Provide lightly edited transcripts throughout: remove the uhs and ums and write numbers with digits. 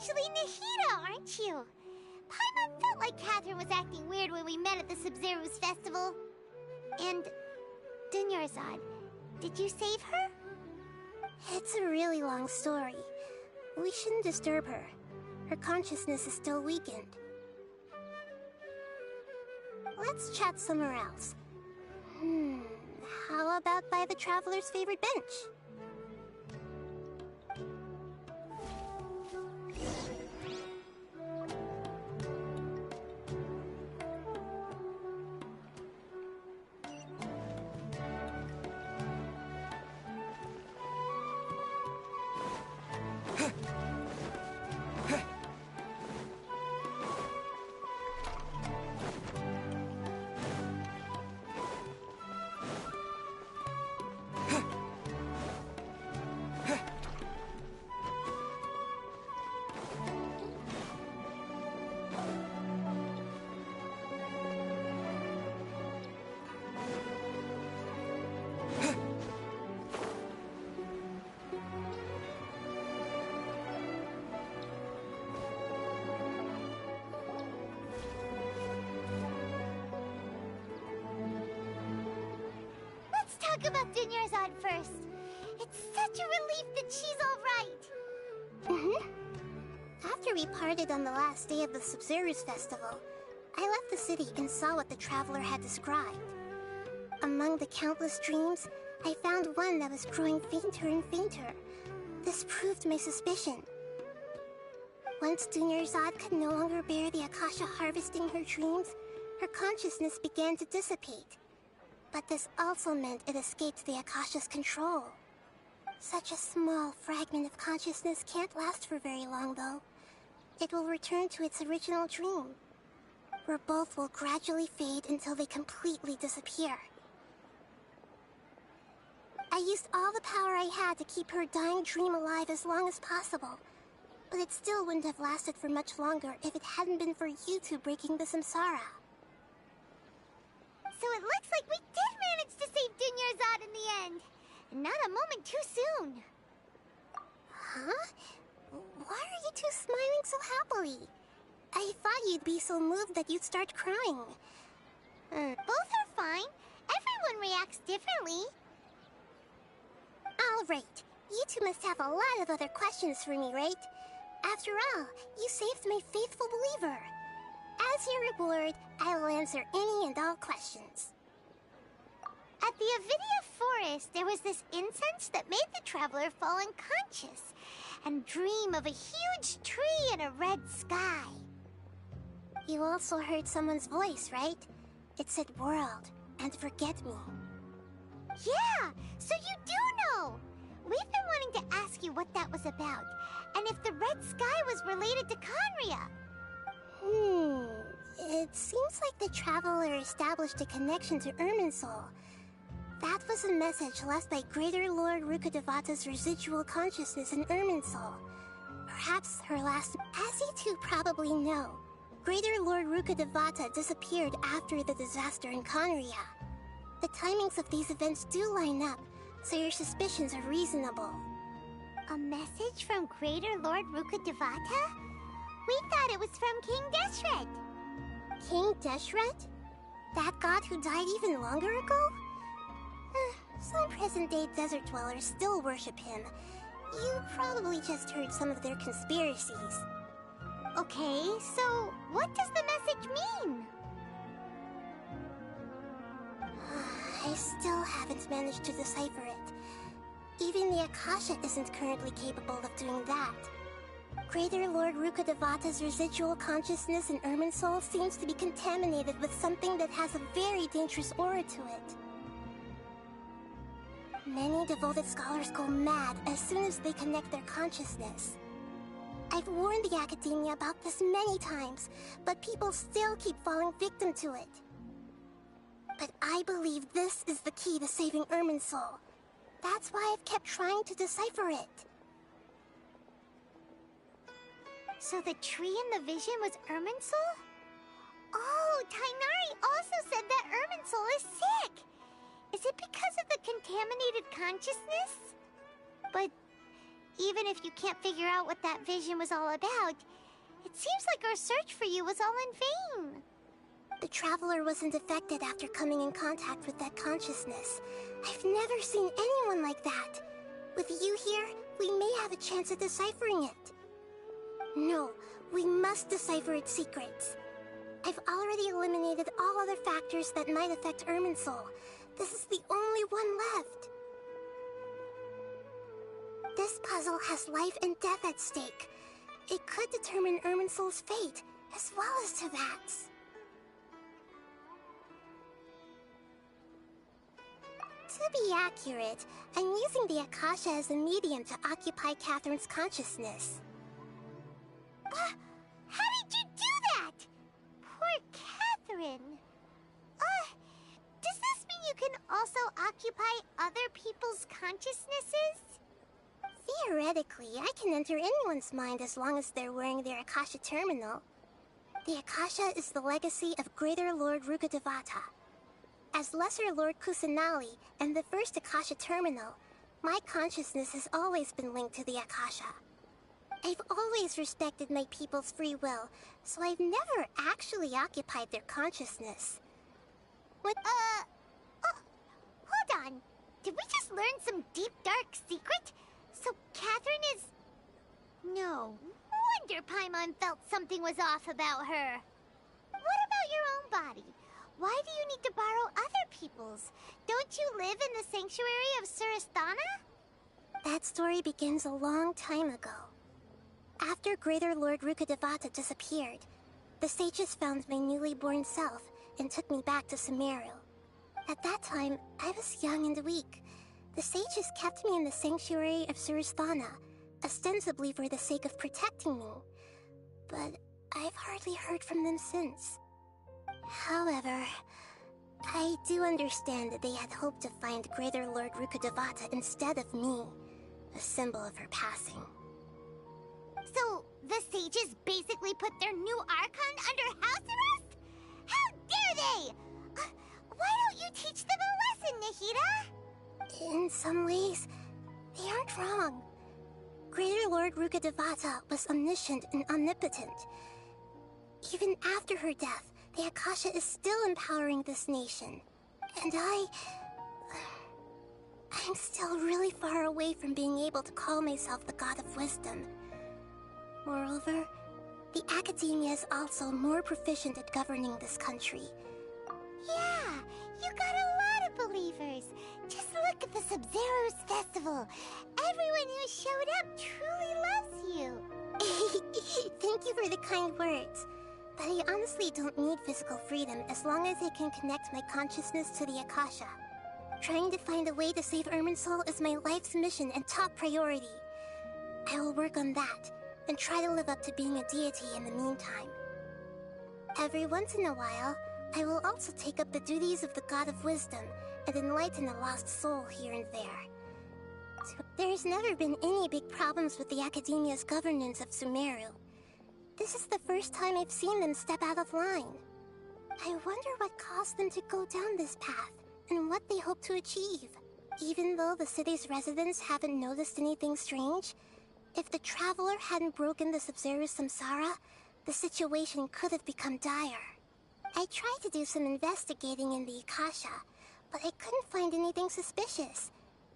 actually Nahida, aren't you? Paimon felt like Catherine was acting weird when we met at the Sub-Zero's festival. And Dunyarzad, did you save her? It's a really long story. We shouldn't disturb her. Her consciousness is still weakened. Let's chat somewhere else. How about by the Traveler's favorite bench? Talk about Dunyarzad first. It's such a relief that she's all right. After we parted on the last day of the Sub-Zero's festival, I left the city and saw what the Traveler had described. Among the countless dreams, I found one that was growing fainter and fainter. This proved my suspicion. Once Dunyarzad could no longer bear the Akasha harvesting her dreams, her consciousness began to dissipate. But this also meant it escaped the Akasha's control. Such a small fragment of consciousness can't last for very long, though. It will return to its original dream, where both will gradually fade until they completely disappear. I used all the power I had to keep her dying dream alive as long as possible, but it still wouldn't have lasted for much longer if it hadn't been for you two breaking the samsara. So it looks like we did manage to save Dunyarzad in the end. Not a moment too soon. Huh? Why are you two smiling so happily? I thought you'd be so moved that you'd start crying. Both are fine. Everyone reacts differently. All right. You two must have a lot of other questions for me, right? After all, you saved my faithful believer. As your reward, I will answer any and all questions. At the Avidia forest, there was this incense that made the Traveler fall unconscious and dream of a huge tree and a red sky. You also heard someone's voice, right? It said world and forget me. Yeah, so you do know! We've been wanting to ask you what that was about, and if the red sky was related to Conria. It seems like the Traveler established a connection to Irminsul. That was a message left by Greater Lord Rukkhadevata's residual consciousness in Irminsul. Perhaps her last... As you two probably know, Greater Lord Rukkhadevata disappeared after the disaster in Conria. The timings of these events do line up, so your suspicions are reasonable. A message from Greater Lord Rukkhadevata? We thought it was from King Deshret. King Deshret? That god who died even longer ago? Some present-day desert dwellers still worship him. You probably just heard some of their conspiracies. Okay, so what does the message mean? I still haven't managed to decipher it. Even the Akasha isn't currently capable of doing that. Greater Lord Rukkhadevata's residual consciousness in Irminsul seems to be contaminated with something that has a very dangerous aura to it. Many devoted scholars go mad as soon as they connect their consciousness. I've warned the Academia about this many times, but people still keep falling victim to it. But I believe this is the key to saving Irminsul. That's why I've kept trying to decipher it. So the tree in the vision was Irminsul? Oh, Tighnari also said that Irminsul is sick! Is it because of the contaminated consciousness? But Even if you can't figure out what that vision was all about, it seems like our search for you was all in vain. The traveler wasn't affected after coming in contact with that consciousness. I've never seen anyone like that. With you here, we may have a chance at deciphering it. No, we must decipher its secrets. I've already eliminated all other factors that might affect Irminsul. This is the only one left. This puzzle has life and death at stake. It could determine Irminsul's fate, as well as Tamat's. To be accurate, I'm using the Akasha as a medium to occupy Catherine's consciousness. How did you do that? Poor Catherine. Does this mean you can also occupy other people's consciousnesses? Theoretically, I can enter anyone's mind as long as they're wearing their Akasha terminal. The Akasha is the legacy of Greater Lord Rukkhadevata. As Lesser Lord Kusanali and the first Akasha terminal, my consciousness has always been linked to the Akasha. I've always respected my people's free will, so I've never actually occupied their consciousness. What, hold on. Did we just learn some deep, dark secret? So Catherine is... No wonder Paimon felt something was off about her. What about your own body? Why do you need to borrow other people's? Don't you live in the sanctuary of Surasthana? That story begins a long time ago. After Greater Lord Rukkhadevata disappeared, the sages found my newly born self and took me back to Sumeru. At that time, I was young and weak. The sages kept me in the sanctuary of Surasthana, ostensibly for the sake of protecting me. But I've hardly heard from them since. However, I do understand that they had hoped to find Greater Lord Rukkhadevata instead of me, a symbol of her passing. So, the sages basically put their new Archon under house arrest? How dare they! Why don't you teach them a lesson, Nahida? In some ways, they aren't wrong. Greater Lord Rukkhadevata was omniscient and omnipotent. Even after her death, the Akasha is still empowering this nation. And I'm still really far away from being able to call myself the God of Wisdom. Moreover, the Academia is also more proficient at governing this country. Yeah, you got a lot of believers. Just look at the Sub-Zero's festival. Everyone who showed up truly loves you. Thank you for the kind words. But I honestly don't need physical freedom as long as I can connect my consciousness to the Akasha. Trying to find a way to save Irminsul is my life's mission and top priority. I will work on that, and try to live up to being a deity in the meantime. Every once in a while, I will also take up the duties of the God of Wisdom and enlighten a lost soul here and there. There's never been any big problems with the Academia's governance of Sumeru. This is the first time I've seen them step out of line. I wonder what caused them to go down this path, and what they hope to achieve. Even though the city's residents haven't noticed anything strange, if the traveler hadn't broken the Sub-Zero's samsara, the situation could have become dire. I tried to do some investigating in the Akasha, but I couldn't find anything suspicious.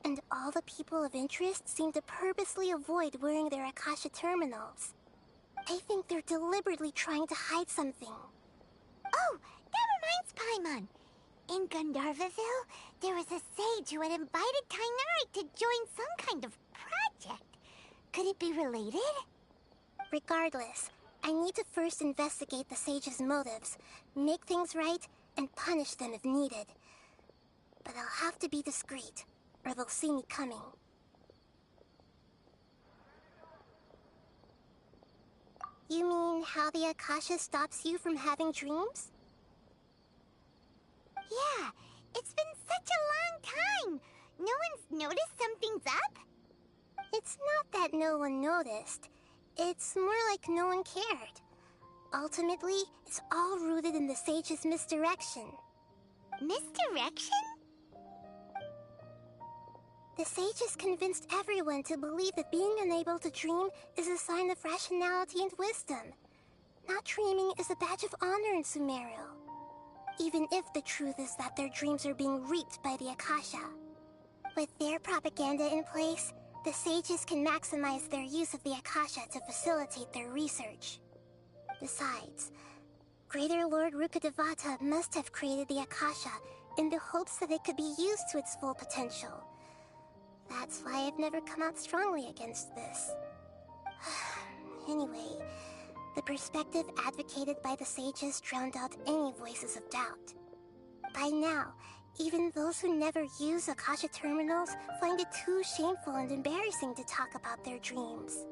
And all the people of interest seem to purposely avoid wearing their Akasha terminals. I think they're deliberately trying to hide something. Oh, that reminds Paimon. In Gandharvaville, there was a sage who had invited Tainari to join some kind of project. Could it be related? Regardless, I need to first investigate the sage's motives, make things right, and punish them if needed. But I'll have to be discreet, or they'll see me coming. You mean how the Akasha stops you from having dreams? Yeah, it's been such a long time. No one's noticed something's up? It's not that no one noticed. It's more like no one cared. Ultimately, it's all rooted in the sage's misdirection. Misdirection? The sages convinced everyone to believe that being unable to dream is a sign of rationality and wisdom. Not dreaming is a badge of honor in Sumeru. Even if the truth is that their dreams are being reaped by the Akasha. With their propaganda in place, the sages can maximize their use of the Akasha to facilitate their research. Besides, Greater Lord Rukkhadevata must have created the Akasha in the hopes that it could be used to its full potential. That's why I've never come out strongly against this. Anyway, the perspective advocated by the sages drowned out any voices of doubt. By now, even those who never use Akasha terminals find it too shameful and embarrassing to talk about their dreams.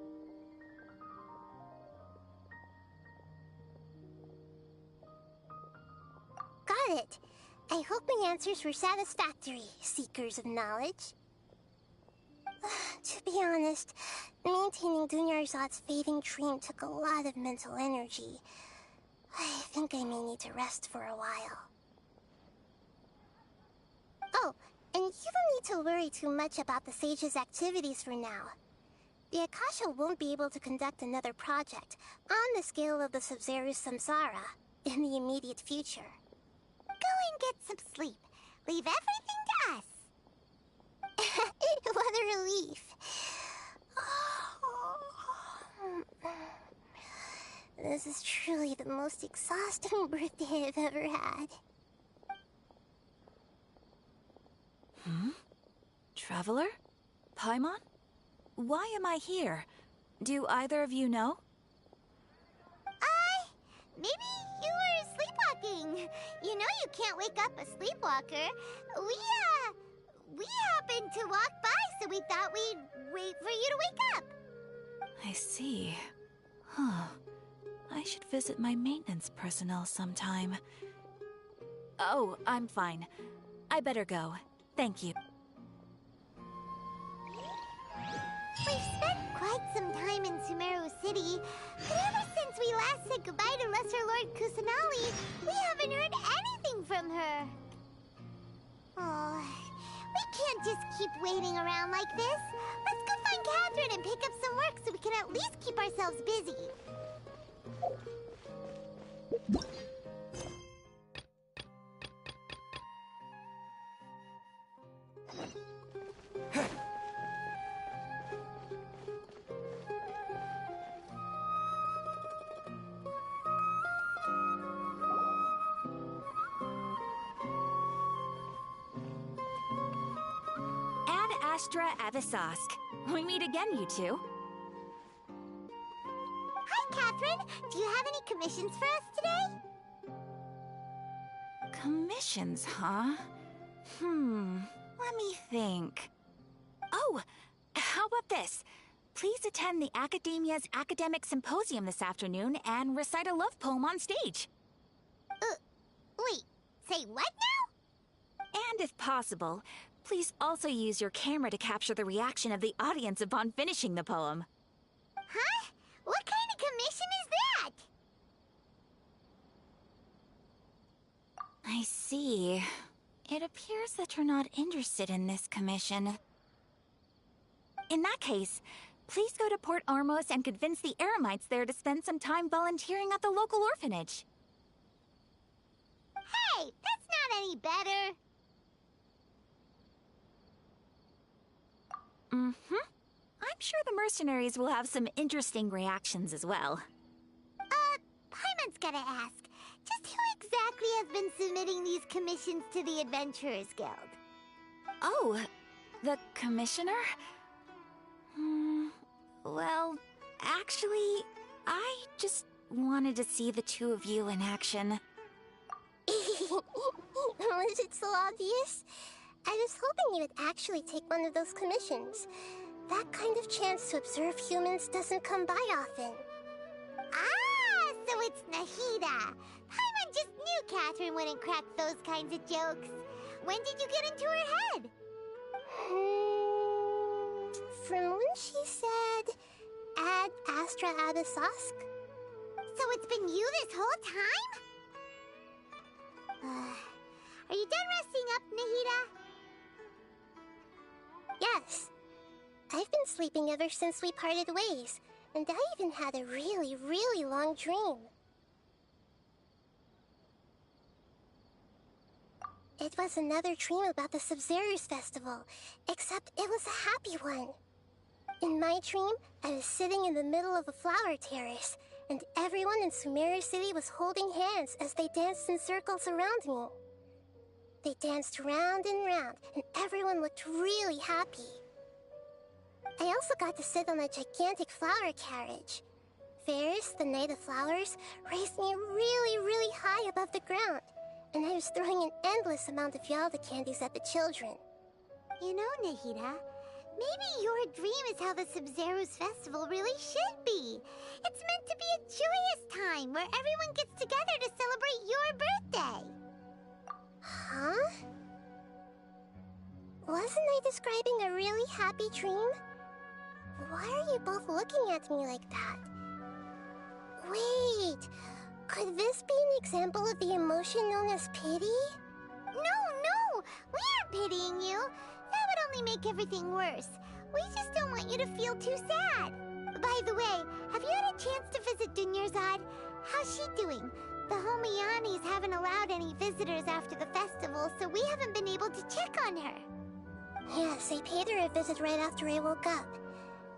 Got it. I hope my answers were satisfactory, seekers of knowledge. To be honest, maintaining Dunyarzad's fading dream took a lot of mental energy. I think I may need to rest for a while. Oh, and you don't need to worry too much about the sage's activities for now. The Akasha won't be able to conduct another project on the scale of the Sub-Zero Samsara in the immediate future. Go and get some sleep. Leave everything to us. What a relief. This is truly the most exhausting birthday I've ever had. Traveler? Paimon? Why am I here? Do either of you know? Maybe you were sleepwalking. You know you can't wake up a sleepwalker. We happened to walk by, so we thought we'd wait for you to wake up. I see. Huh. I should visit my maintenance personnel sometime. Oh, I'm fine. I better go. Thank you. We've spent quite some time in Sumeru City, but ever since we last said goodbye to Lesser Lord Kusanali, we haven't heard anything from her. Oh, we can't just keep waiting around like this. Let's go find Catherine and pick up some work so we can at least keep ourselves busy. Astra Avisask. We meet again, you two. Hi, Catherine. Do you have any commissions for us today? Commissions, huh? Let me think. Oh, how about this? Please attend the Academia's Academic Symposium this afternoon and recite a love poem on stage. Wait, say what now? And if possible, please also use your camera to capture the reaction of the audience upon finishing the poem. Huh? What kind of commission is that? I see. It appears that you're not interested in this commission. In that case, please go to Port Armos and convince the Eremites there to spend some time volunteering at the local orphanage. Hey, that's not any better. I'm sure the mercenaries will have some interesting reactions as well. Paimon's gotta ask. Just who exactly has been submitting these commissions to the Adventurers Guild? Oh, the commissioner? Well, actually, I just wanted to see the two of you in action. Was it so obvious? I was hoping you would actually take one of those commissions. That kind of chance to observe humans doesn't come by often. Ah, so it's Nahida. Paimon just knew Catherine wouldn't crack those kinds of jokes. When did you get into her head? From when she said, Ad Astra Abisask. So it's been you this whole time? Are you done resting up, Nahida? Yes. Yes. I've been sleeping ever since we parted ways, and I even had a really, really long dream. It was another dream about the Seribu festival, except it was a happy one. In my dream, I was sitting in the middle of a flower terrace, and everyone in Sumeru City was holding hands as they danced in circles around me. They danced round and round, and everyone looked really happy. I also got to sit on a gigantic flower carriage. Ferris, the Knight of Flowers, raised me really, really high above the ground, and I was throwing an endless amount of Yalda candies at the children. You know, Nahida, maybe your dream is how the Seribu's festival really should be. It's meant to be a joyous time where everyone gets together to celebrate your birthday. Huh? Wasn't I describing a really happy dream? Why are you both looking at me like that? Wait, could this be an example of the emotion known as pity? No, we aren't pitying you. That would only make everything worse. We just don't want you to feel too sad. By the way, have you had a chance to visit Dunyarzad? How's she doing? The Homiyanis haven't allowed any visitors after the festival, so we haven't been able to check on her. Yes, I paid her a visit right after I woke up.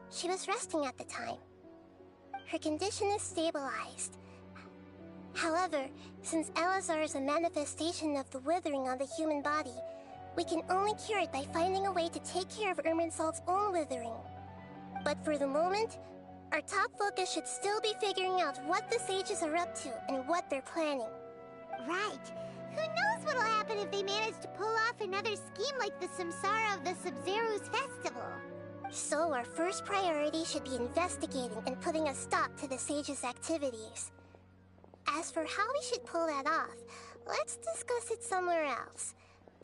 She was resting at the time. Her condition is stabilized. However, since Elazar is a manifestation of the withering on the human body, we can only cure it by finding a way to take care of Irminsul's own withering. But for the moment, our top focus should still be figuring out what the sages are up to and what they're planning. Right. Who knows what'll happen if they manage to pull off another scheme like the Samsara of the Sabzeru's festival. So our first priority should be investigating and putting a stop to the sages' activities. As for how we should pull that off, let's discuss it somewhere else.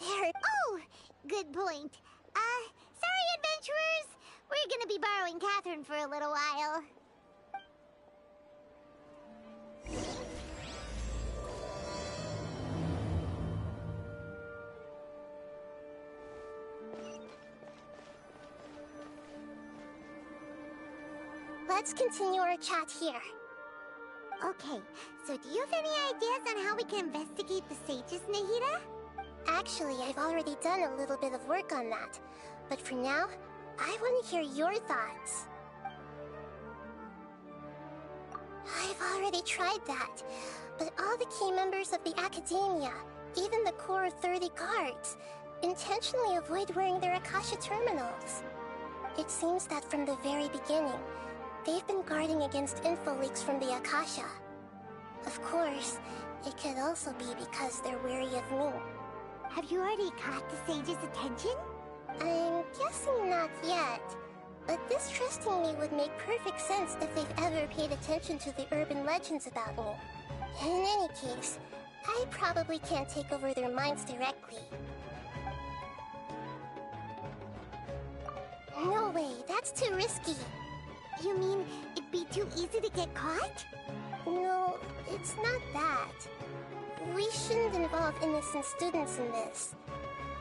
Oh, good point. Sorry, adventurers. We're gonna be borrowing Catherine for a little while. Let's continue our chat here. Okay, so do you have any ideas on how we can investigate the sages, Nahida? Actually, I've already done a little bit of work on that. But for now, I want to hear your thoughts. I've already tried that, but all the key members of the Academia, even the core of 30 guards, intentionally avoid wearing their Akasha terminals. It seems that from the very beginning, they've been guarding against info leaks from the Akasha. Of course, it could also be because they're wary of me. Have you already caught the sage's attention? I'm guessing not yet, but this trusting me would make perfect sense if they've ever paid attention to the urban legends about me. In any case, I probably can't take over their minds directly. No way, that's too risky. You mean it'd be too easy to get caught? No, it's not that. We shouldn't involve innocent students in this.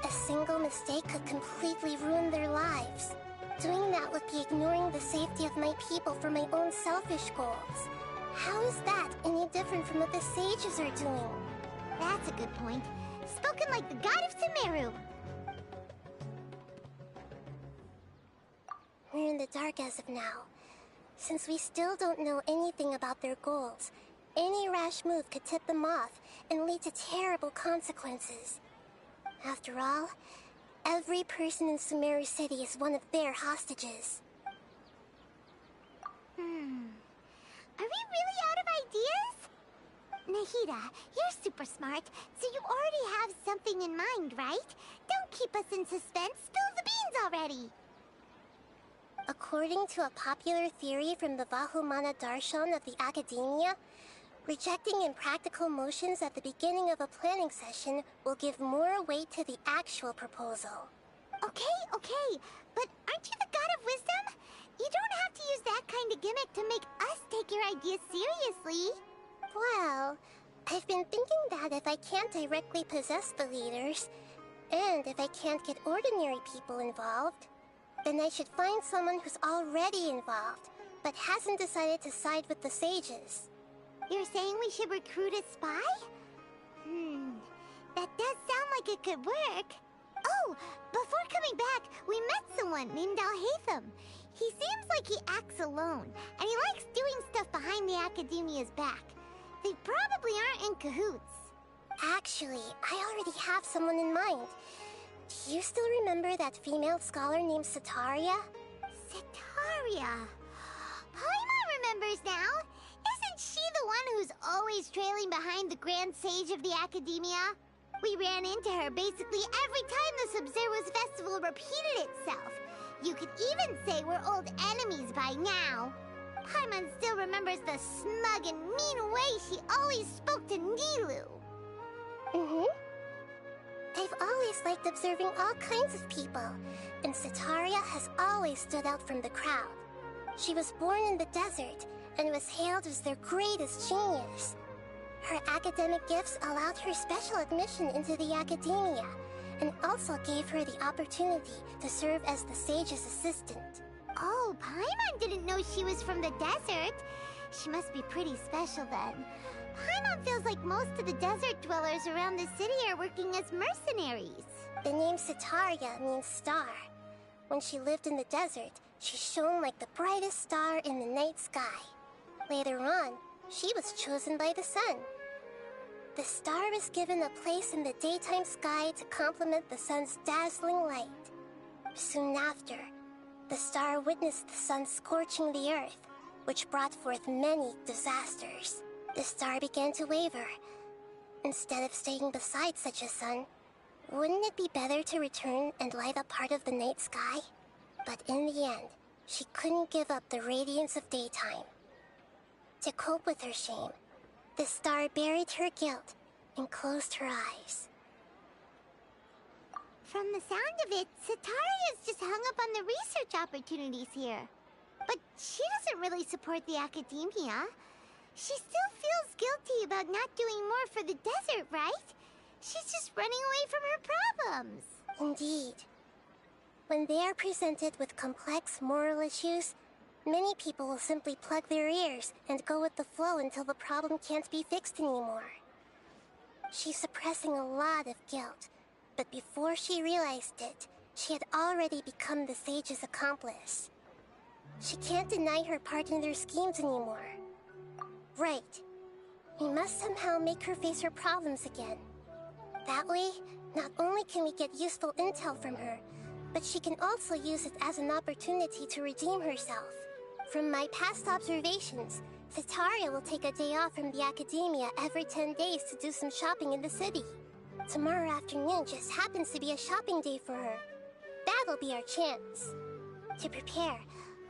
A single mistake could completely ruin their lives. Doing that would be ignoring the safety of my people for my own selfish goals. How is that any different from what the sages are doing? That's a good point. Spoken like the god of Sumeru. We're in the dark as of now. Since we still don't know anything about their goals, any rash move could tip them off and lead to terrible consequences. After all, every person in Sumeru City is one of their hostages. Are we really out of ideas? Nahida, you're super smart, so you already have something in mind, right? Don't keep us in suspense. Spill the beans already. According to a popular theory from the Vahumana Darshan of the Academia, rejecting impractical motions at the beginning of a planning session will give more weight to the actual proposal. Okay, but aren't you the god of wisdom? You don't have to use that kind of gimmick to make us take your ideas seriously. Well, I've been thinking that if I can't directly possess the leaders, and if I can't get ordinary people involved, Then I should find someone who's already involved, but hasn't decided to side with the sages. You're saying we should recruit a spy? That does sound like it could work. Oh, before coming back, we met someone named Alhaitham. He seems like he acts alone, and he likes doing stuff behind the Academia's back. They probably aren't in cahoots. Actually, I already have someone in mind. Do you still remember that female scholar named Setaria? Setaria. Paimon remembers now. Isn't she the one who's always trailing behind the Grand Sage of the Academia? We ran into her basically every time the Sub-Zero's festival repeated itself. You could even say we're old enemies by now. Paimon still remembers the smug and mean way she always spoke to Nilou. I've always liked observing all kinds of people, and Setaria has always stood out from the crowd. She was born in the desert and was hailed as their greatest genius. Her academic gifts allowed her special admission into the Academia, and also gave her the opportunity to serve as the sage's assistant. Oh, Paimon didn't know she was from the desert. She must be pretty special then. Paimon feels like most of the desert dwellers around the city are working as mercenaries. The name Setaria means star. When she lived in the desert, she shone like the brightest star in the night sky. Later on, she was chosen by the sun. The star was given a place in the daytime sky to complement the sun's dazzling light. Soon after, the star witnessed the sun scorching the earth, which brought forth many disasters. The star began to waver. Instead of staying beside such a sun, wouldn't it be better to return and light up part of the night sky? But in the end, she couldn't give up the radiance of daytime. To cope with her shame, the star buried her guilt and closed her eyes. From the sound of it, Setaria's just hung up on the research opportunities here. But she doesn't really support the Academia. She still feels guilty about not doing more for the desert, right? She's just running away from her problems. Indeed. When they are presented with complex moral issues, many people will simply plug their ears and go with the flow until the problem can't be fixed anymore. She's suppressing a lot of guilt, but before she realized it, she had already become the sage's accomplice. She can't deny her part in their schemes anymore. Right. We must somehow make her face her problems again. That way, not only can we get useful intel from her, but she can also use it as an opportunity to redeem herself. From my past observations, Setaria will take a day off from the Academia every 10 days to do some shopping in the city. Tomorrow afternoon just happens to be a shopping day for her. That'll be our chance. To prepare,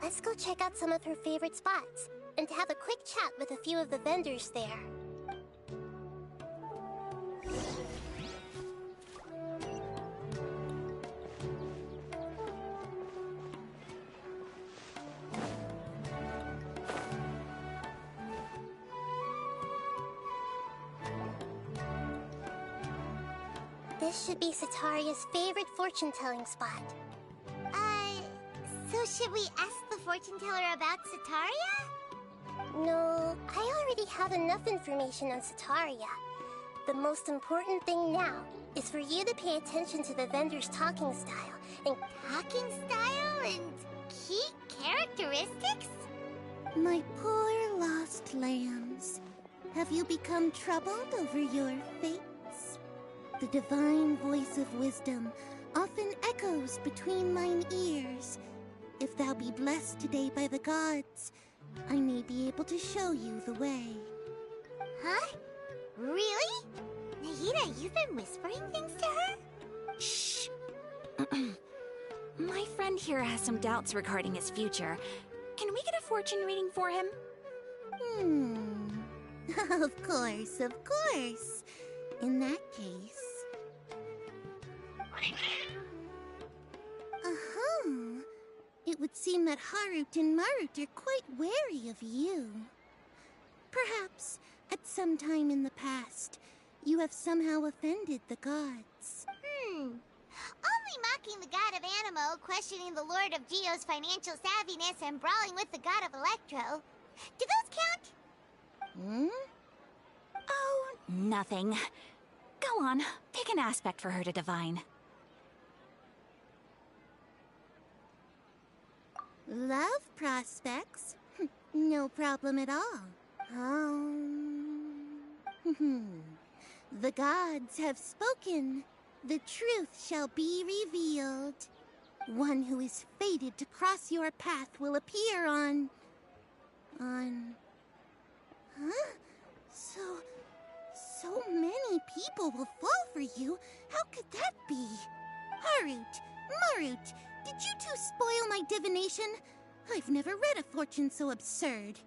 let's go check out some of her favorite spots, and have a quick chat with a few of the vendors there. This should be Setaria's favorite fortune-telling spot. So should we ask the fortune teller about Setaria? No, I already have enough information on Setaria. The most important thing now is for you to pay attention to the vendor's talking style and... Talking style and key characteristics? My poor lost lambs, have you become troubled over your fates? The divine voice of wisdom often echoes between mine ears. If thou be blessed today by the gods, I may be able to show you the way. Huh? Really? Nahida, you've been whispering things to her? Shh. My friend here has some doubts regarding his future. Can we get a fortune reading for him? Of course, of course. In that case... It would seem that Harut and Marut are quite wary of you. Perhaps, at some time in the past, you have somehow offended the gods. Only mocking the god of Animo, questioning the Lord of Geo's financial savviness, and brawling with the god of Electro. Do those count? Hmm? Oh, nothing. Go on, pick an aspect for her to divine. Love prospects? No problem at all. The gods have spoken. The truth shall be revealed. One who is fated to cross your path will appear on... Huh? So many people will fall for you. How could that be? Marut, did you two spoil my divination? I've never read a fortune so absurd.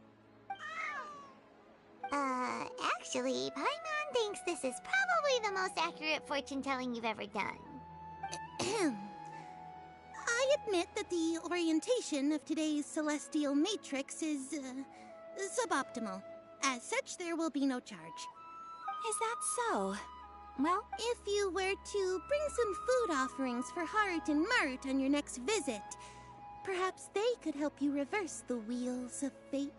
Actually, Paimon thinks this is probably the most accurate fortune-telling you've ever done. I admit that the orientation of today's celestial matrix is, suboptimal. As such, there will be no charge. Is that so? Well, If you were to bring some food offerings for Harut and Marut on your next visit, perhaps they could help you reverse the wheels of fate.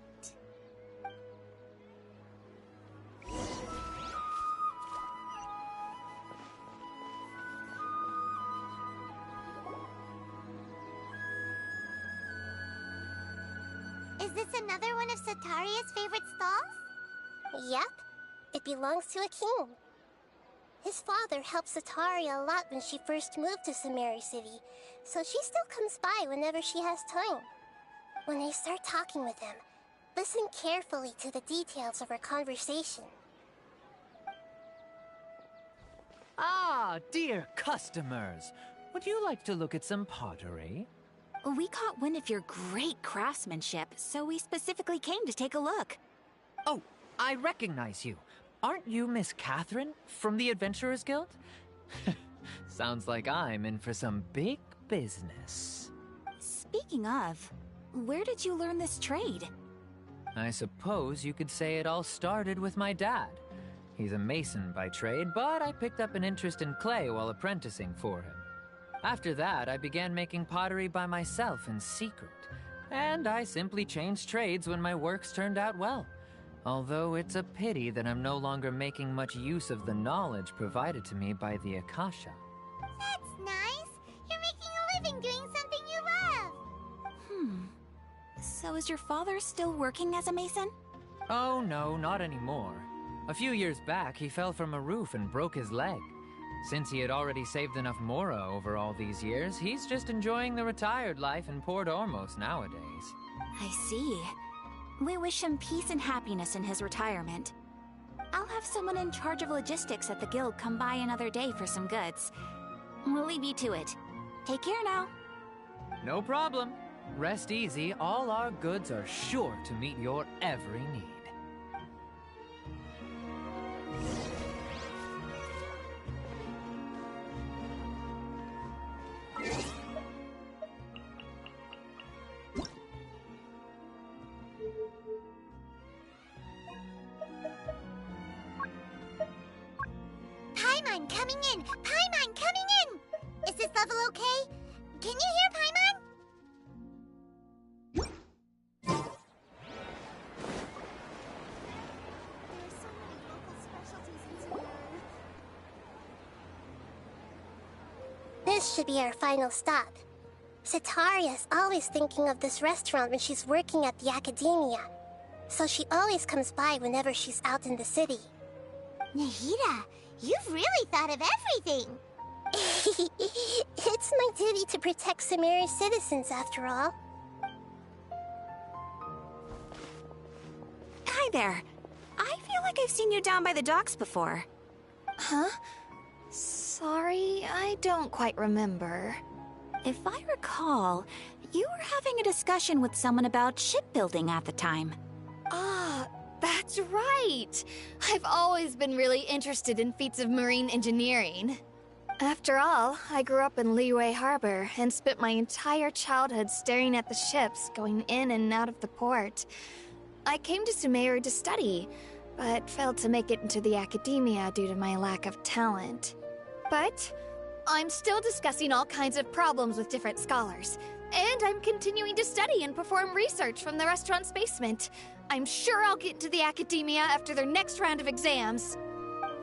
Is this another one of Sataria's favorite stalls? Yep, it belongs to a king. His father helped Sataria a lot when she first moved to Samari City, so she still comes by whenever she has time. When I start talking with him, listen carefully to the details of our conversation. Ah, dear customers! Would you like to look at some pottery? we caught wind of your great craftsmanship, so we specifically came to take a look. Oh, I recognize you. Aren't you Miss Catherine from the Adventurers Guild? Sounds like I'm in for some big business. Speaking of, where did you learn this trade? I suppose you could say it all started with my dad. He's a mason by trade, but I picked up an interest in clay while apprenticing for him. After that, I began making pottery by myself in secret, and I simply changed trades when my works turned out well. Although it's a pity that I'm no longer making much use of the knowledge provided to me by the Akasha. That's nice. You're making a living doing something you love. So is your father still working as a mason? Oh no, not anymore. A few years back, he fell from a roof and broke his leg. Since he had already saved enough Mora over all these years, he's just enjoying the retired life in Port Ormos nowadays. I see. We wish him peace and happiness in his retirement. I'll have someone in charge of logistics at the guild come by another day for some goods. We'll leave you to it. Take care now. No problem. Rest easy, all our goods are sure to meet your every need. Paimon coming in! Paimon coming in! Is this level okay? Can you hear Paimon? This should be our final stop. Sataria's always thinking of this restaurant when she's working at the academia, so she always comes by whenever she's out in the city. Nahida, you've really thought of everything! It's my duty to protect Samari's citizens, after all. Hi there. I feel like I've seen you down by the docks before. Huh? Sorry, I don't quite remember. If I recall, you were having a discussion with someone about shipbuilding at the time. Ah, that's right! I've always been really interested in feats of marine engineering. After all, I grew up in Liyue Harbor and spent my entire childhood staring at the ships going in and out of the port. I came to Sumeru to study, but failed to make it into the academia due to my lack of talent. But I'm still discussing all kinds of problems with different scholars. And I'm continuing to study and perform research from the restaurant's basement. I'm sure I'll get into the academia after their next round of exams.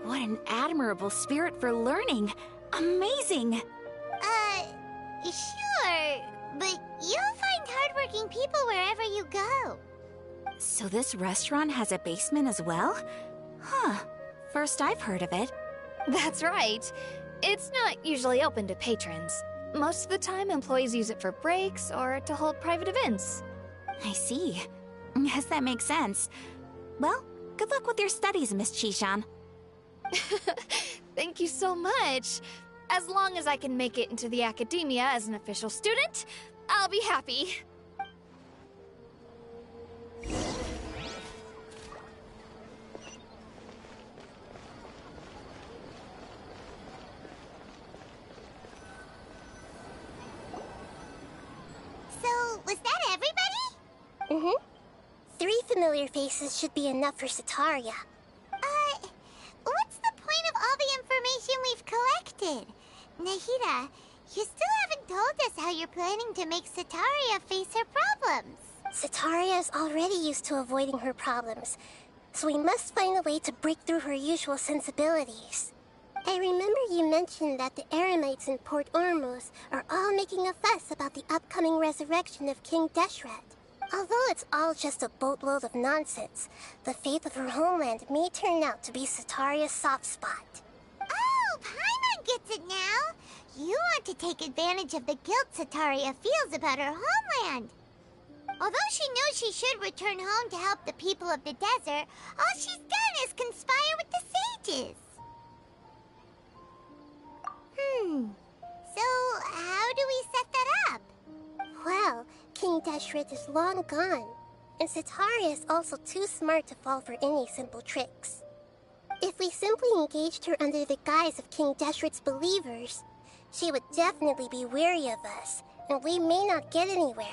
What an admirable spirit for learning. Amazing. Sure. But you'll find hardworking people wherever you go. So this restaurant has a basement as well? Huh. First I've heard of it. That's right. It's not usually open to patrons. Most of the time, employees use it for breaks or to hold private events. I see. Guess that makes sense. Well, good luck with your studies, Miss Chishan. Thank you so much. As long as I can make it into the academia as an official student, I'll be happy. So, was that everybody? Mm-hmm. 3 familiar faces should be enough for Sataria. What's the point of all the information we've collected? Nahida, you still haven't told us how you're planning to make Sataria face her problems. Sataria is already used to avoiding her problems, so we must find a way to break through her usual sensibilities. I remember you mentioned that the Eremites in Port Ormuz are all making a fuss about the upcoming resurrection of King Deshret. Although it's all just a boatload of nonsense, the fate of her homeland may turn out to be Sataria's soft spot. Oh, Paimon gets it now. You want to take advantage of the guilt Sataria feels about her homeland. Although she knows she should return home to help the people of the desert, all she's done is conspire with the sages. So how do we set that up? Well, King Deshret is long gone, and Sataria is also too smart to fall for any simple tricks. If we simply engaged her under the guise of King Deshret's believers, she would definitely be wary of us, and we may not get anywhere.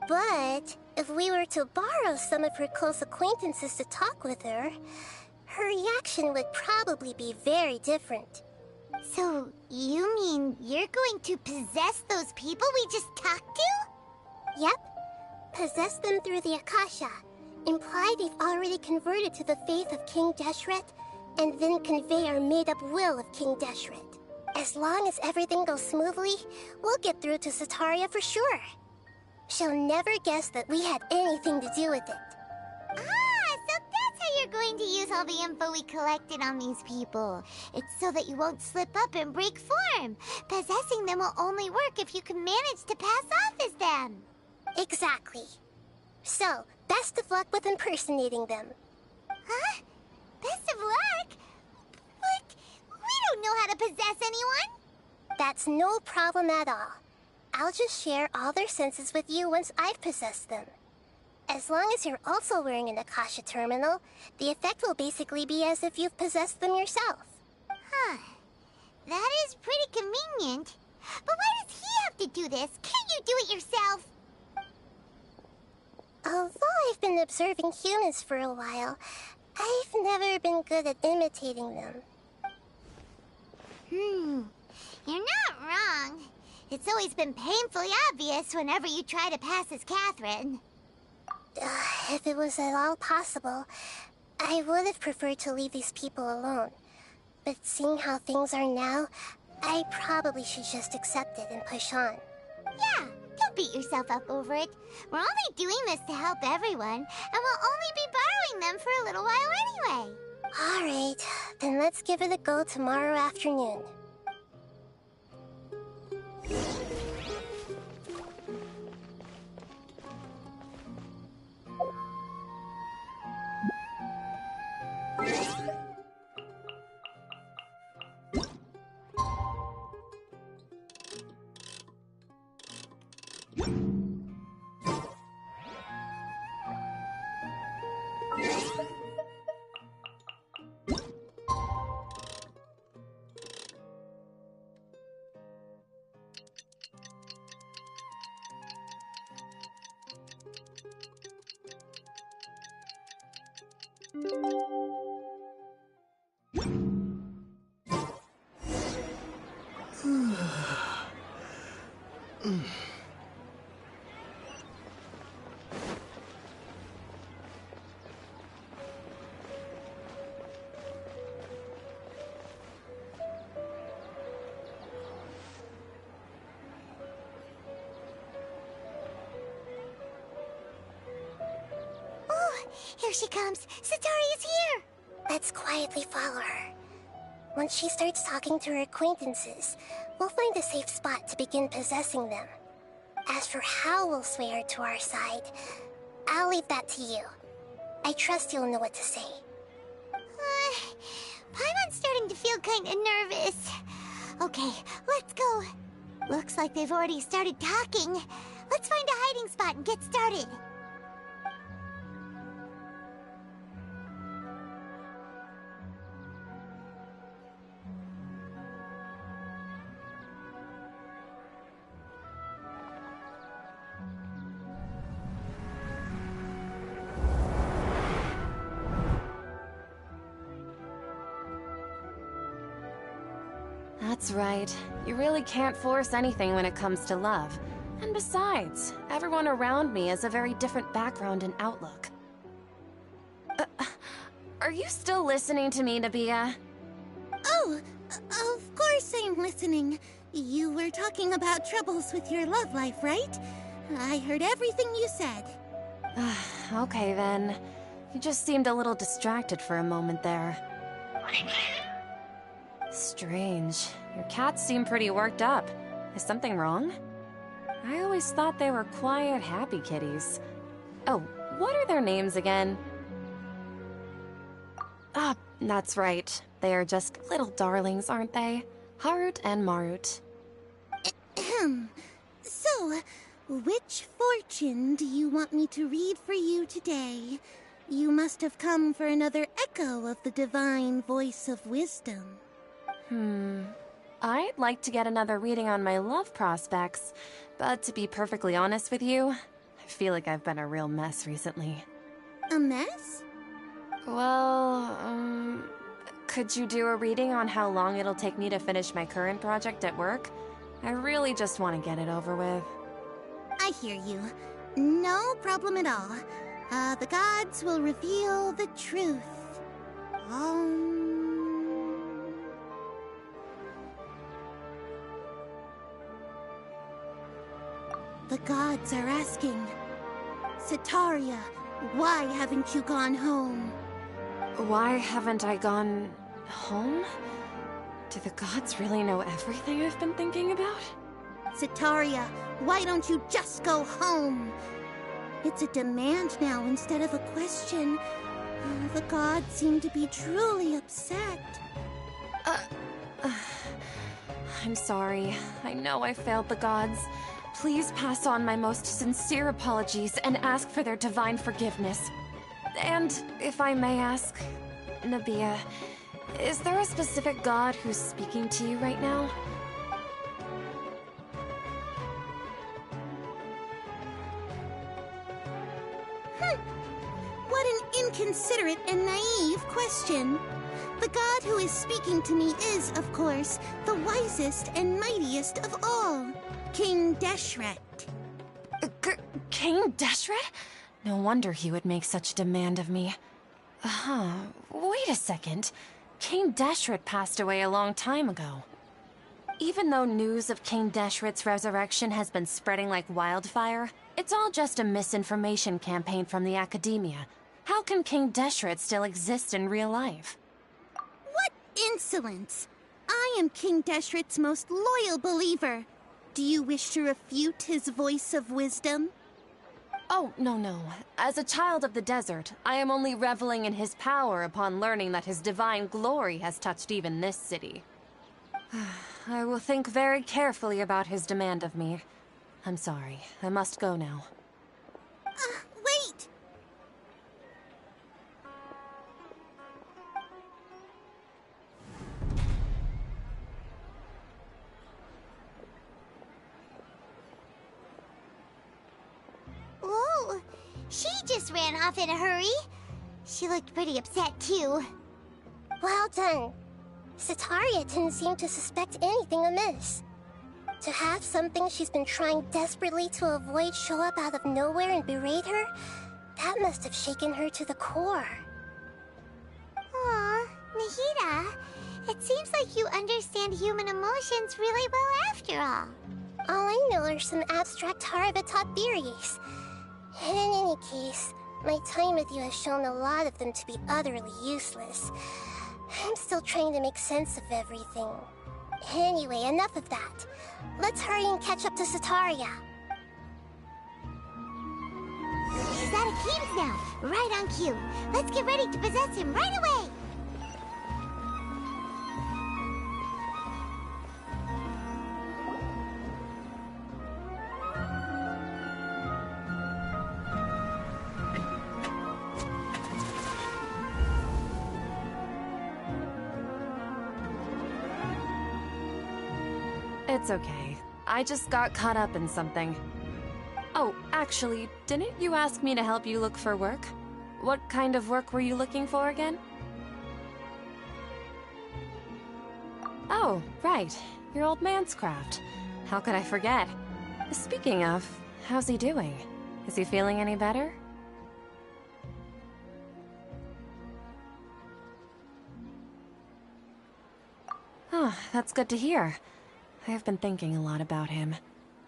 But if we were to borrow some of her close acquaintances to talk with her, her reaction would probably be very different. So, you mean you're going to possess those people we just talked to? Yep. Possess them through the Akasha. Imply they've already converted to the faith of King Deshret, and then convey our made-up will of King Deshret. As long as everything goes smoothly, we'll get through to Sataria for sure. She'll never guess that we had anything to do with it. So that's how you're going to use all the info we collected on these people. It's so that you won't slip up and break form. Possessing them will only work if you can manage to pass off as them. Exactly. So, best of luck with impersonating them. Huh? Best of luck? But we don't know how to possess anyone. That's no problem at all. I'll just share all their senses with you once I've possessed them. As long as you're also wearing an Akasha terminal, the effect will basically be as if you've possessed them yourself. Huh. That is pretty convenient. But why does he have to do this? Can't you do it yourself? Although I've been observing humans for a while, I've never been good at imitating them. You're not wrong. It's always been painfully obvious whenever you try to pass as Catherine. If it was at all possible, I would have preferred to leave these people alone. But seeing how things are now, I probably should just accept it and push on. Yeah, don't beat yourself up over it. We're only doing this to help everyone, and we'll only be borrowing them for a little while anyway. Alright, then let's give it a go tomorrow afternoon. Here she comes! Satari is here! Let's quietly follow her. Once she starts talking to her acquaintances, we'll find a safe spot to begin possessing them. As for how we'll sway her to our side, I'll leave that to you. I trust you'll know what to say. Paimon's starting to feel kinda nervous. Okay, let's go. Looks like they've already started talking. Let's find a hiding spot and get started. That's right. You really can't force anything when it comes to love. And besides, everyone around me has a very different background and outlook. Are you still listening to me, Nabia? Oh, of course I'm listening. You were talking about troubles with your love life, right? I heard everything you said. Okay then. You just seemed a little distracted for a moment there. Strange. Your cats seem pretty worked up. Is something wrong? I always thought they were quiet, happy kitties. Oh, what are their names again? Ah, that's right. They are just little darlings, aren't they? Harut and Marut. So, which fortune do you want me to read for you today? You must have come for another echo of the divine voice of wisdom. I'd like to get another reading on my love prospects, but to be perfectly honest with you, I feel like I've been a real mess recently. A mess? Well, could you do a reading on how long it'll take me to finish my current project at work? I really just want to get it over with. I hear you. No problem at all. The gods will reveal the truth. The gods are asking, Setaria, why haven't you gone home? Why haven't I gone home? Do the gods really know everything I've been thinking about? Setaria, why don't you just go home? It's a demand now instead of a question. The gods seem to be truly upset. I'm sorry. I know I failed the gods. Please pass on my most sincere apologies and ask for their divine forgiveness. And, if I may ask, Nabia, is there a specific god who's speaking to you right now? What an inconsiderate and naive question. The god who is speaking to me is, of course, the wisest and mightiest of all, King Deshret. King Deshret? No wonder he would make such demand of me. Wait a second. King Deshret passed away a long time ago. Even though news of King Deshret's resurrection has been spreading like wildfire, it's all just a misinformation campaign from the academia. How can King Deshret still exist in real life? What insolence! I am King Deshret's most loyal believer. Do you wish to refute his voice of wisdom? Oh, no. As a child of the desert, I am only reveling in his power upon learning that his divine glory has touched even this city. I will think very carefully about his demand of me. I'm sorry. I must go now. Wait! Whoa! She just ran off in a hurry. She looked pretty upset, too. Well done. Setaria didn't seem to suspect anything amiss. To have something she's been trying desperately to avoid show up out of nowhere and berate her, that must have shaken her to the core. Aw, Nahida, it seems like you understand human emotions really well after all. All I know are some abstract Harabatot theories. And in any case, My time with you has shown a lot of them to be utterly useless. I'm still trying to make sense of everything. Anyway, enough of that. Let's hurry and catch up to Sataria. He's at Akeem's now, right on cue. Let's get ready to possess him right away! It's okay. I just got caught up in something. Oh, actually, didn't you ask me to help you look for work? What kind of work were you looking for again? Oh, right. Your old man's craft. How could I forget? Speaking of, how's he doing? Is he feeling any better? Oh, that's good to hear. I have been thinking a lot about him.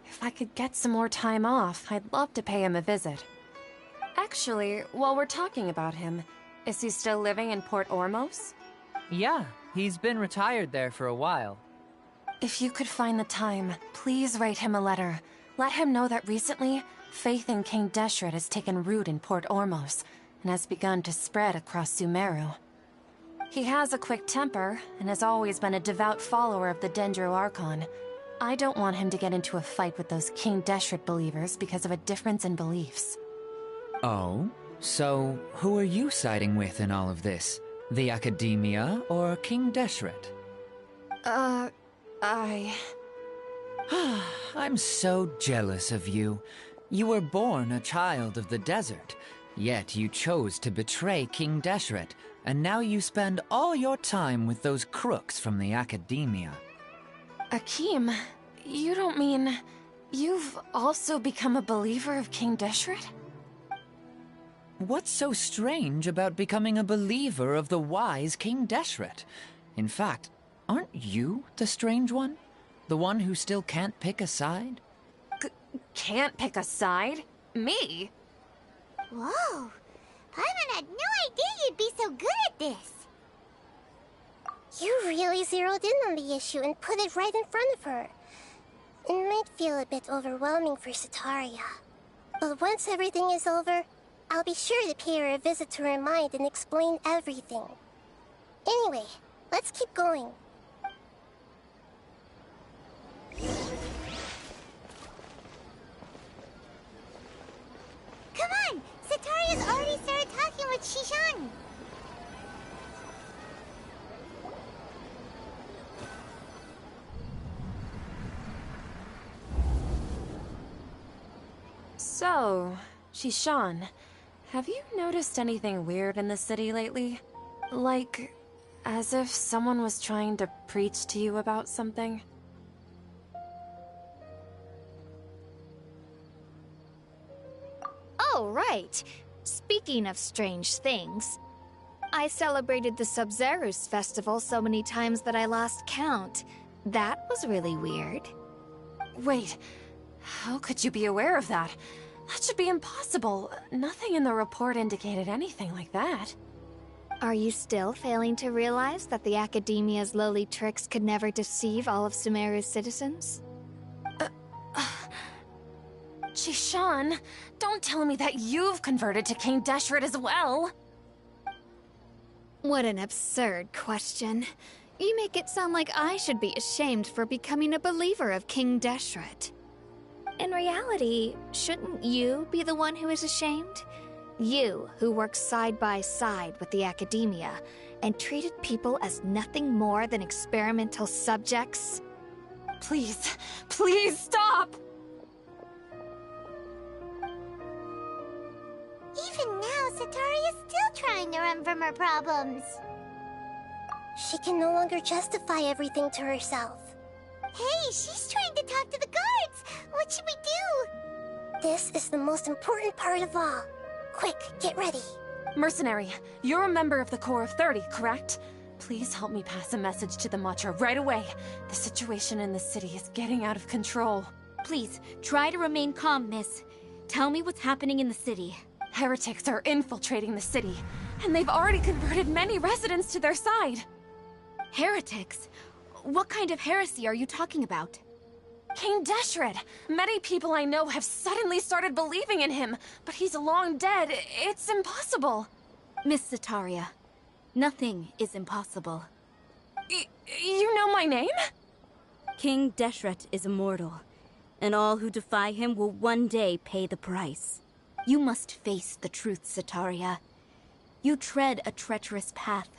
If I could get some more time off, I'd love to pay him a visit. Actually, while we're talking about him, is he still living in Port Ormos? Yeah, he's been retired there for a while. If you could find the time, please write him a letter. Let him know that recently, faith in King Deshret has taken root in Port Ormos and has begun to spread across Sumeru. He has a quick temper and has always been a devout follower of the Dendro Archon. I don't want him to get into a fight with those King Deshret believers because of a difference in beliefs. Oh? So, who are you siding with in all of this? The Academia or King Deshret? I'm so jealous of you. You were born a child of the desert, yet you chose to betray King Deshret, and now you spend all your time with those crooks from the Academia. Akeem, you don't mean... you've also become a believer of King Deshret? What's so strange about becoming a believer of the wise King Deshret? In fact, aren't you the strange one? The one who still can't pick a side? Can't pick a side? Me? Whoa! Paimon had no idea you'd be so good at this! You really zeroed in on the issue and put it right in front of her. It might feel a bit overwhelming for Sataria. But once everything is over, I'll be sure to pay her a visit to her mind and explain everything. Anyway, let's keep going. Come on! Sataria's already started talking with Shishan! So, Shishan, have you noticed anything weird in the city lately? Like, as if someone was trying to preach to you about something? Oh, right. Speaking of strange things, I celebrated the Sub-Zerus festival so many times that I lost count. That was really weird. Wait, how could you be aware of that? That should be impossible. Nothing in the report indicated anything like that. Are you still failing to realize that the Academia's lowly tricks could never deceive all of Sumeru's citizens? Shishan, don't tell me that you've converted to King Deshret as well! What an absurd question. You make it sound like I should be ashamed for becoming a believer of King Deshret. In reality, shouldn't you be the one who is ashamed? You, who works side by side with the Academia, and treated people as nothing more than experimental subjects? Please, please stop! Even now, Sataria's still trying to run from her problems. She can no longer justify everything to herself. Hey, she's trying to talk to the guards! What should we do? This is the most important part of all. Quick, get ready. Mercenary, you're a member of the Corps of 30, correct? Please help me pass a message to the Matcha right away. The situation in the city is getting out of control. Please, try to remain calm, miss. Tell me what's happening in the city. Heretics are infiltrating the city, and they've already converted many residents to their side. Heretics? What kind of heresy are you talking about? King Deshret! Many people I know have suddenly started believing in him, but he's long dead. It's impossible. Miss Sataria, nothing is impossible. You know my name? King Deshret is immortal, and all who defy him will one day pay the price. You must face the truth, Sataria. You tread a treacherous path,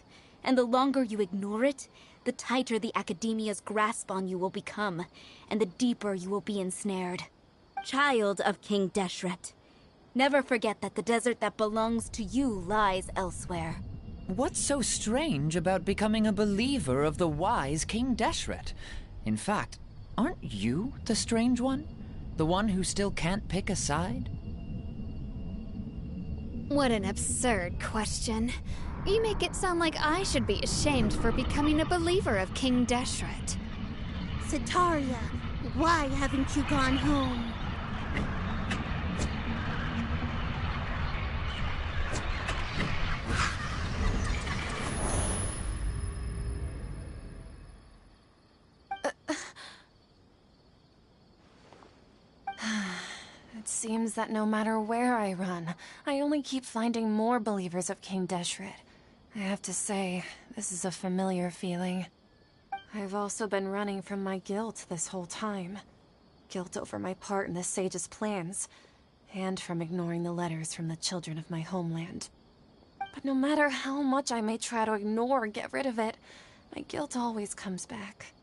and the longer you ignore it, the tighter the Academia's grasp on you will become, and the deeper you will be ensnared. Child of King Deshret, Never forget that the desert that belongs to you lies elsewhere. What's so strange about becoming a believer of the wise King Deshret? In fact, aren't you the strange one? The one who still can't pick a side? What an absurd question. You make it sound like I should be ashamed for becoming a believer of King Deshret. Sataria, why haven't you gone home? It seems that no matter where I run, I only keep finding more believers of King Deshret. I have to say, this is a familiar feeling. I've also been running from my guilt this whole time. Guilt over my part in the Sage's plans, and from ignoring the letters from the children of my homeland. But no matter how much I may try to ignore or get rid of it, my guilt always comes back.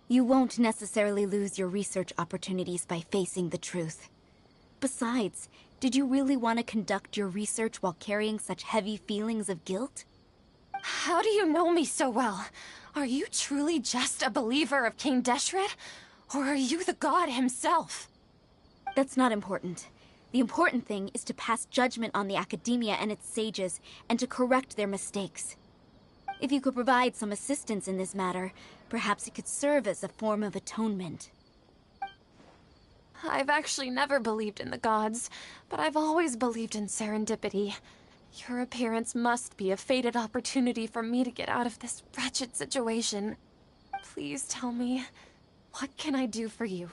You won't necessarily lose your research opportunities by facing the truth. Besides, did you really want to conduct your research while carrying such heavy feelings of guilt? How do you know me so well? Are you truly just a believer of King Deshret? Or are you the god himself? That's not important. The important thing is to pass judgment on the Academia and its sages, and to correct their mistakes. If you could provide some assistance in this matter, perhaps it could serve as a form of atonement. I've actually never believed in the gods, but I've always believed in serendipity. Your appearance must be a fated opportunity for me to get out of this wretched situation. Please tell me, what can I do for you?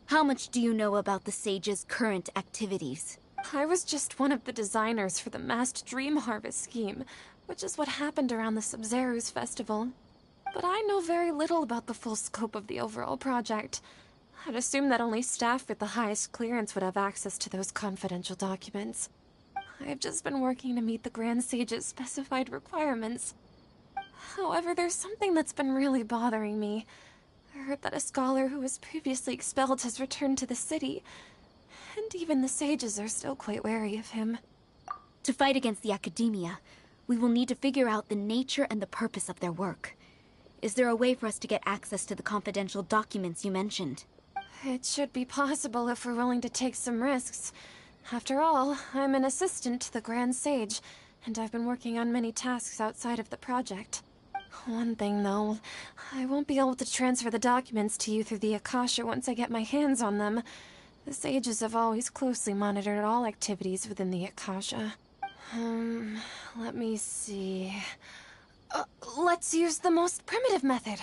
How much do you know about the sage's current activities? I was just one of the designers for the masked dream harvest scheme, which is what happened around the Sabzeruz festival. But I know very little about the full scope of the overall project. I'd assume that only staff with the highest clearance would have access to those confidential documents. I've just been working to meet the Grand Sage's specified requirements. However, there's something that's been really bothering me. I heard that a scholar who was previously expelled has returned to the city, and even the sages are still quite wary of him. To fight against the Academia, we will need to figure out the nature and the purpose of their work. Is there a way for us to get access to the confidential documents you mentioned? It should be possible if we're willing to take some risks. After all, I'm an assistant to the Grand Sage, and I've been working on many tasks outside of the project. One thing, though, I won't be able to transfer the documents to you through the Akasha once I get my hands on them. The sages have always closely monitored all activities within the Akasha. Let me see... let's use the most primitive method.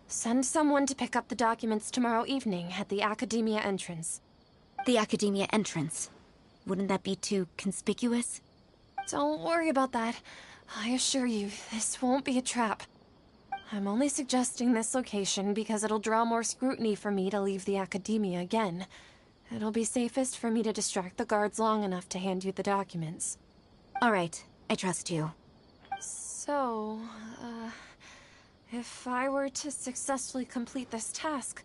Send someone to pick up the documents tomorrow evening at the Academia entrance. The Academia entrance? Wouldn't that be too conspicuous? Don't worry about that. I assure you, this won't be a trap. I'm only suggesting this location because it'll draw more scrutiny for me to leave the Academia again. It'll be safest for me to distract the guards long enough to hand you the documents. All right, I trust you. So, if I were to successfully complete this task,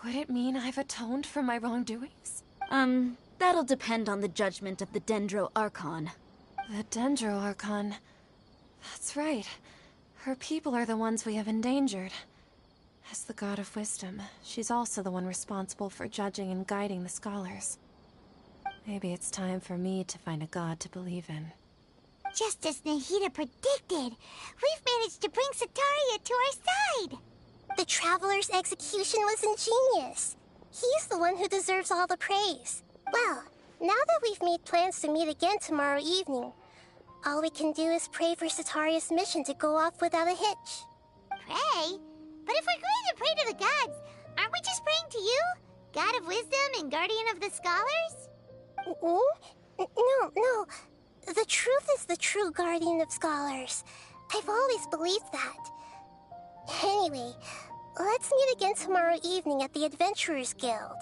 would it mean I've atoned for my wrongdoings? That'll depend on the judgment of the Dendro Archon. The Dendro Archon. That's right. Her people are the ones we have endangered. As the God of Wisdom, she's also the one responsible for judging and guiding the scholars. Maybe it's time for me to find a god to believe in. Just as Nahida predicted, we've managed to bring Sataria to our side. The Traveler's execution was ingenious. He's the one who deserves all the praise. Well, now that we've made plans to meet again tomorrow evening, all we can do is pray for Sataria's mission to go off without a hitch. Pray? But if we're going to pray to the gods, aren't we just praying to you? God of wisdom and guardian of the scholars? No. The truth is the true guardian of scholars. I've always believed that. Anyway, let's meet again tomorrow evening at the Adventurers Guild.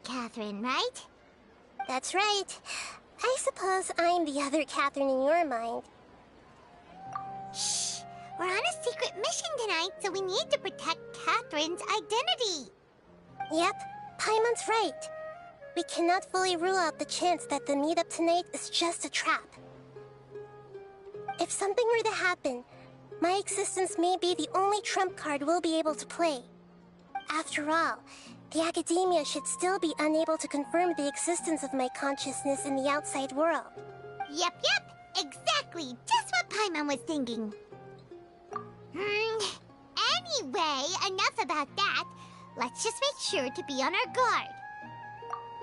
Catherine, right? That's right. I suppose I'm the other Catherine in your mind. Shh! We're on a secret mission tonight, so we need to protect Catherine's identity. Yep, Paimon's right. We cannot fully rule out the chance that the meetup tonight is just a trap. If something were to happen, my existence may be the only trump card we'll be able to play. After all, the Academia should still be unable to confirm the existence of my consciousness in the outside world. Yep, exactly. Just what Paimon was thinking. Anyway, enough about that. Let's just make sure to be on our guard.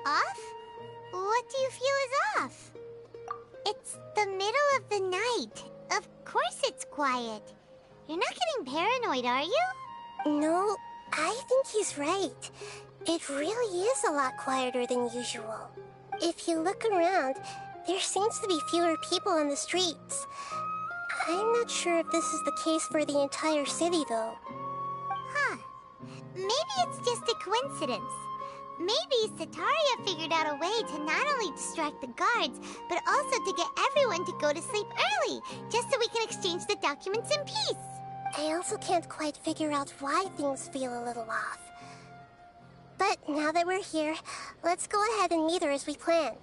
Off? What do you feel is off? It's the middle of the night. Of course it's quiet. You're not getting paranoid, are you? No, I think he's right. It really is a lot quieter than usual. If you look around, there seems to be fewer people on the streets. I'm not sure if this is the case for the entire city, though. Huh. Maybe it's just a coincidence. Maybe Sataria figured out a way to not only distract the guards, but also to get everyone to go to sleep early, just so we can exchange the documents in peace. I also can't quite figure out why things feel a little off. But now that we're here, let's go ahead and meet her as we planned.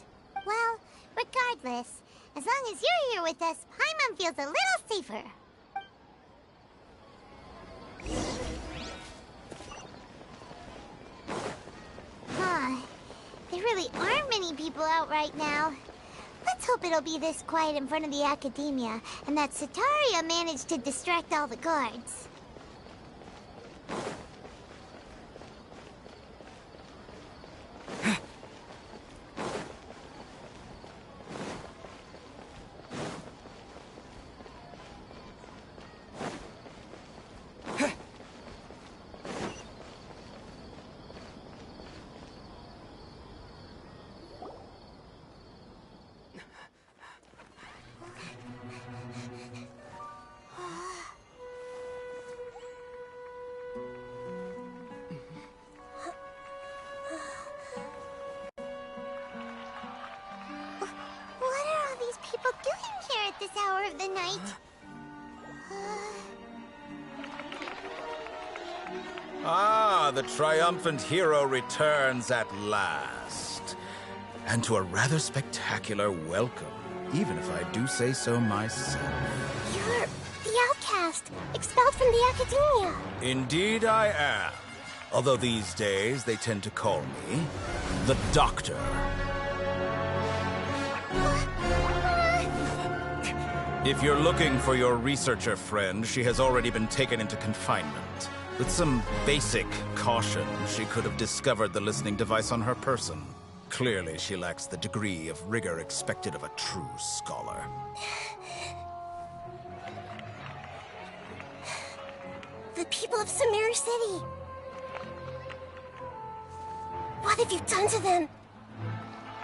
Well, regardless, as long as you're here with us, Paimon feels a little safer. There really aren't many people out right now. Let's hope it'll be this quiet in front of the Academia, and that Sataria managed to distract all the guards. This hour of the night. The triumphant hero returns at last. And to a rather spectacular welcome, even if I do say so myself. You're the outcast, expelled from the Academia. Indeed I am. Although these days they tend to call me the Doctor. If you're looking for your researcher friend, she has already been taken into confinement. With some basic caution, she could have discovered the listening device on her person. Clearly, she lacks the degree of rigor expected of a true scholar. The people of Sumeru City! What have you done to them?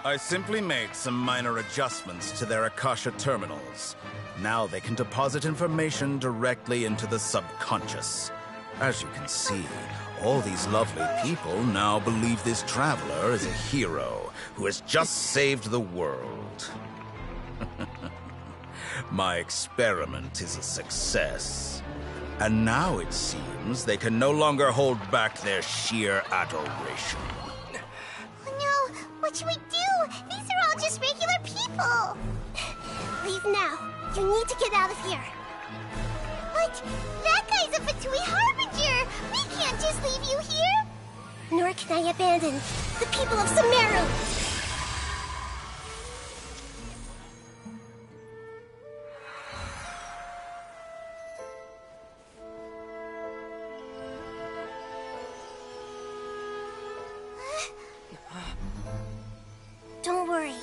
I simply made some minor adjustments to their Akasha terminals. Now they can deposit information directly into the subconscious. As you can see, all these lovely people now believe this traveler is a hero who has just saved the world. My experiment is a success. And now it seems they can no longer hold back their sheer adoration. No, what should we do? These are all just regular people. Leave now. You need to get out of here. What? That guy's a Fatui Harbinger! We can't just leave you here! Nor can I abandon the people of Sumeru! Don't worry.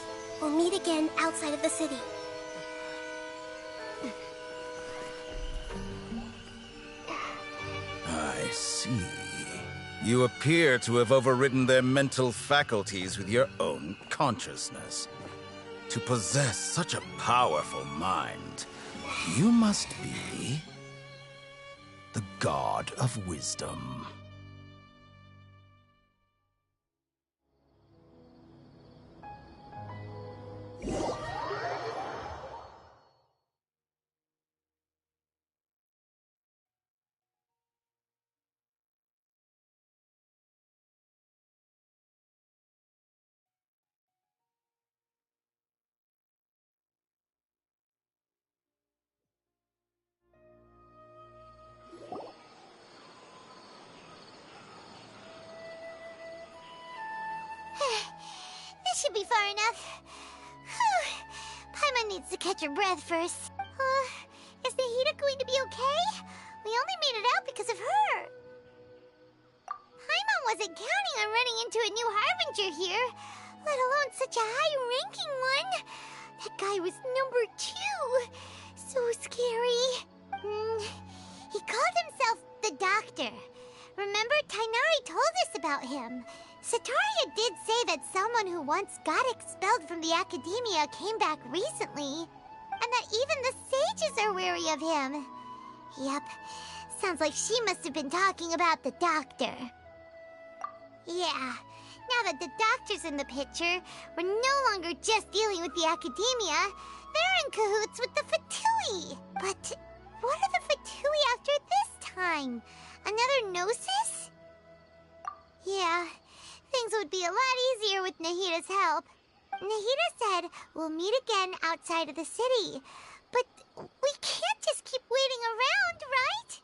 We'll meet again outside of the city. I see. You appear to have overridden their mental faculties with your own consciousness. To possess such a powerful mind, you must be the god of wisdom. This should be far enough. Paimon needs to catch her breath first. Is Nahida going to be okay? We only made it out because of her. Paimon wasn't counting on running into a new Harbinger here, let alone such a high-ranking one. That guy was number 2. So scary. He called himself the Doctor. Remember, Tainari told us about him. Sataria did say that someone who once got expelled from the Academia came back recently, and that even the sages are wary of him. Yep, sounds like she must have been talking about the Doctor. Yeah, now that the Doctor's in the picture, we're no longer just dealing with the Academia, they're in cahoots with the Fatui. But what are the Fatui after this time? Another Gnosis? Yeah, things would be a lot easier with Nahida's help. Nahida said we'll meet again outside of the city. But we can't just keep waiting around, right?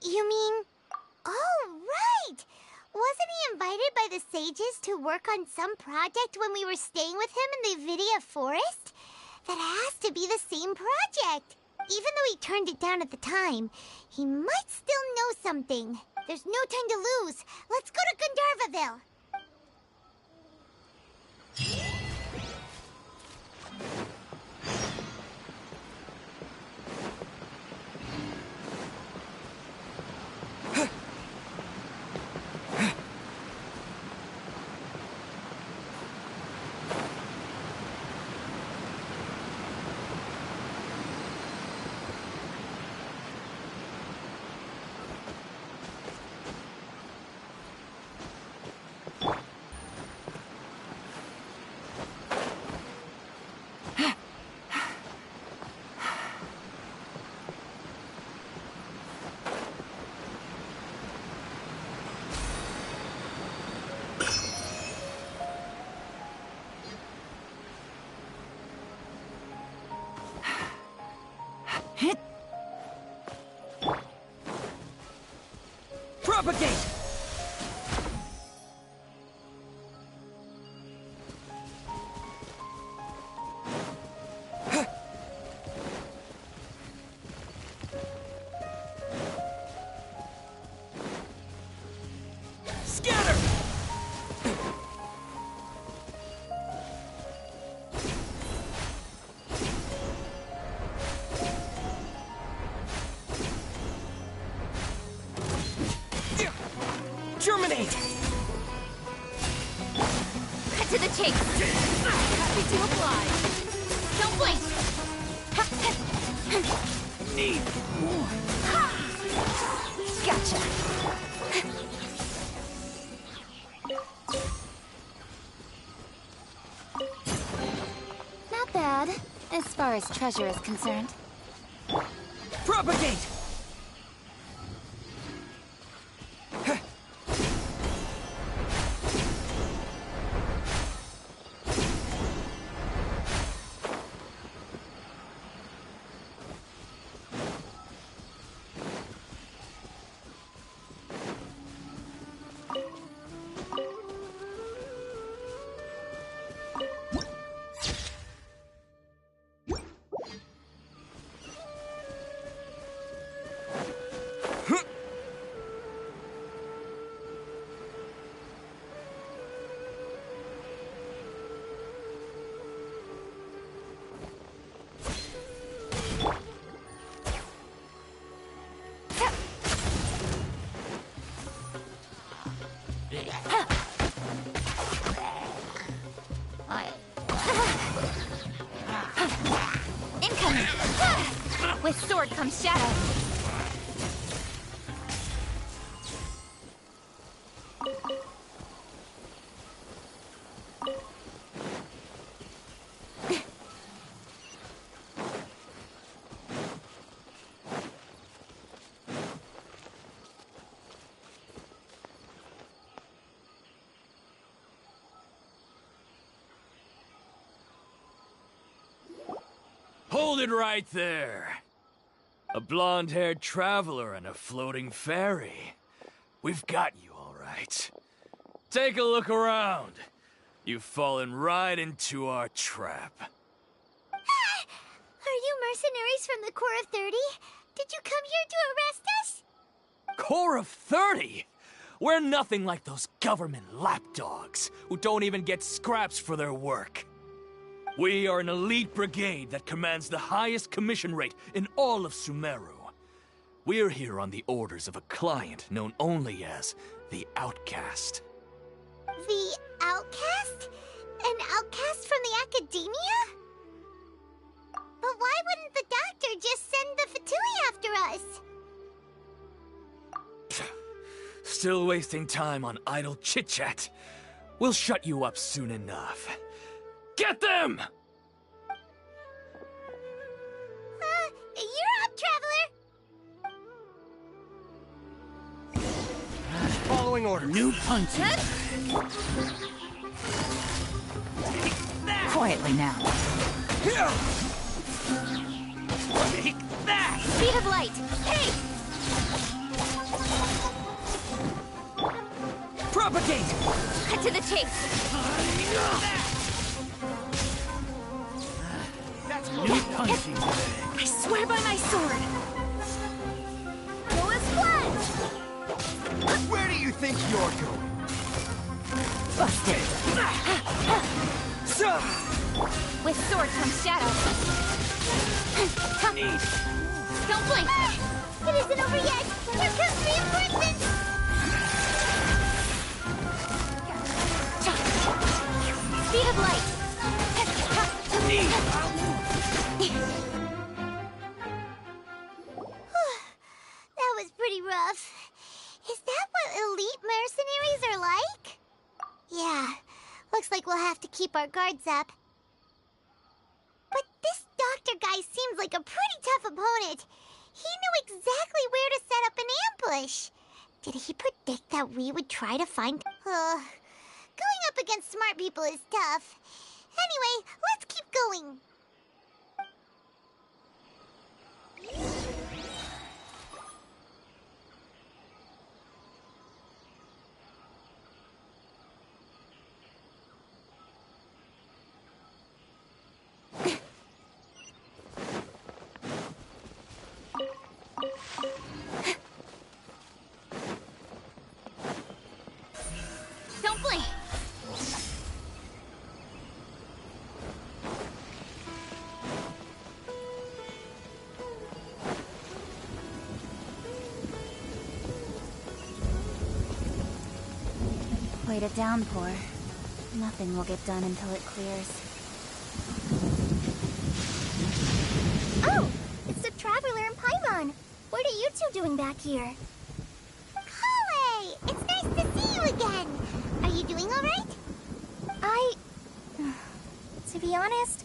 You mean... Oh, right! Wasn't he invited by the sages to work on some project when we were staying with him in the Vidia Forest? That has to be the same project. Even though he turned it down at the time, he might still know something. There's no time to lose. Let's go to Gandharvaville. Propagate! Scatter! Germinate! Cut to the chase. Happy to apply! Don't blink. Need more! Gotcha. Not bad, as far as treasure is concerned. Propagate! Incoming! With sword comes shadow. Hold it right there. A blonde-haired traveler and a floating fairy. We've got you all right. Take a look around. You've fallen right into our trap. Are you mercenaries from the Corps of 30? Did you come here to arrest us? Corps of 30? We're nothing like those government lapdogs who don't even get scraps for their work. We are an elite brigade that commands the highest commission rate in all of Sumeru. We're here on the orders of a client known only as the Outcast. The outcast? An outcast from the academia? But why wouldn't the doctor just send the Fatui after us? Still wasting time on idle chit-chat. We'll shut you up soon enough. Get them! You're up, traveler! Following order. New punches. Quietly now. Take that! Speed of light. Hey! Propagate! Cut to the chase. New punching. I swear by my sword. Go as planned! Where do you think you're going? Busted. With sword comes shadow. Don't blink. It isn't over yet! Here comes reinforcements! Speed of light. That was pretty rough. Is that what elite mercenaries are like? Yeah, looks like we'll have to keep our guards up. But this doctor guy seems like a pretty tough opponent. He knew exactly where to set up an ambush. Did he predict that we would try to find... Going up against smart people is tough. Anyway, let's keep going. quickly! Quite a downpour. Nothing will get done until it clears. Oh! It's the Traveler and Paimon! What are you two doing back here? Kale! It's nice to see you again! Are you doing alright? To be honest,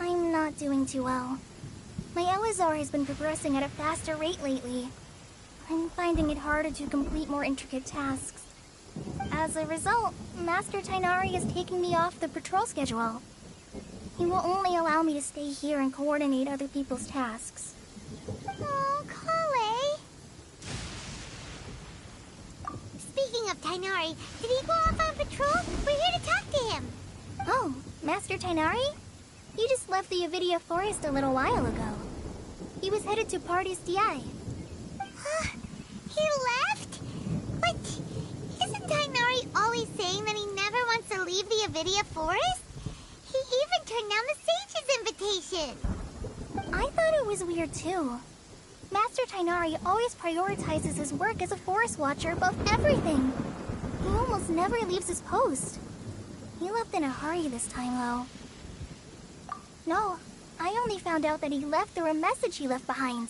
I'm not doing too well. My Elazar has been progressing at a faster rate lately. I'm finding it harder to complete more intricate tasks. As a result, Master Tighnari is taking me off the patrol schedule. He will only allow me to stay here and coordinate other people's tasks. Oh, Kale! Speaking of Tighnari, did he go off on patrol? We're here to talk to him! Oh, Master Tighnari? You just left the Avidia Forest a little while ago. He was headed to Party's DI. He left? But isn't Tighnari always saying that he never wants to leave the Avidia Forest? He even turned down the Sage's invitation! I thought it was weird too. Master Tighnari always prioritizes his work as a forest watcher above everything. He almost never leaves his post. He left in a hurry this time, though. No, I only found out that he left through a message he left behind.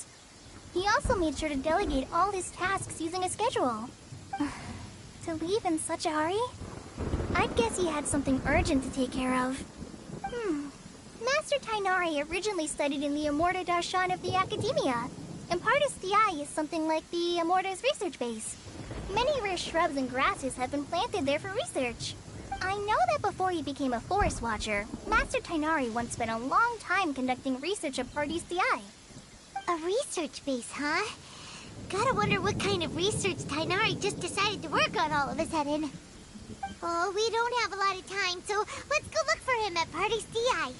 He also made sure to delegate all his tasks using a schedule. To leave in such a hurry? I'd guess he had something urgent to take care of. Master Tighnari originally studied in the Immorta Darshan of the Academia, and Partis DI is something like the Immorta's research base. Many rare shrubs and grasses have been planted there for research. I know that before he became a forest watcher, Master Tighnari once spent a long time conducting research at Partis DI. A research base, huh? Gotta wonder what kind of research Tighnari just decided to work on all of a sudden. Oh, we don't have a lot of time, so let's go look for him at Party's DI.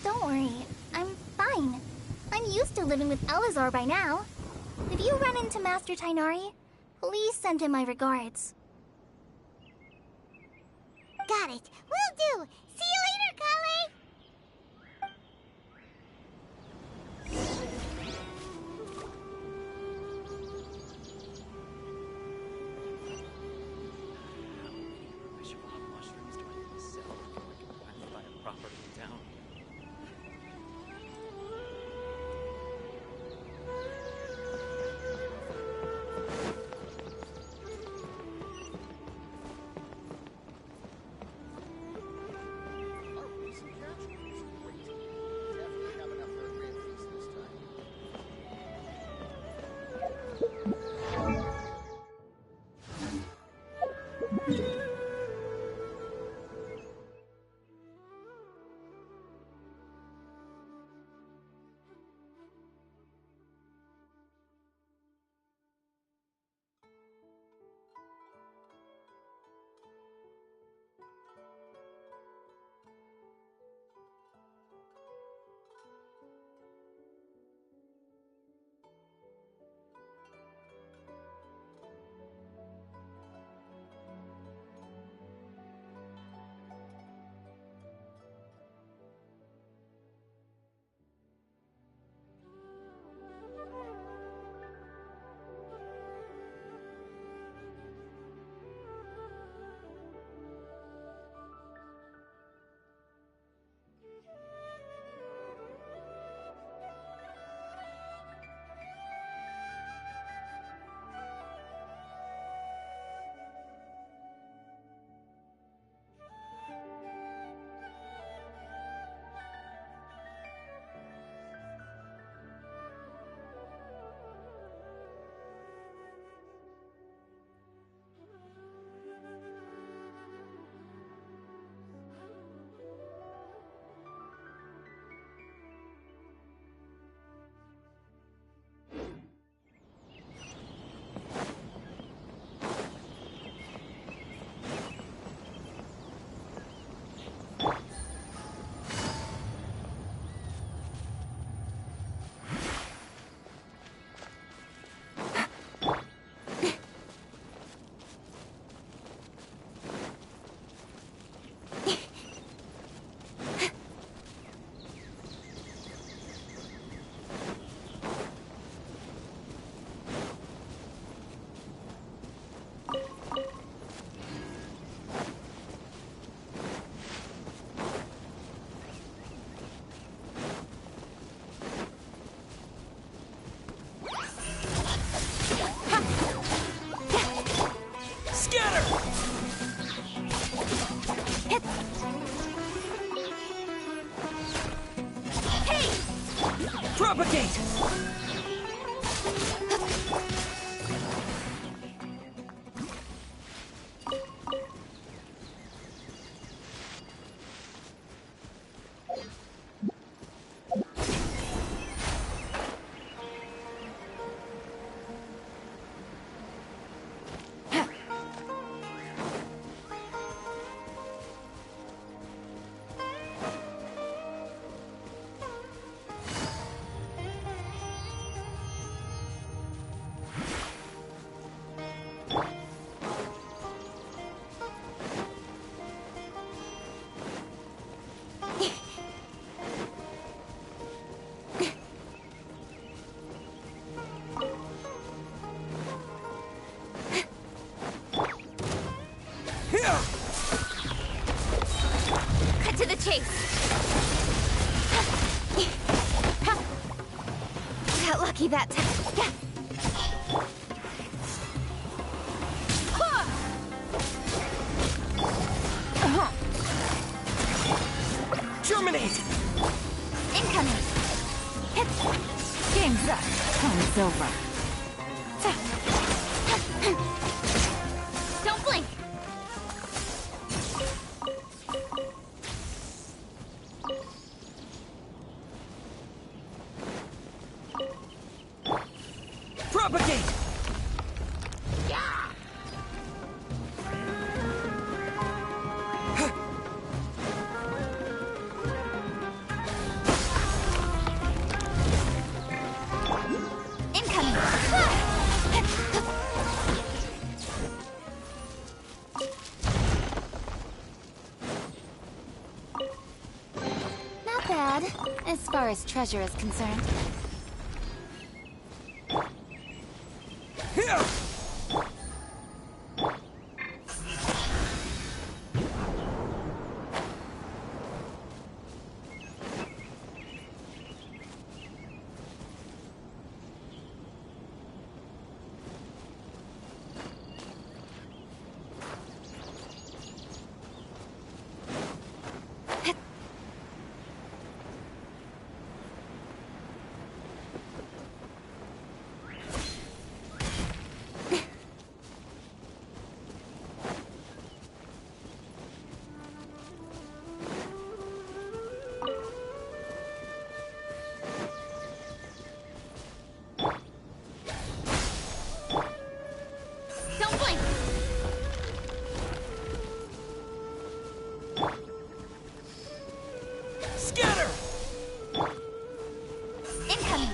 Don't worry, I'm fine. I'm used to living with Elazar by now. If you run into Master Tighnari, please send him my regards. Got it. Will do. See you later, Kale. lucky that time. Germinate! Incoming! Game's up. Time's over. Don't blink! Propagate! Incoming! Not bad, as far as treasure is concerned. Here! Don't blink! Scatter! Incoming!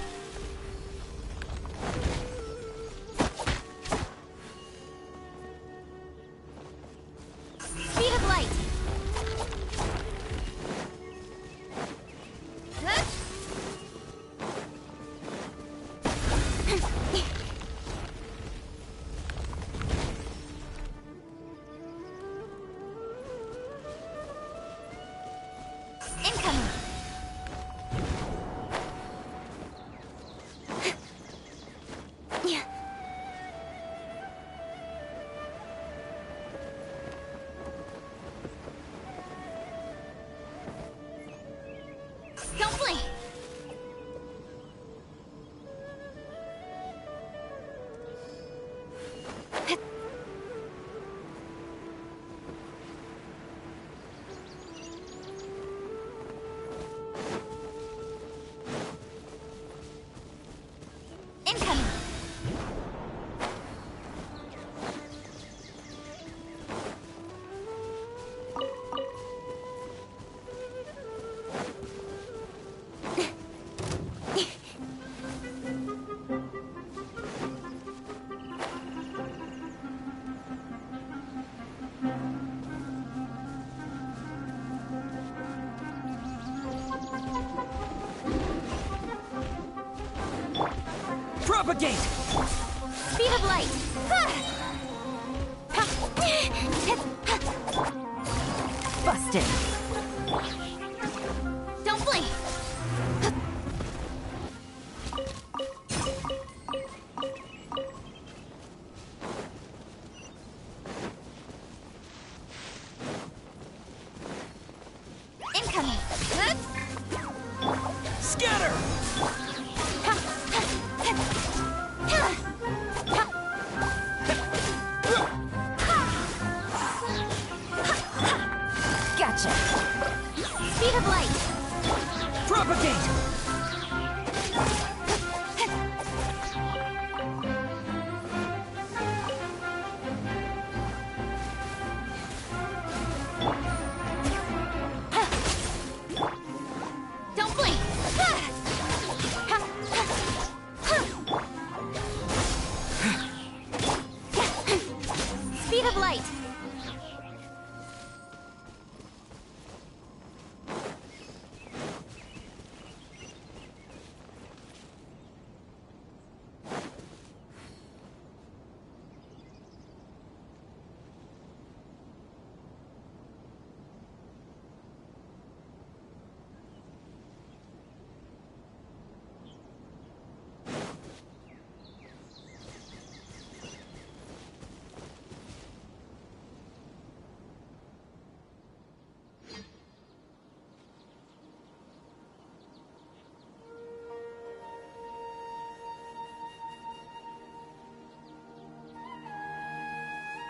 Speed of light! Huh? Incoming! Don't blink! Incoming! Propagate! Speed of light! Busted! Don't blink! Incoming! Scatter! Gotcha!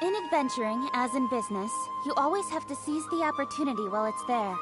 In adventuring, as in business, you always have to seize the opportunity while it's there.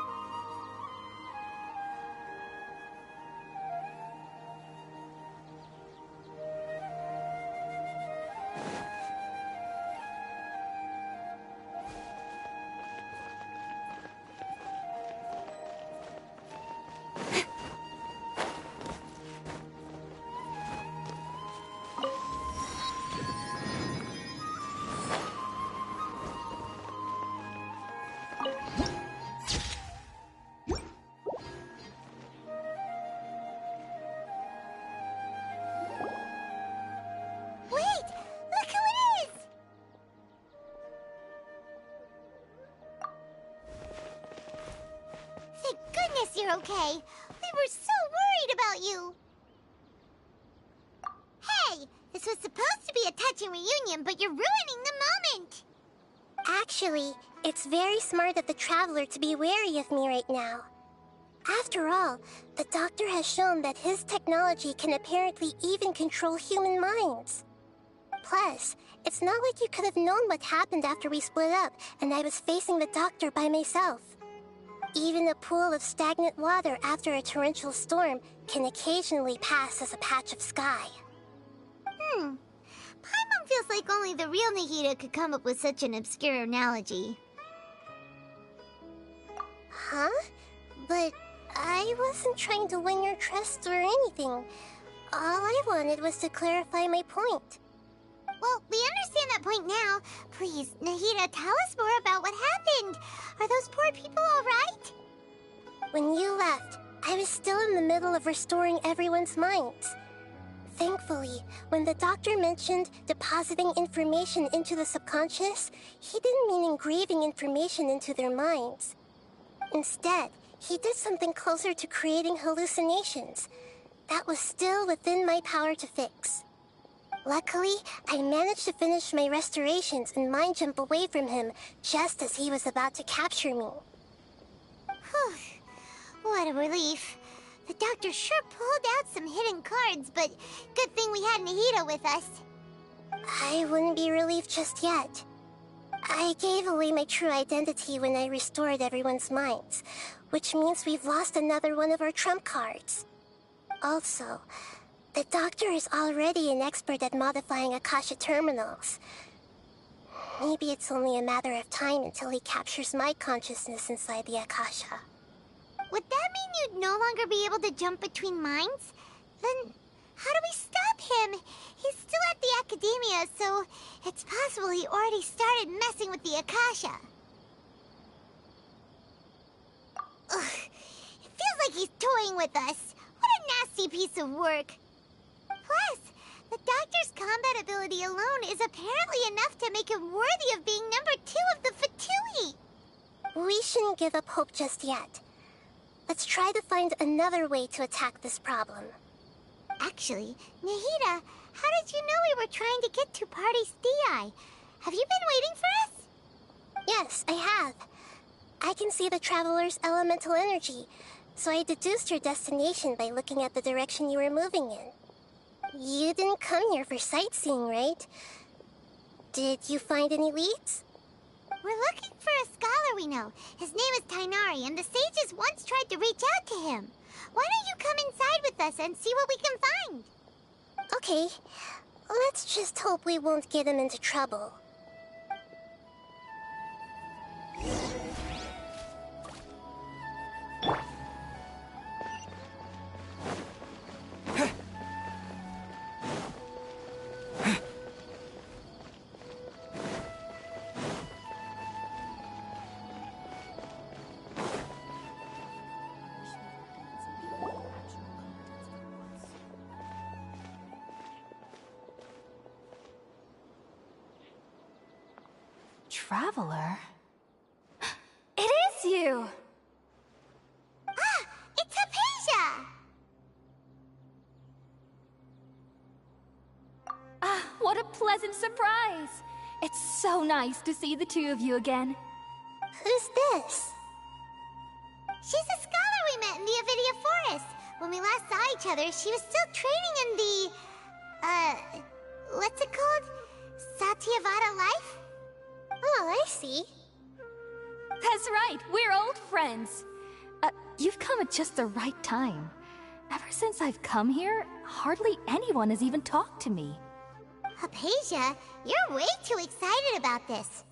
You're okay. We were so worried about you. Hey, this was supposed to be a touching reunion, but you're ruining the moment. Actually, it's very smart of the Traveler to be wary of me right now. After all, the Doctor has shown that his technology can apparently even control human minds. Plus, it's not like you could have known what happened after we split up and I was facing the Doctor by myself. Even a pool of stagnant water after a torrential storm can occasionally pass as a patch of sky. Paimon feels like only the real Nahida could come up with such an obscure analogy. Huh? But I wasn't trying to win your trust or anything. All I wanted was to clarify my point. Well, we understand that point now. Please, Nahida, tell us more about what happened. Are those poor people all right? When you left, I was still in the middle of restoring everyone's minds. Thankfully, when the Doctor mentioned depositing information into the subconscious, he didn't mean engraving information into their minds. Instead, he did something closer to creating hallucinations. That was still within my power to fix. Luckily, I managed to finish my restorations and mind jump away from him just as he was about to capture me. Whew. What a relief. The Doctor sure pulled out some hidden cards, but good thing we had Nahida with us. I wouldn't be relieved just yet. I gave away my true identity when I restored everyone's minds, which means we've lost another one of our trump cards. Also, the Doctor is already an expert at modifying Akasha terminals. Maybe it's only a matter of time until he captures my consciousness inside the Akasha. Would that mean you'd no longer be able to jump between minds? Then how do we stop him? He's still at the Academia, so it's possible he already started messing with the Akasha. Ugh, it feels like he's toying with us. What a nasty piece of work. Plus, the Doctor's combat ability alone is apparently enough to make him worthy of being number 2 of the Fatui. We shouldn't give up hope just yet. Let's try to find another way to attack this problem. Actually, Nahida, how did you know we were trying to get to Party's Di? Have you been waiting for us? Yes, I have. I can see the Traveler's elemental energy, so I deduced your destination by looking at the direction you were moving in. You didn't come here for sightseeing, right? Did you find any leads? We're looking for a scholar we know. His name is Tainari, and the sages once tried to reach out to him. Why don't you come inside with us and see what we can find? Okay. Let's just hope we won't get him into trouble. Traveler? It is you! Ah, it's Hypatia! Ah, what a pleasant surprise! It's so nice to see the two of you again. Who's this? She's a scholar we met in the Avidia Forest. When we last saw each other, she was still training in the... what's it called? Satyavada life? see? That's right, we're old friends. You've come at just the right time. Ever since I've come here, hardly anyone has even talked to me. Hypatia, you're way too excited about this.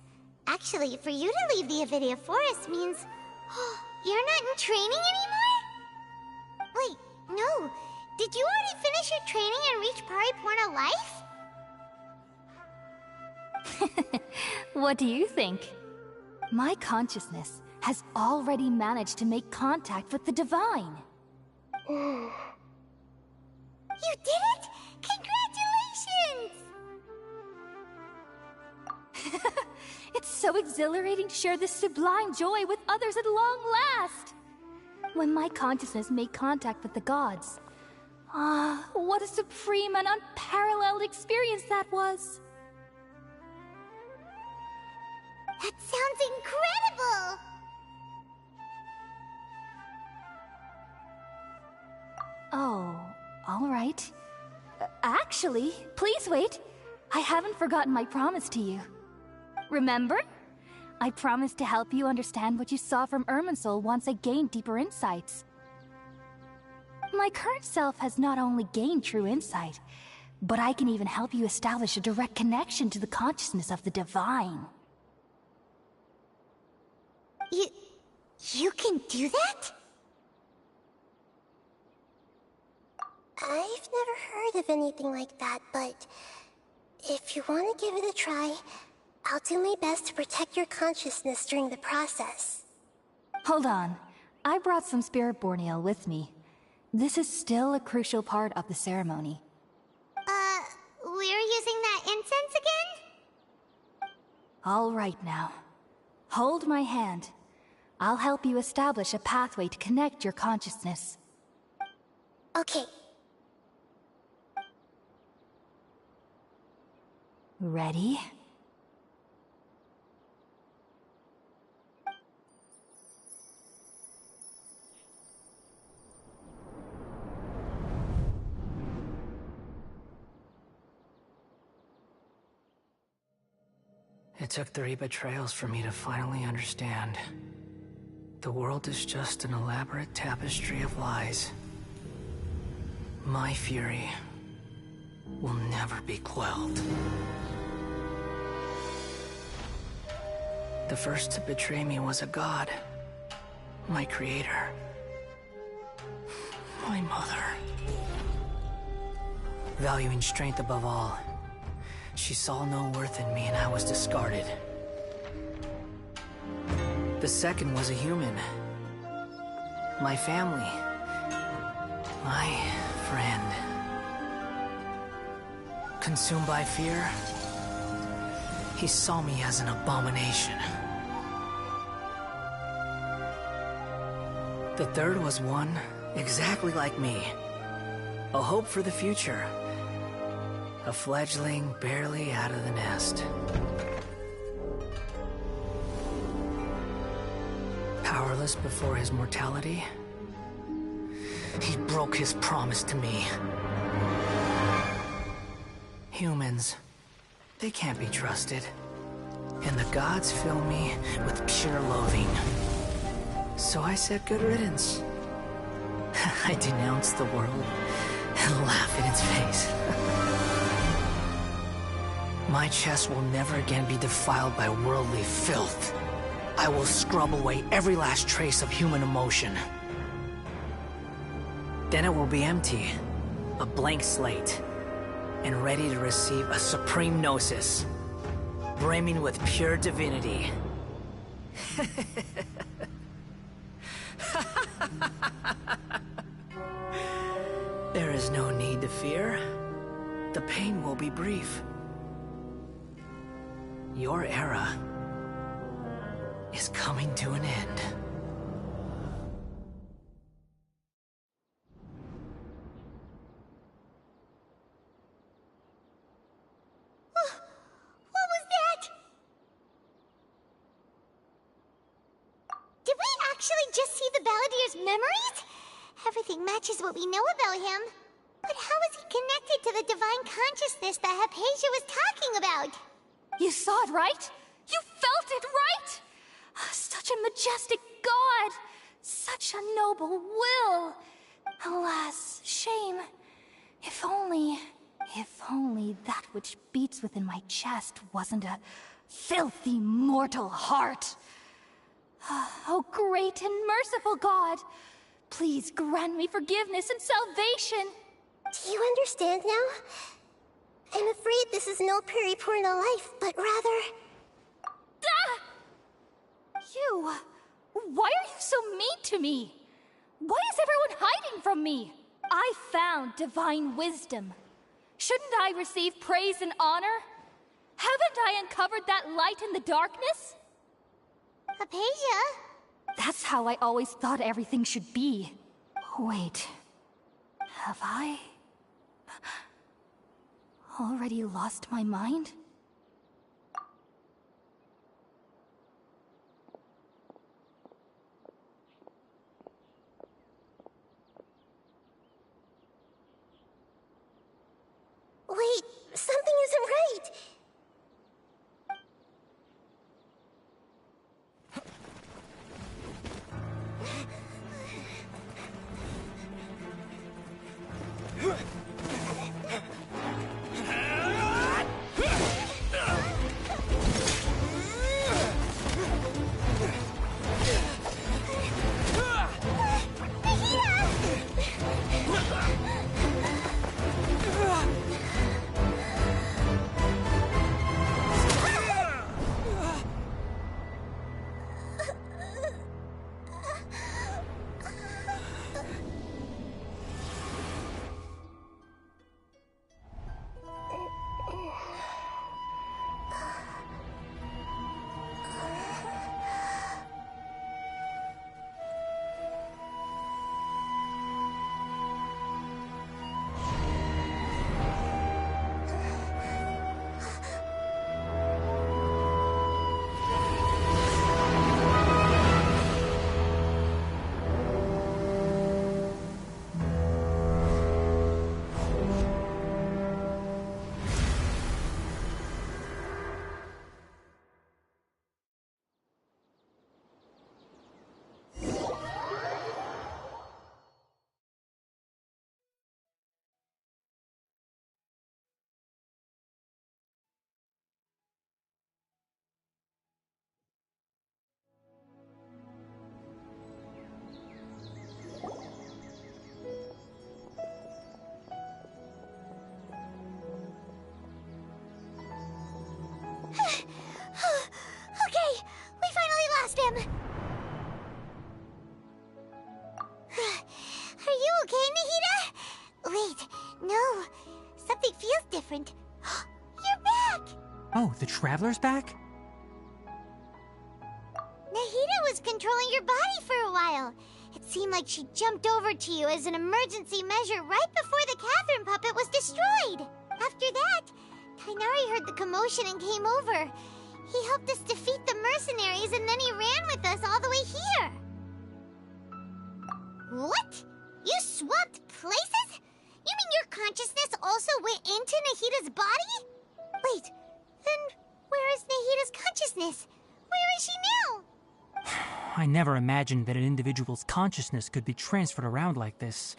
Actually, for you to leave the Avidia Forest means... you're not in training anymore? Wait, no. Did you already finish your training and reach Pariporna life? What do you think? My consciousness has already managed to make contact with the divine. You did it! Congratulations! It's so exhilarating to share this sublime joy with others at long last! When my consciousness made contact with the gods, what a supreme and unparalleled experience that was! That sounds incredible! Oh, all right. Actually, please wait. I haven't forgotten my promise to you. Remember? I promised to help you understand what you saw from Irminsul once I gained deeper insights. My current self has not only gained true insight, but I can even help you establish a direct connection to the consciousness of the divine. You can do that? I've never heard of anything like that, but if you want to give it a try, I'll do my best to protect your consciousness during the process. Hold on. I brought some spirit borneal with me. This is still a crucial part of the ceremony. We're using that incense again? All right now. Hold my hand. I'll help you establish a pathway to connect your consciousness. Okay. Ready? It took 3 betrayals for me to finally understand. The world is just an elaborate tapestry of lies. My fury will never be quelled. The first to betray me was a god. My creator. My mother. Valuing strength above all, she saw no worth in me and I was discarded. The second was a human. My family. My friend. Consumed by fear, he saw me as an abomination. The third was one exactly like me. A hope for the future. A fledgling barely out of the nest. Powerless before his mortality, he broke his promise to me. Humans, they can't be trusted. And the gods fill me with pure loathing. So I said good riddance. I denounced the world and laughed in its face. My chest will never again be defiled by worldly filth. I will scrub away every last trace of human emotion. Then it will be empty, a blank slate, and ready to receive a supreme gnosis, brimming with pure divinity. There is no need to fear. The pain will be brief. Your era is coming to an end. What was that? Did we actually just see the Balladeer's memories? Everything matches what we know about him. But how is he connected to the divine consciousness that Hypatia was talking about? You saw it, right? You felt it, right? Such a majestic god! Such a noble will! Alas, shame. If only that which beats within my chest wasn't a filthy mortal heart. Oh, great and merciful God, please grant me forgiveness and salvation. Do you understand now? I'm afraid this is no periporno life, but rather... Ah! You... Why are you so mean to me? Why is everyone hiding from me? I found divine wisdom. Shouldn't I receive praise and honor? Haven't I uncovered that light in the darkness? Hypatia? That's how I always thought everything should be. Wait. Have I... already lost my mind? Wait, something isn't right. Okay, we finally lost him. Are you okay, Nahida? Wait, no. Something feels different. You're back! Oh, the Traveler's back? Nahida was controlling your body for a while. It seemed like she jumped over to you as an emergency measure right before the Catherine puppet was destroyed. After that, Kainari heard the commotion and came over. He helped us defeat the mercenaries and then he ran with us all the way here. What? You swapped places? You mean your consciousness also went into Nahida's body? Wait, then where is Nahida's consciousness? Where is she now? I never imagined that an individual's consciousness could be transferred around like this.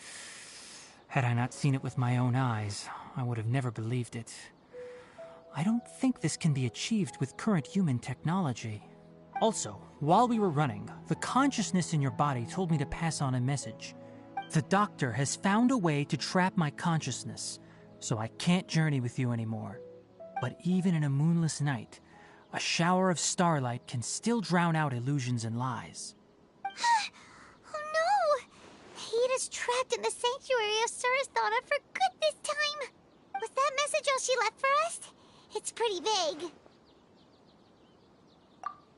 Had I not seen it with my own eyes, I would have never believed it. I don't think this can be achieved with current human technology. Also, while we were running, the consciousness in your body told me to pass on a message. The doctor has found a way to trap my consciousness, so I can't journey with you anymore. But even in a moonless night, a shower of starlight can still drown out illusions and lies. Oh no! Nahida's trapped in the sanctuary of Surasthana for good this time. Was that message all she left for us? It's pretty vague.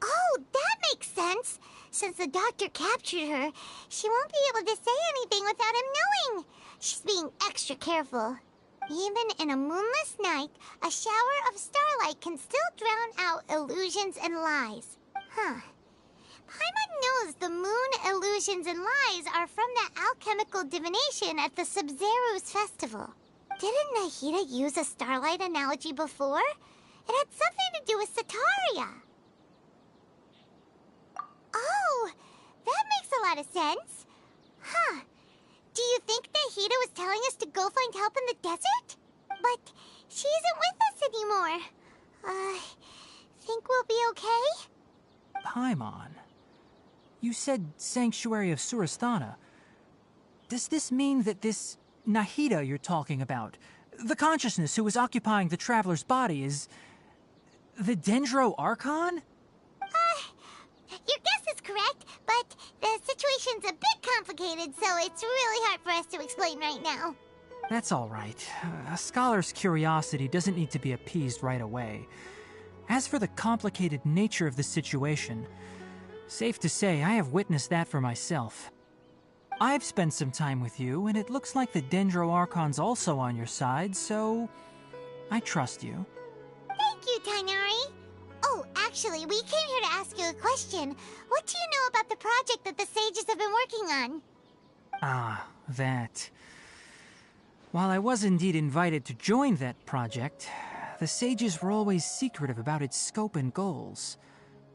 Oh, that makes sense. Since the doctor captured her, she won't be able to say anything without him knowing. She's being extra careful. Even in a moonless night, a shower of starlight can still drown out illusions and lies. Huh. Paimon knows the moon illusions and lies are from the alchemical divination at the Sub-Zeru's festival. Didn't Nahida use a starlight analogy before? It had something to do with Sataria. Oh, that makes a lot of sense. Huh. Do you think Nahida was telling us to go find help in the desert? But she isn't with us anymore. Think we'll be okay? Paimon, you said Sanctuary of Surasthana. Does this mean that this Nahida you're talking about, the consciousness who is occupying the traveler's body, is the Dendro Archon? Your guess is correct, but the situation's a bit complicated, so it's really hard for us to explain right now. That's all right. A scholar's curiosity doesn't need to be appeased right away. As for the complicated nature of the situation, safe to say I have witnessed that for myself. I've spent some time with you, and it looks like the Dendro Archon's also on your side, so I trust you. Thank you, Tainari. Oh, actually, we came here to ask you a question. What do you know about the project that the sages have been working on? Ah, that. While I was indeed invited to join that project, the sages were always secretive about its scope and goals,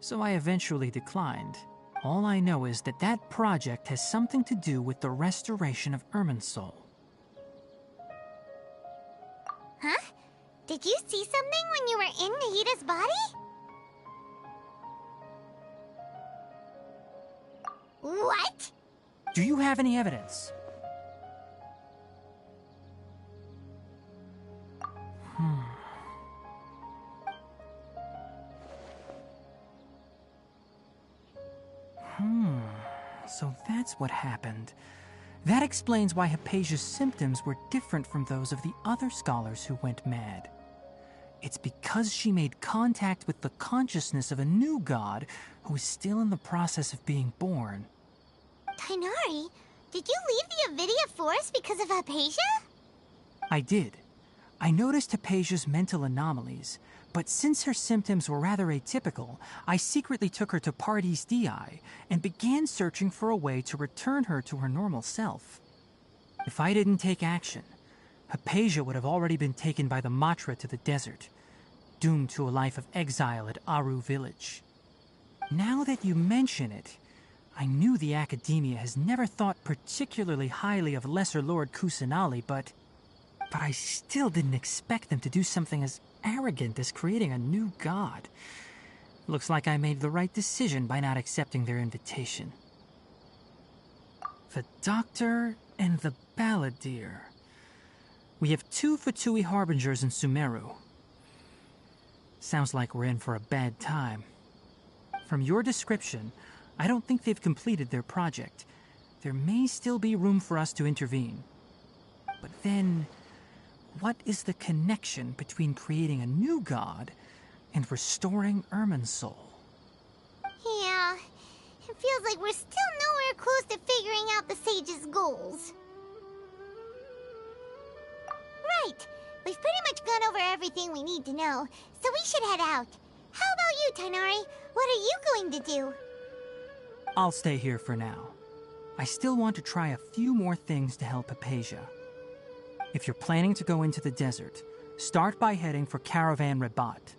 so I eventually declined. All I know is that that project has something to do with the restoration of Irminsul. Huh? Did you see something when you were in Nahida's body? What? Do you have any evidence? So that's what happened. That explains why Hypatia's symptoms were different from those of the other scholars who went mad. It's because she made contact with the consciousness of a new god who is still in the process of being born. Tainari, did you leave the Avidia Forest because of Hypatia? I did. I noticed Hypatia's mental anomalies, but since her symptoms were rather atypical, I secretly took her to Pardes Dii and began searching for a way to return her to her normal self. If I didn't take action, Hypatia would have already been taken by the Matra to the desert, doomed to a life of exile at Aru village. Now that you mention it, I knew the Academia has never thought particularly highly of Lesser Lord Kusanali, but I still didn't expect them to do something as arrogant as creating a new god. Looks like I made the right decision by not accepting their invitation. The Doctor and the Balladeer. We have 2 Fatui Harbingers in Sumeru. Sounds like we're in for a bad time. From your description, I don't think they've completed their project. There may still be room for us to intervene. But then, what is the connection between creating a new god and restoring Irminsul? Yeah, it feels like we're still nowhere close to figuring out the sage's goals. Right, we've pretty much gone over everything we need to know, so we should head out. How about you, Tainari? What are you going to do? I'll stay here for now. I still want to try a few more things to help Hypatia. If you're planning to go into the desert, start by heading for Caravan Rabat.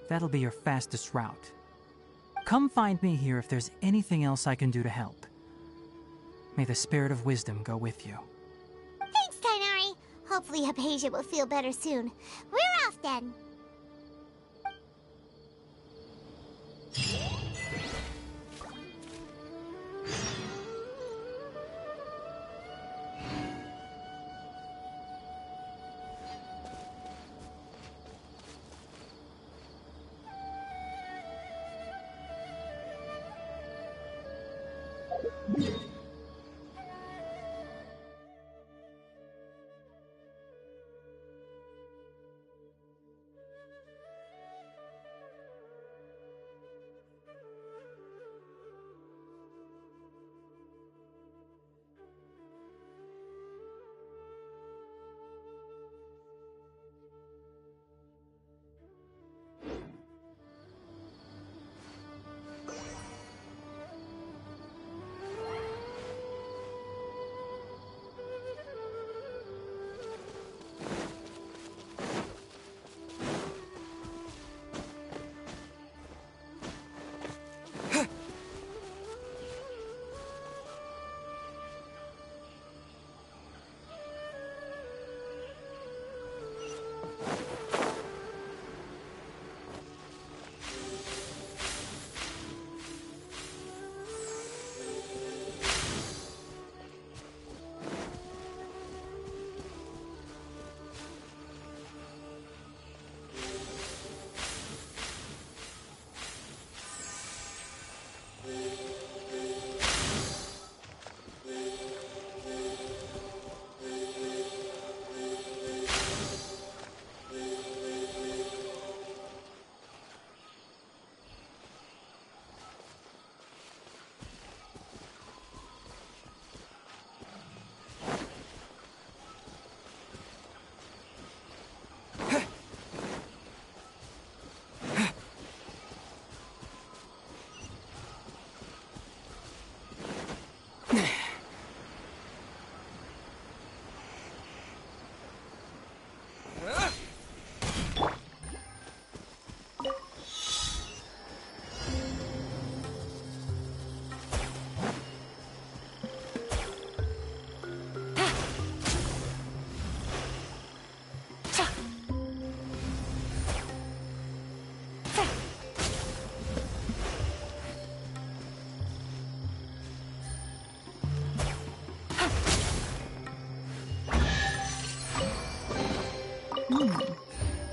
That'll be your fastest route. Come find me here if there's anything else I can do to help. May the spirit of wisdom go with you. Thanks, Tainari. Hopefully Hypatia will feel better soon. We're off then.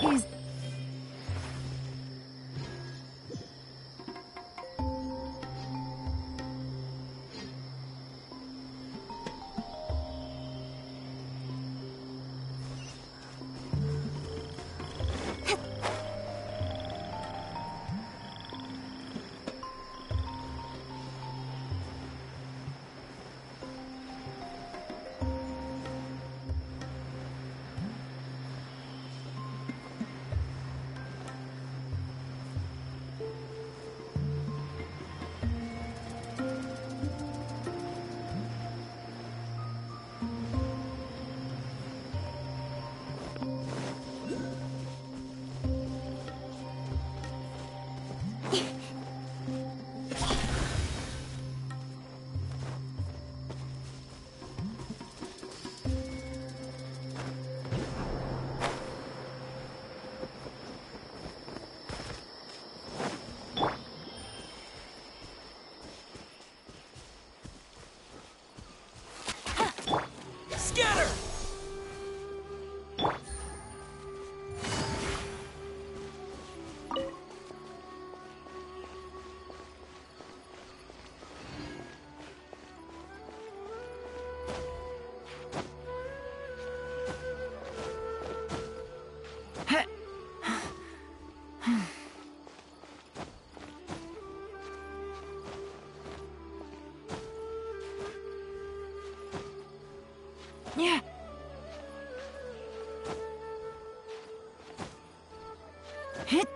Is... Scatter! Yeah. Hit.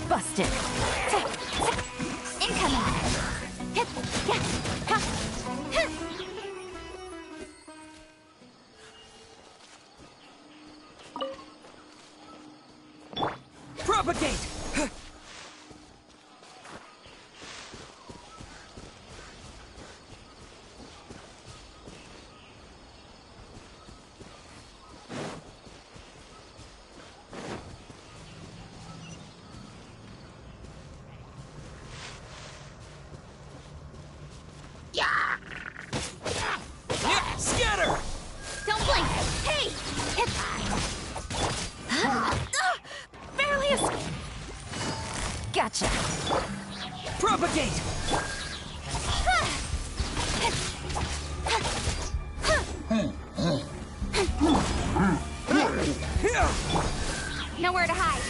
Busted. Incoming. Hit. Yeah. Ha. Huh. Propagate! Scatter! Don't blink. Hey. Hit. Barely escaped. Gotcha. Propagate! Nowhere to hide.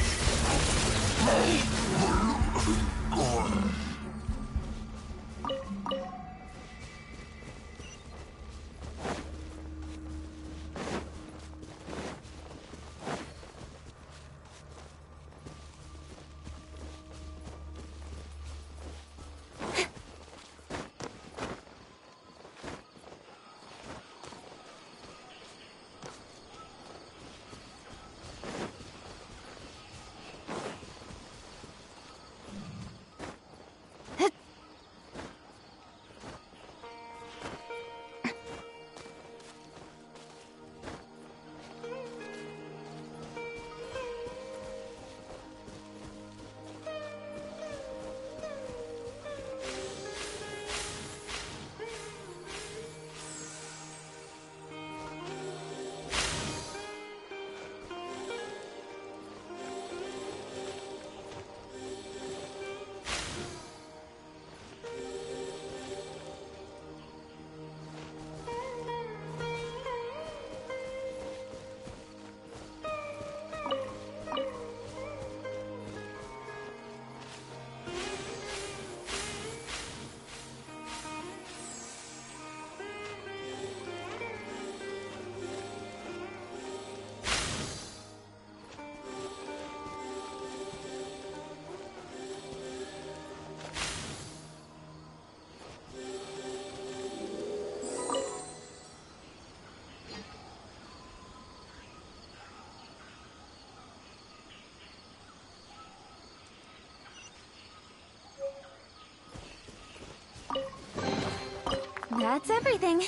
That's everything.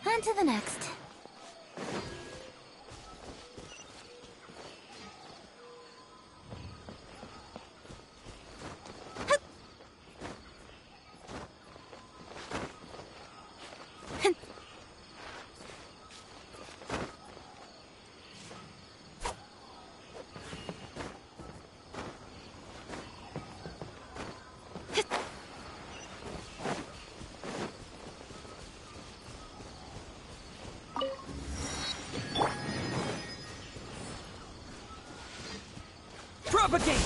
On to the next. Propagate!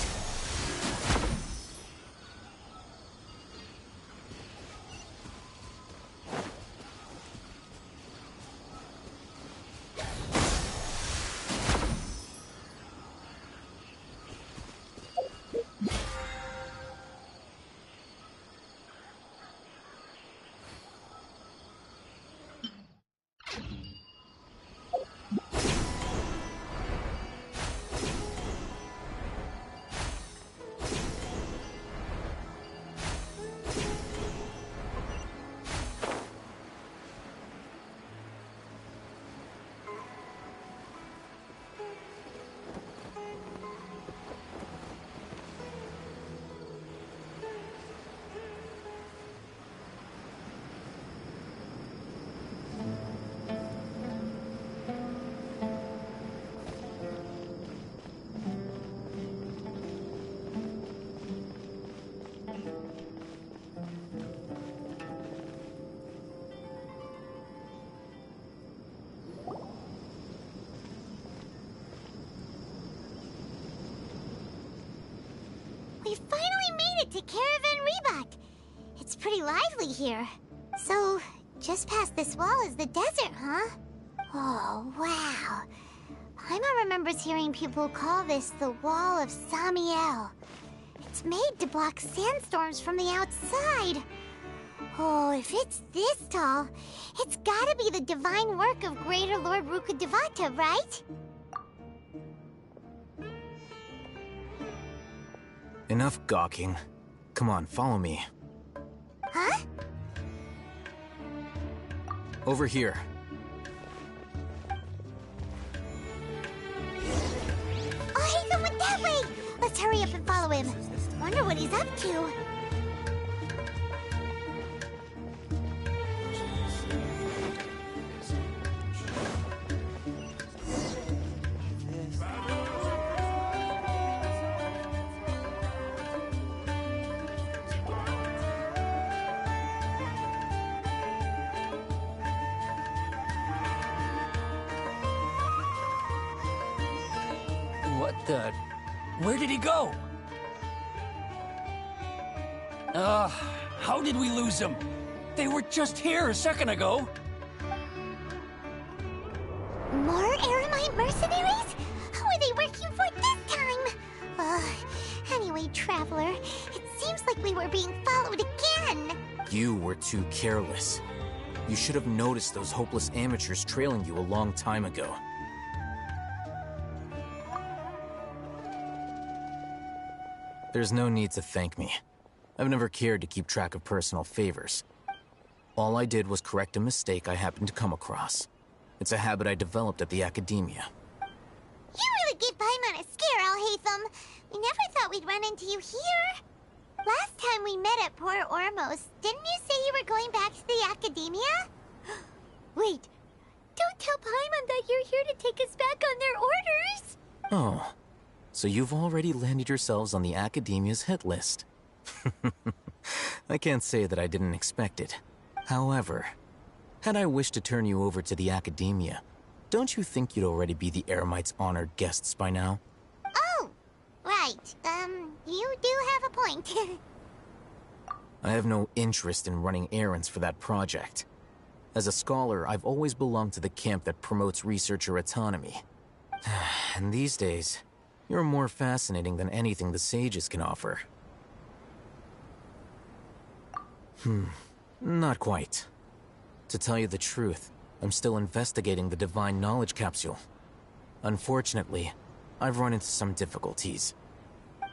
We finally made it to Caravan Rebot. It's pretty lively here. So, just past this wall is the desert, huh? Oh, wow. Paimon remembers hearing people call this the Wall of Samiel. It's made to block sandstorms from the outside. Oh, if it's this tall, it's gotta be the divine work of Greater Lord Rukkhadevata, right? Enough gawking. Come on, follow me. Huh? Over here. Oh, Hatham went that way! Let's hurry up and follow him. Wonder what he's up to. What the... Where did he go? How did we lose them? They were just here a second ago. More Eremite mercenaries? Who are they working for this time? Anyway, Traveler, it seems like we were being followed again. You were too careless. You should have noticed those hopeless amateurs trailing you a long time ago. There's no need to thank me. I've never cared to keep track of personal favors. All I did was correct a mistake I happened to come across. It's a habit I developed at the Academia. You really gave Paimon a scare, Al-Hatham. We never thought we'd run into you here. Last time we met at Port Ormos, didn't you say you were going back to the Academia? Wait, don't tell Paimon that you're here to take us back on their orders. Oh, so you've already landed yourselves on the Academia's hit list. I can't say that I didn't expect it. However, had I wished to turn you over to the Academia, don't you think you'd already be the Eremites' honored guests by now? Oh, right. You do have a point. I have no interest in running errands for that project. As a scholar, I've always belonged to the camp that promotes researcher autonomy. And these days, you're more fascinating than anything the sages can offer. Not quite. To tell you the truth, I'm still investigating the Divine Knowledge Capsule. Unfortunately, I've run into some difficulties.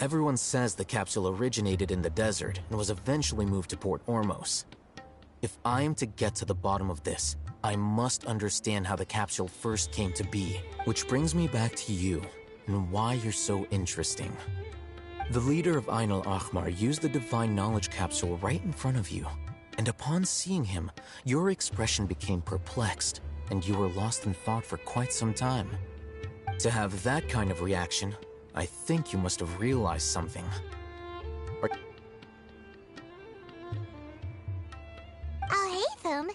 Everyone says the capsule originated in the desert and was eventually moved to Port Ormos. If I am to get to the bottom of this, I must understand how the capsule first came to be. Which brings me back to you, and why you're so interesting. The leader of Ain al-Ahmar used the Divine Knowledge Capsule right in front of you, and upon seeing him, your expression became perplexed, and you were lost in thought for quite some time. To have that kind of reaction, I think you must have realized something. Oh, Hatham,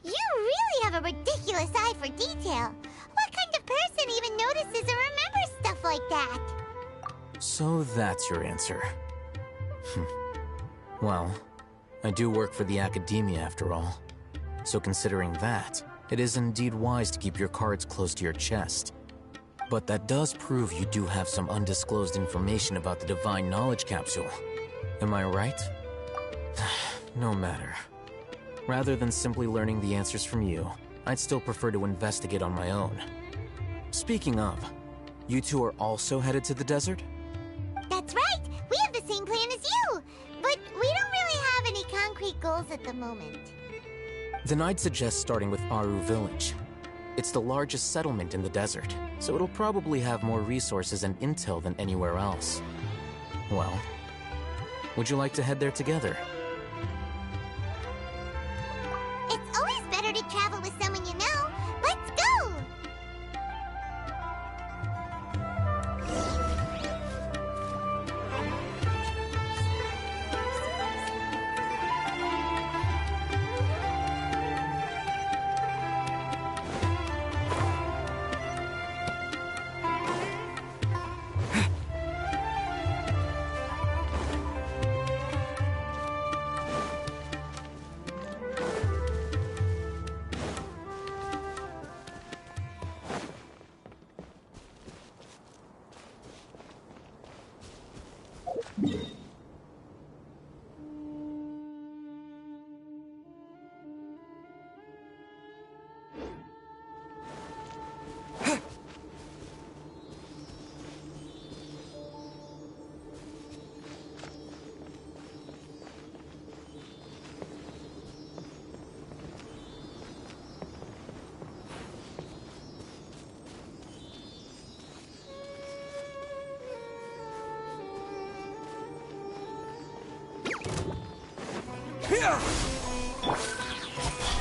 you really have a ridiculous eye for detail. What kind of person even notices or remembers stuff like that? So that's your answer. Well, I do work for the academia after all. So considering that, it is indeed wise to keep your cards close to your chest. But that does prove you do have some undisclosed information about the Divine Knowledge Capsule. Am I right? No matter. Rather than simply learning the answers from you, I'd still prefer to investigate on my own. Speaking of, you two are also headed to the desert? That's right! We have the same plan as you! But we don't really have any concrete goals at the moment. Then I'd suggest starting with Aru Village. It's the largest settlement in the desert, so it'll probably have more resources and intel than anywhere else. Well, would you like to head there together? It's always better to travel with someone you know. Let's go!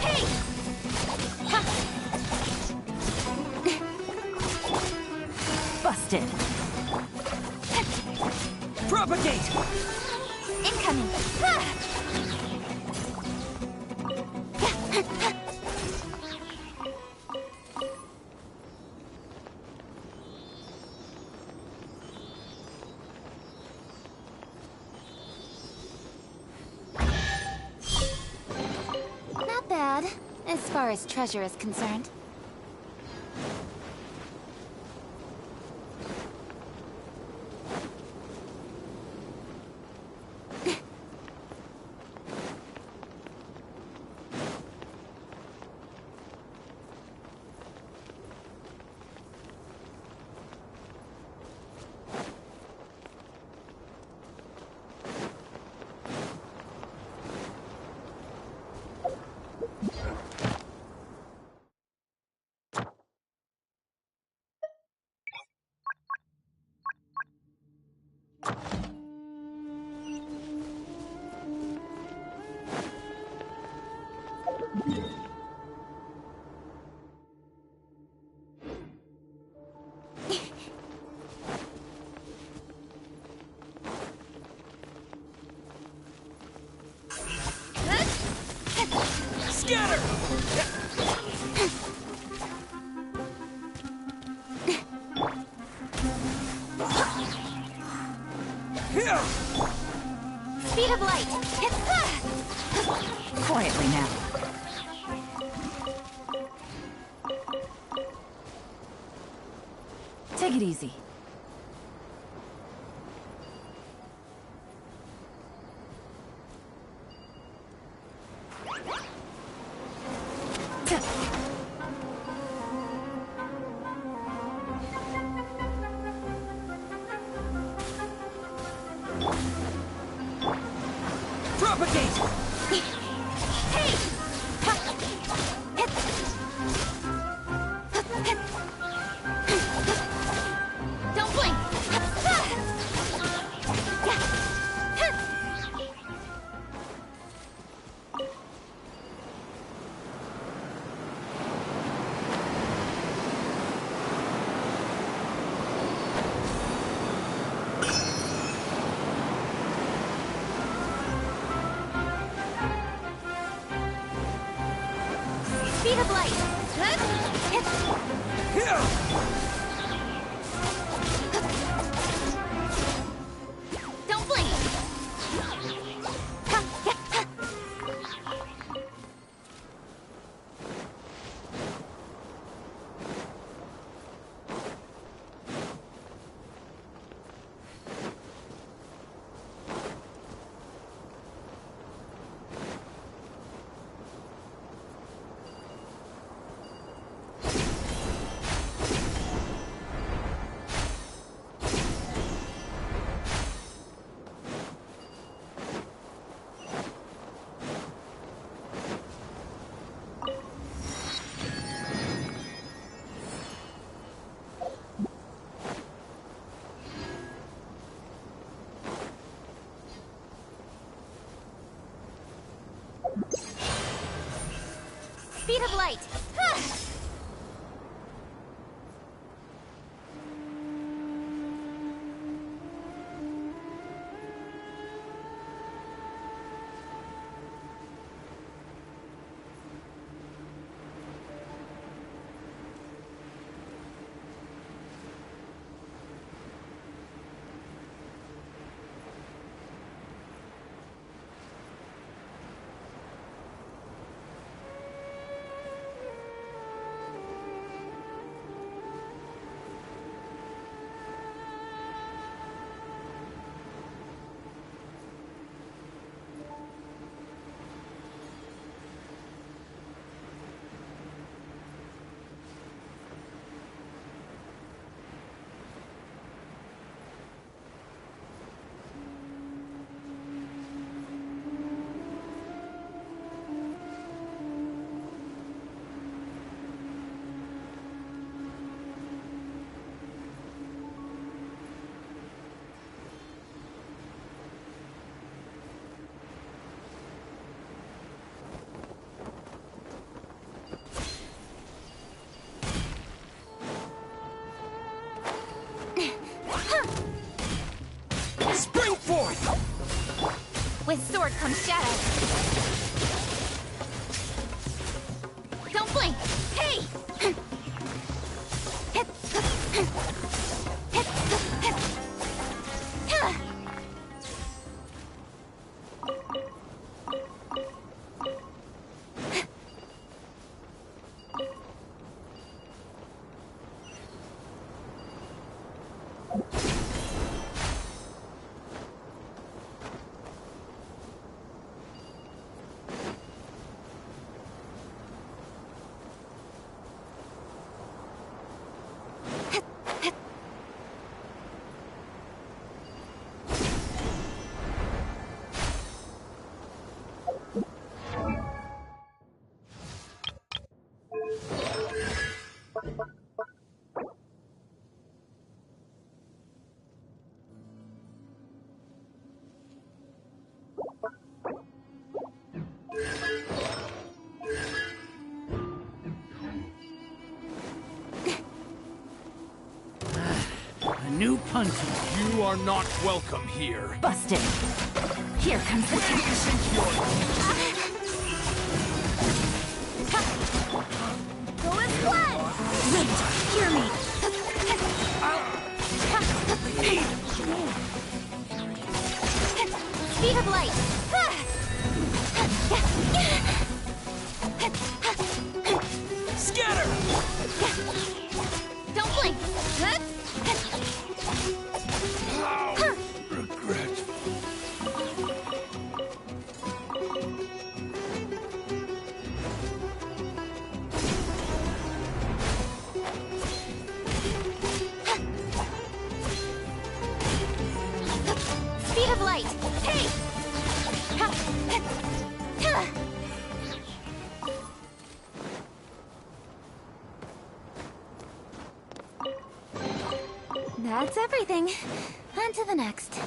Hey! Busted. Propagate! Incoming. Not bad, as far as treasure is concerned. Scatter! Speed of light. Quietly now. Take it easy. Propagate! Hey! Speed of light! Don't blink! Speed of light! Spring forth! With sword comes shadow. Don't blink! Hey! New punter. You are not welcome here. Busted. Here comes the Go as one! Wait, hear me. Speed of light. Scatter! Don't blink. Regretful. Speed of light. Hey! That's everything. On to the next.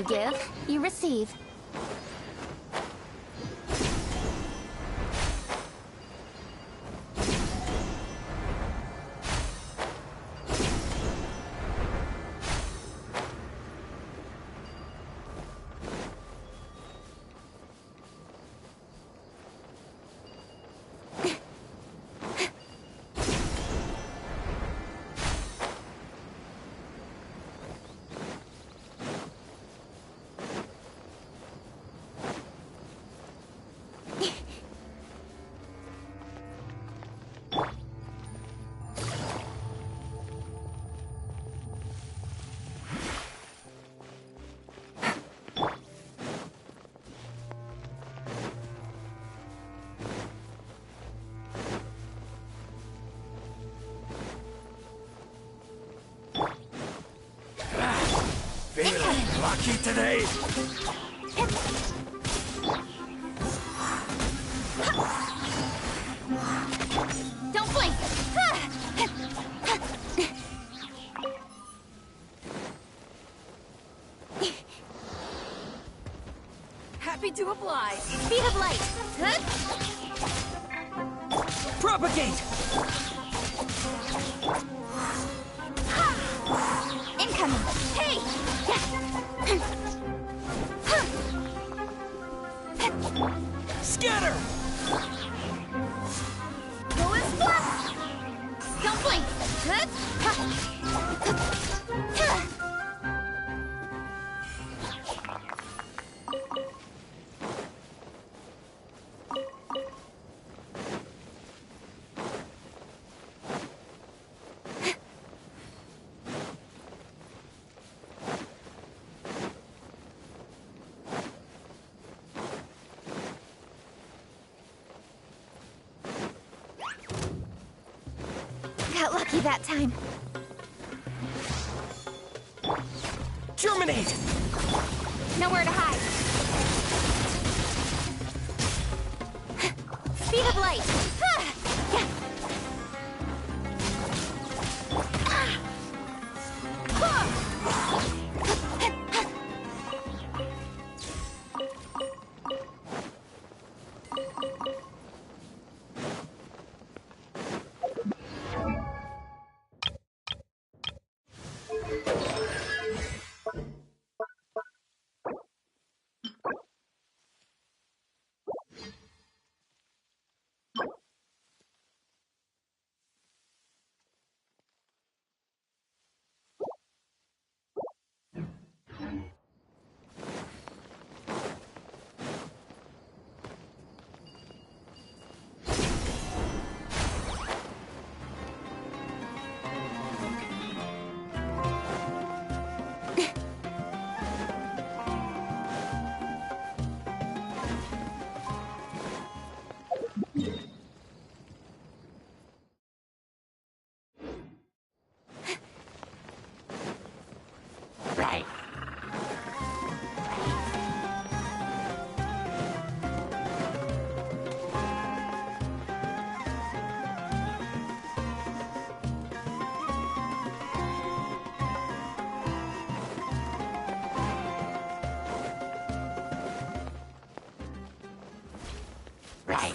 You give, you receive. Feeling lucky today? Don't blink! Happy to oblige. Speed of light! Propagate! Incoming! Hey! Scatter! Go and splash! Don't blink! Got lucky that time. Germinate! Nowhere to hide. Speed of light.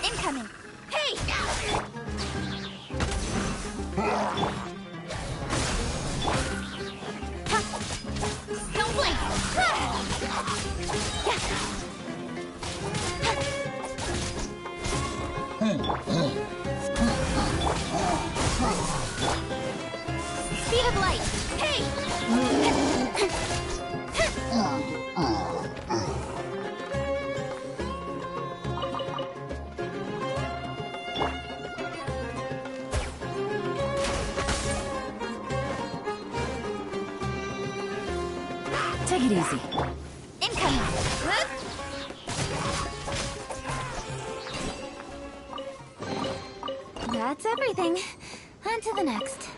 Incoming! Hey! Don't blink! Speed of light! Hey! Take it easy. Incoming! That's everything. On to the next.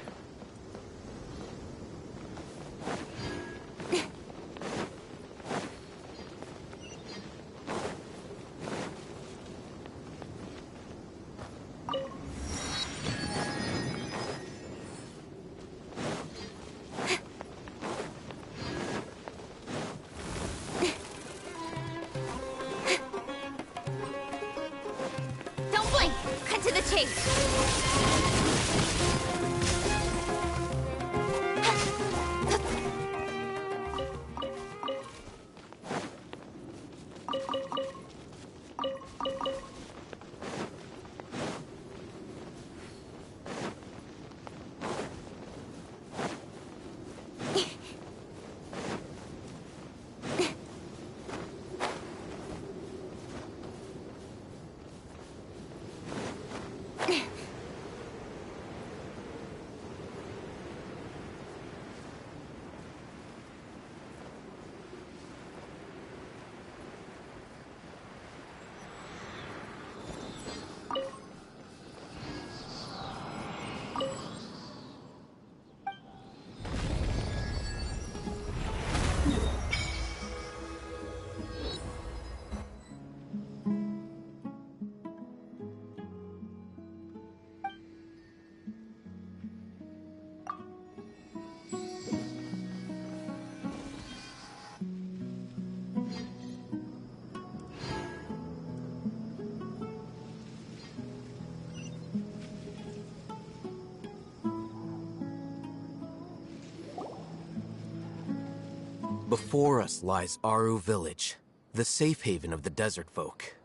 Before us lies Aru Village, the safe haven of the desert folk.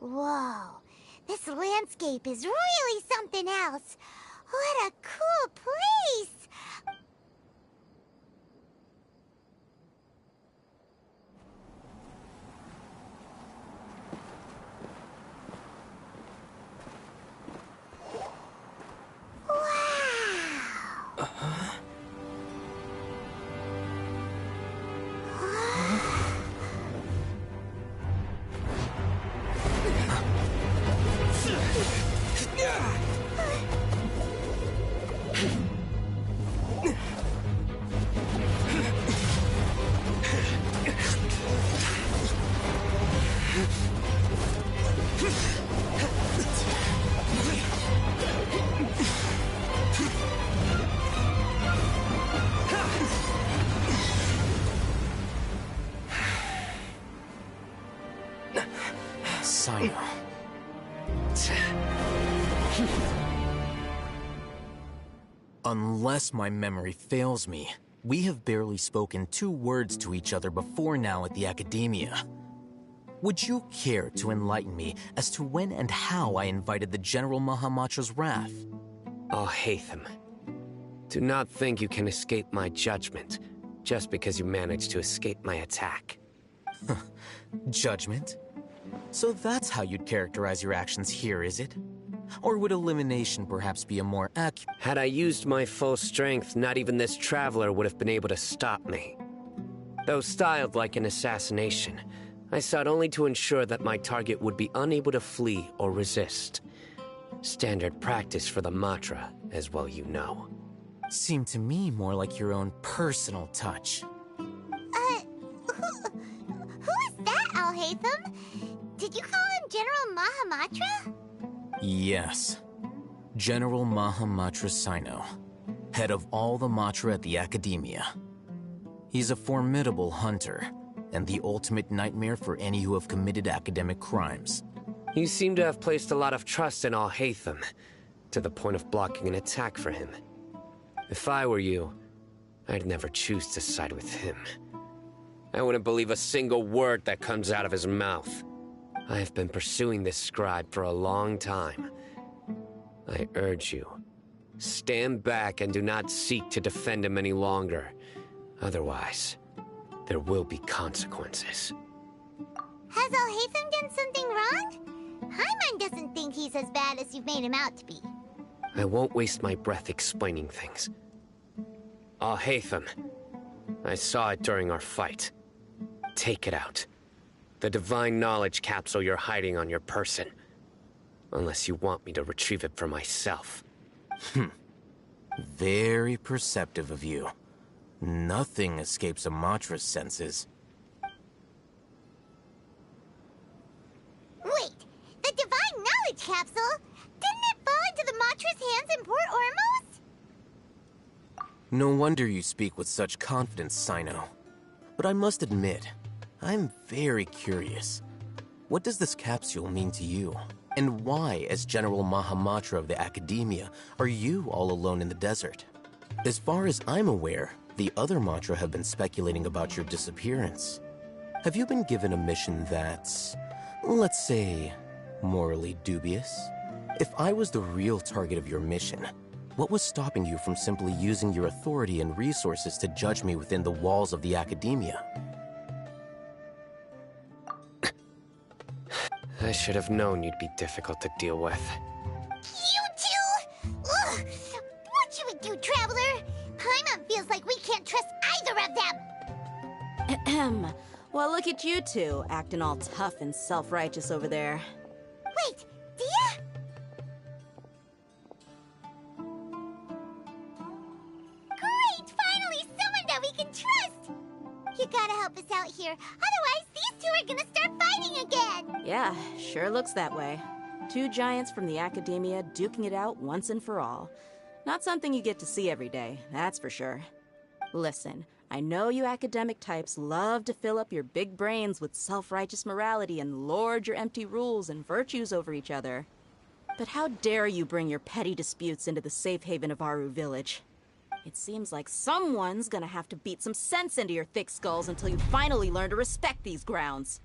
Whoa, this landscape is really something else. What a cool place! Unless my memory fails me, we have barely spoken 2 words to each other before now at the Academia. Would you care to enlighten me as to when and how I invited the General Mahamatra's wrath? Oh, Haytham. Do not think you can escape my judgment, just because you managed to escape my attack. Judgment? So that's how you'd characterize your actions here, is it? Or would elimination perhaps be a more accurate... Had I used my full strength, not even this traveler would have been able to stop me. Though styled like an assassination, I sought only to ensure that my target would be unable to flee or resist. Standard practice for the Matra, as well you know. Seemed to me more like your own personal touch. Who is that, Alhaitham? Did you call him General Mahamatra? Yes. General Mahamatra Sino, head of all the Matra at the Academia. He's a formidable hunter, and the ultimate nightmare for any who have committed academic crimes. You seem to have placed a lot of trust in Alhaitham, to the point of blocking an attack for him. If I were you, I'd never choose to side with him. I wouldn't believe a single word that comes out of his mouth. I have been pursuing this scribe for a long time. I urge you, stand back and do not seek to defend him any longer. Otherwise, there will be consequences. Has Alhaitham done something wrong? Paimon doesn't think he's as bad as you've made him out to be. I won't waste my breath explaining things. Alhaitham, I saw it during our fight. Take it out. The divine knowledge capsule you're hiding on your person. Unless you want me to retrieve it for myself. Very perceptive of you. Nothing escapes a Matra's senses. Wait, the divine knowledge capsule? Didn't it fall into the Matra's hands in Port Ormos? No wonder you speak with such confidence, Sino. But I must admit, I'm very curious. What does this capsule mean to you? And why, as General Mahamatra of the Academia, are you all alone in the desert? As far as I'm aware, the other Matra have been speculating about your disappearance. Have you been given a mission that's, let's say, morally dubious? If I was the real target of your mission, what was stopping you from simply using your authority and resources to judge me within the walls of the Academia? I should have known you'd be difficult to deal with. You two? Ugh. What should we do, Traveler? Paimon feels like we can't trust either of them. Ahem. Well, look at you two, acting all tough and self-righteous over there. Wait, Dia? Great! Finally, someone that we can trust! You gotta help us out here, otherwise these two are gonna start fighting again! Yeah, sure looks that way. 2 giants from the Academia duking it out once and for all. Not something you get to see every day, that's for sure. Listen, I know you academic types love to fill up your big brains with self-righteous morality and lord your empty rules and virtues over each other. But how dare you bring your petty disputes into the safe haven of Aru Village? It seems like someone's gonna have to beat some sense into your thick skulls until you finally learn to respect these grounds.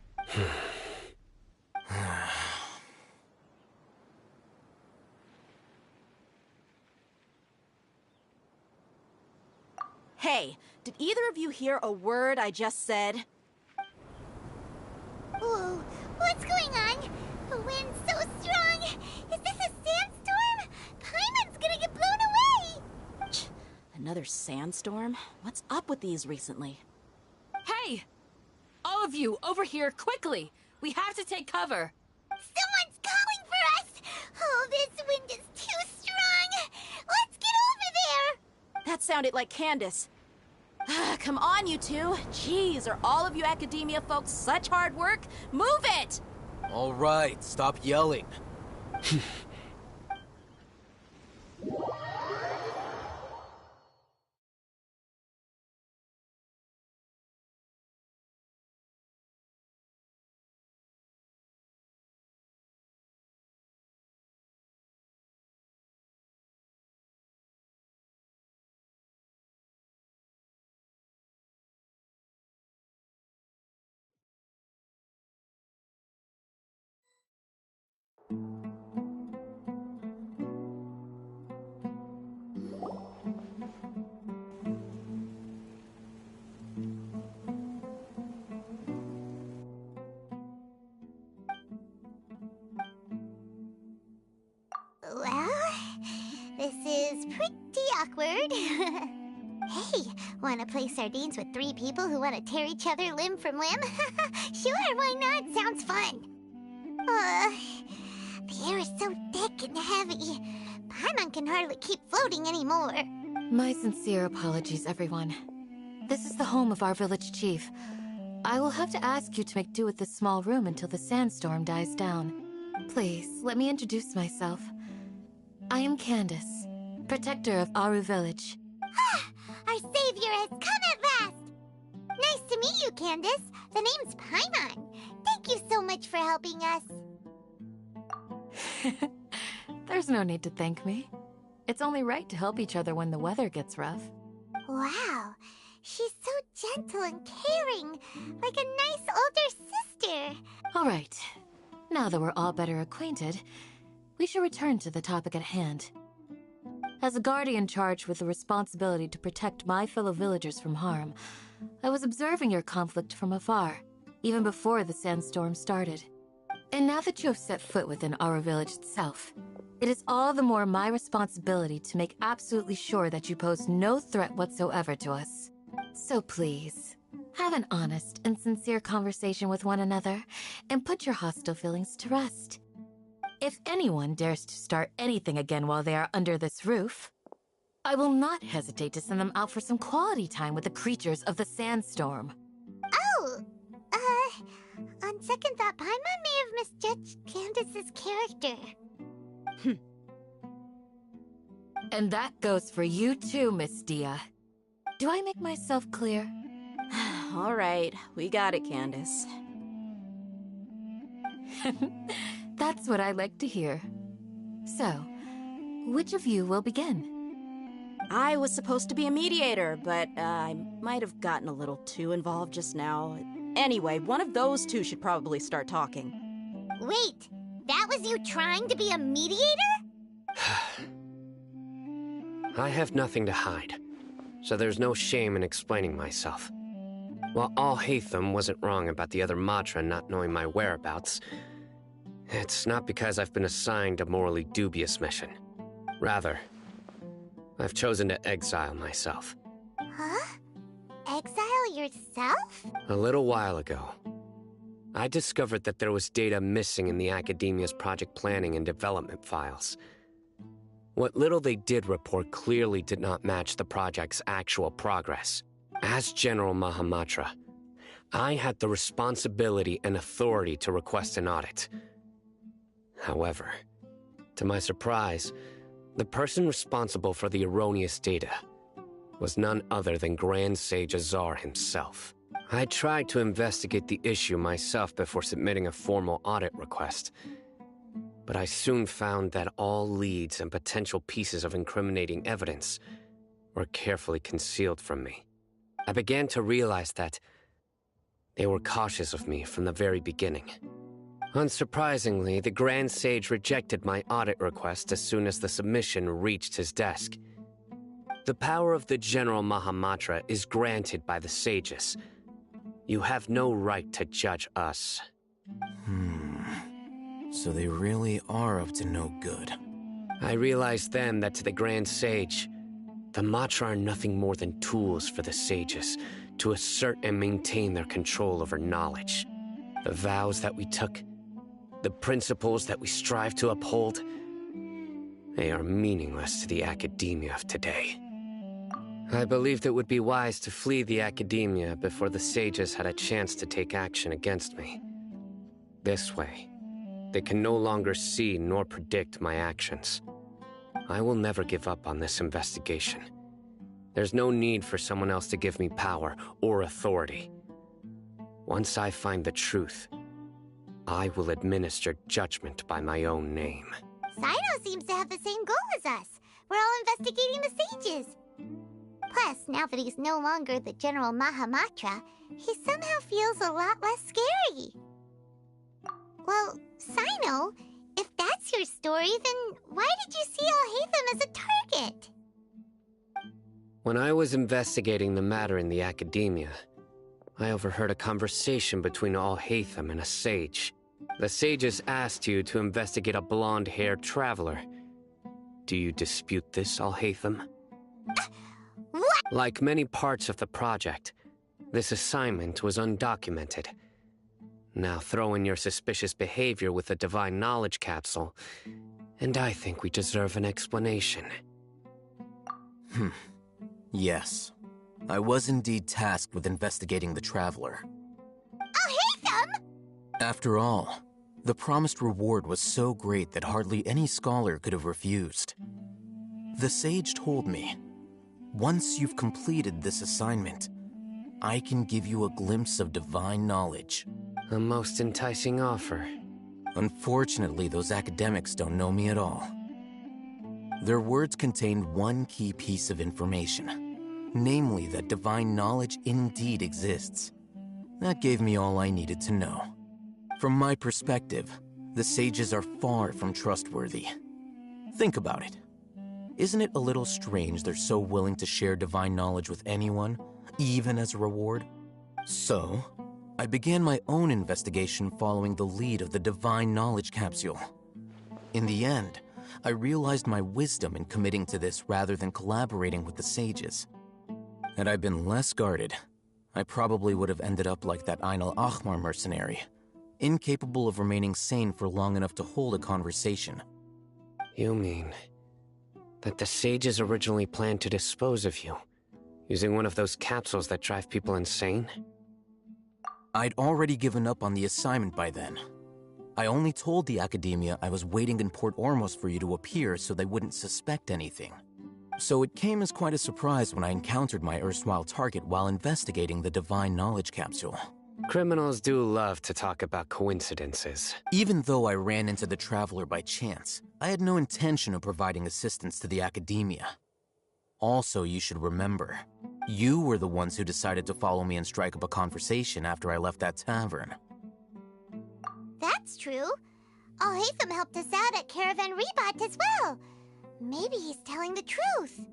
Hey, did either of you hear a word I just said? Whoa, what's going on? The wind's so strong. Is this a sandstorm? Paimon's gonna get blown away. Another sandstorm? What's up with these recently? Hey! All of you, over here, quickly! We have to take cover! Someone's calling for us! Oh, this wind is too strong! Let's get over there! That sounded like Candace. Come on, you two. Jeez, are all of you academia folks such hard work? Move it! All right, stop yelling. Well, this is pretty awkward. Hey, wanna play sardines with 3 people who wanna tear each other limb from limb? Sure, why not? Sounds fun. The air is so thick and heavy. Paimon can hardly keep floating anymore. My sincere apologies, everyone. This is the home of our village chief. I will have to ask you to make do with this small room until the sandstorm dies down. Please, let me introduce myself. I am Candace, protector of Aru Village. Our savior has come at last! Nice to meet you, Candace. The name's Paimon. Thank you so much for helping us. There's no need to thank me. It's only right to help each other when the weather gets rough. Wow, she's so gentle and caring, like a nice older sister. All right, now that we're all better acquainted, we should return to the topic at hand. As a guardian charged with the responsibility to protect my fellow villagers from harm, I was observing your conflict from afar, even before the sandstorm started. And now that you have set foot within our village itself, it is all the more my responsibility to make absolutely sure that you pose no threat whatsoever to us. So please, have an honest and sincere conversation with one another, and put your hostile feelings to rest. If anyone dares to start anything again while they are under this roof, I will not hesitate to send them out for some quality time with the creatures of the sandstorm. Oh, on second thought, Paimon may have misjudged Candace's character. And that goes for you too, Miss Dia. Do I make myself clear? All right, we got it, Candace. That's what I like to hear. So, which of you will begin? I was supposed to be a mediator, but I might have gotten a little too involved just now. Anyway, one of those two should probably start talking. Wait, that was you trying to be a mediator? I have nothing to hide, so there's no shame in explaining myself. While Al-Haytham wasn't wrong about the other Matra not knowing my whereabouts, it's not because I've been assigned a morally dubious mission. Rather, I've chosen to exile myself. Huh? Exile yourself? A little while ago, I discovered that there was data missing in the Academia's project planning and development files. What little they did report clearly did not match the project's actual progress. As General Mahamatra, I had the responsibility and authority to request an audit. However, to my surprise, the person responsible for the erroneous data was none other than Grand Sage Azar himself. I tried to investigate the issue myself before submitting a formal audit request, but I soon found that all leads and potential pieces of incriminating evidence were carefully concealed from me. I began to realize that they were cautious of me from the very beginning. Unsurprisingly, the Grand Sage rejected my audit request as soon as the submission reached his desk. The power of the General Mahamatra is granted by the sages. You have no right to judge us. So they really are up to no good. I realized then that to the Grand Sage, the Matra are nothing more than tools for the sages to assert and maintain their control over knowledge. The vows that we took, the principles that we strive to uphold, they are meaningless to the academia of today. I believed it would be wise to flee the academia before the sages had a chance to take action against me. This way, they can no longer see nor predict my actions. I will never give up on this investigation. There's no need for someone else to give me power or authority. Once I find the truth, I will administer judgment by my own name. Sino seems to have the same goal as us. We're all investigating the sages. Plus, now that he's no longer the General Mahamatra, he somehow feels a lot less scary. Well, Sino, if that's your story, then why did you see Alhaitham as a target? When I was investigating the matter in the academia, I overheard a conversation between Alhaitham and a sage. The sages asked you to investigate a blonde-haired traveler. Do you dispute this, Alhaitham? What? Like many parts of the project, this assignment was undocumented. Now throw in your suspicious behavior with the Divine Knowledge Capsule, and I think we deserve an explanation. Yes. I was indeed tasked with investigating the Traveler. Alhaitham! After all, the promised reward was so great that hardly any scholar could have refused. The sage told me, once you've completed this assignment, I can give you a glimpse of divine knowledge. A most enticing offer. Unfortunately, those academics don't know me at all. Their words contained one key piece of information, namely that divine knowledge indeed exists. That gave me all I needed to know. From my perspective, the sages are far from trustworthy. Think about it. Isn't it a little strange they're so willing to share divine knowledge with anyone, even as a reward? So, I began my own investigation following the lead of the Divine Knowledge Capsule. In the end, I realized my wisdom in committing to this rather than collaborating with the sages. Had I been less guarded, I probably would have ended up like that Ain al-Ahmar mercenary, incapable of remaining sane for long enough to hold a conversation. You mean that the sages originally planned to dispose of you, using one of those capsules that drive people insane? I'd already given up on the assignment by then. I only told the academia I was waiting in Port Ormos for you to appear so they wouldn't suspect anything. So it came as quite a surprise when I encountered my erstwhile target while investigating the Divine Knowledge Capsule. Criminals do love to talk about coincidences. Even though I ran into the Traveler by chance, I had no intention of providing assistance to the academia. Also, you should remember, you were the ones who decided to follow me and strike up a conversation after I left that tavern. That's true. Alhaitham helped us out at Caravan Rebat as well. Maybe he's telling the truth.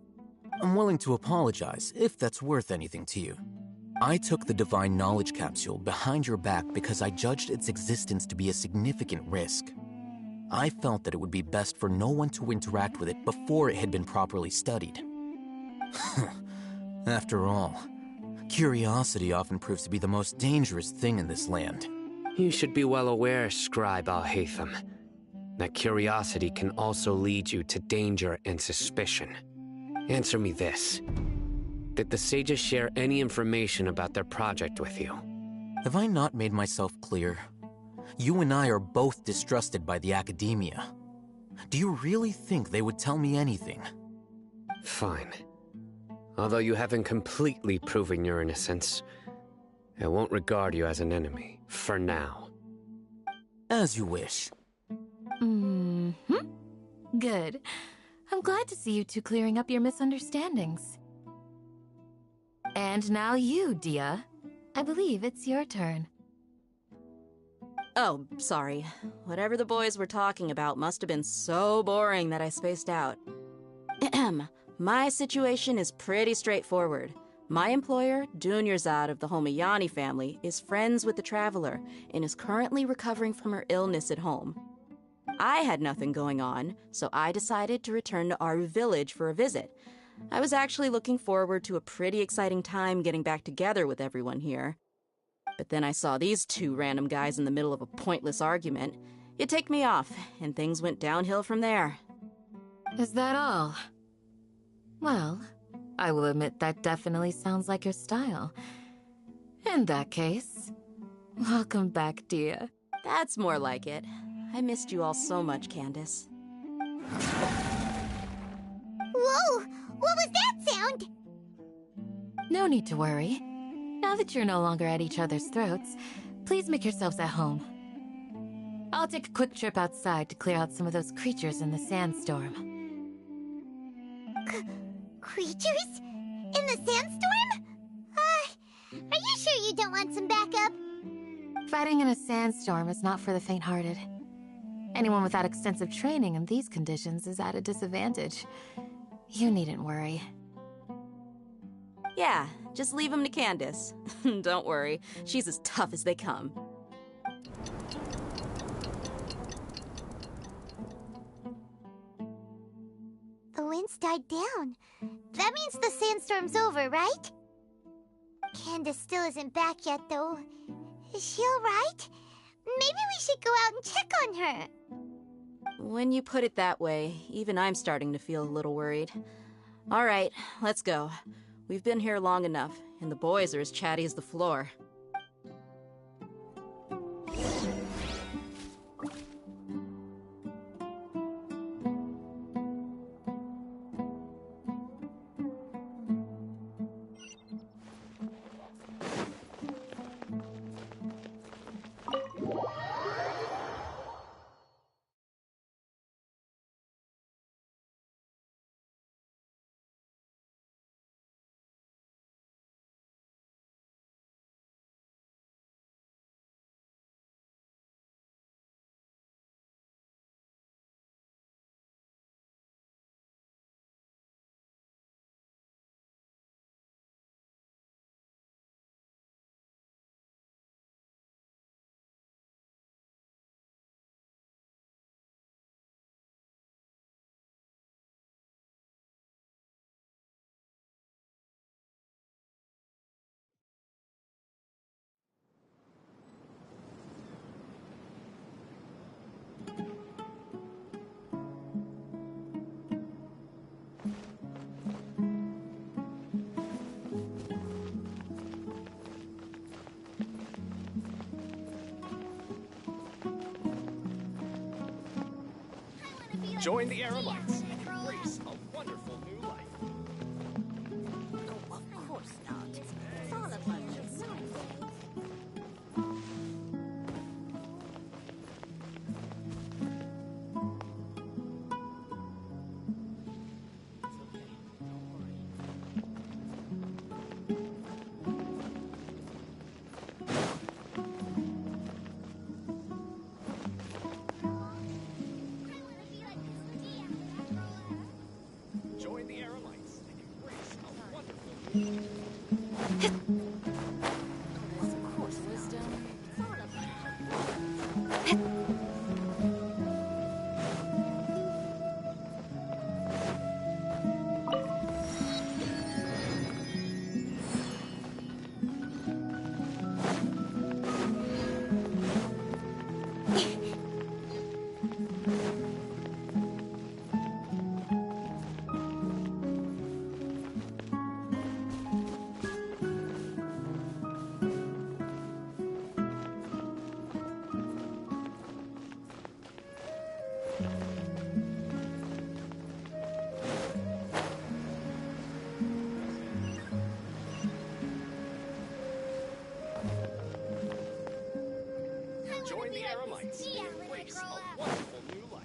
I'm willing to apologize, if that's worth anything to you. I took the Divine Knowledge Capsule behind your back because I judged its existence to be a significant risk. I felt that it would be best for no one to interact with it before it had been properly studied. After all, curiosity often proves to be the most dangerous thing in this land. You should be well aware, Scribe Alhaitham, that curiosity can also lead you to danger and suspicion. Answer me this. Did the sages share any information about their project with you? Have I not made myself clear? You and I are both distrusted by the academia. Do you really think they would tell me anything? Fine. Although you haven't completely proven your innocence, I won't regard you as an enemy, for now. As you wish. Good. I'm glad to see you two clearing up your misunderstandings. And now you, Dia. I believe it's your turn. Oh, sorry. Whatever the boys were talking about must have been so boring that I spaced out. My situation is pretty straightforward. My employer, Dunyarzad of the Homayani family, is friends with the Traveler and is currently recovering from her illness at home. I had nothing going on, so I decided to return to Aru village for a visit. I was actually looking forward to a pretty exciting time getting back together with everyone here. But then I saw these two random guys in the middle of a pointless argument. It ticked me off, and things went downhill from there. Is that all? Well, I will admit that definitely sounds like your style. In that case, welcome back, Dia. That's more like it. I missed you all so much, Candace. Whoa! What was that sound? No need to worry. Now that you're no longer at each other's throats, please make yourselves at home. I'll take a quick trip outside to clear out some of those creatures in the sandstorm. Creatures? In the sandstorm? Are you sure you don't want some backup? Fighting in a sandstorm is not for the faint-hearted. Anyone without extensive training in these conditions is at a disadvantage. You needn't worry. Yeah, just leave him to Candace. Don't worry, she's as tough as they come. The wind's died down. That means the sandstorm's over, right? Candace still isn't back yet, though. Is she alright? Maybe we should go out and check on her. When you put it that way, even I'm starting to feel a little worried. All right, let's go. We've been here long enough, and the boys are as chatty as the floor. Join the Aramites and embrace a wonderful new life. Oh, of course not. It's all a bunch of nonsense. Join the Aramites and embrace a wonderful new life.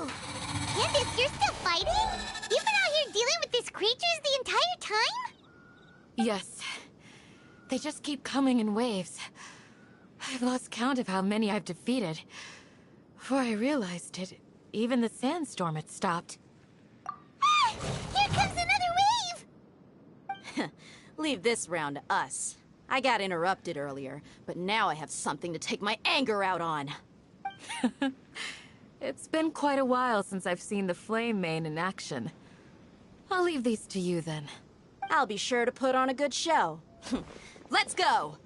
Candace, you're still fighting? You've been out here dealing with these creatures the entire time? Yes. They just keep coming in waves. I've lost count of how many I've defeated. Before I realized it, even the sandstorm had stopped. Ah! Here comes another wave! Leave this round to us. I got interrupted earlier, but now I have something to take my anger out on. It's been quite a while since I've seen the Flame Mane in action. I'll leave these to you then. I'll be sure to put on a good show. Let's go!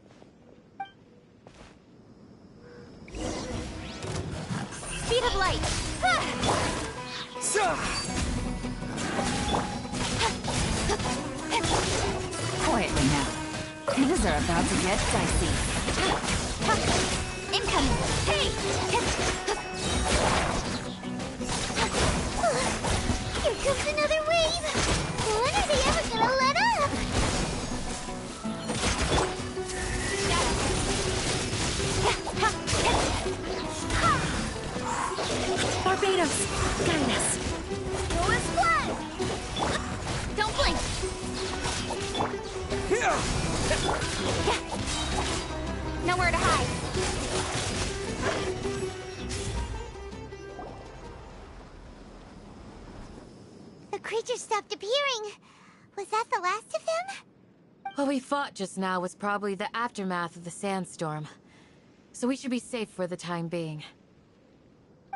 Speed of light! Quietly now. Things are about to get dicey. Incoming! Hey! Here comes another wave! When are they ever gonna let up? Barbados, guide us. Go as blood! Don't blink! Nowhere to hide. The creature stopped appearing. Was that the last of them? What we fought just now was probably the aftermath of the sandstorm. So we should be safe for the time being.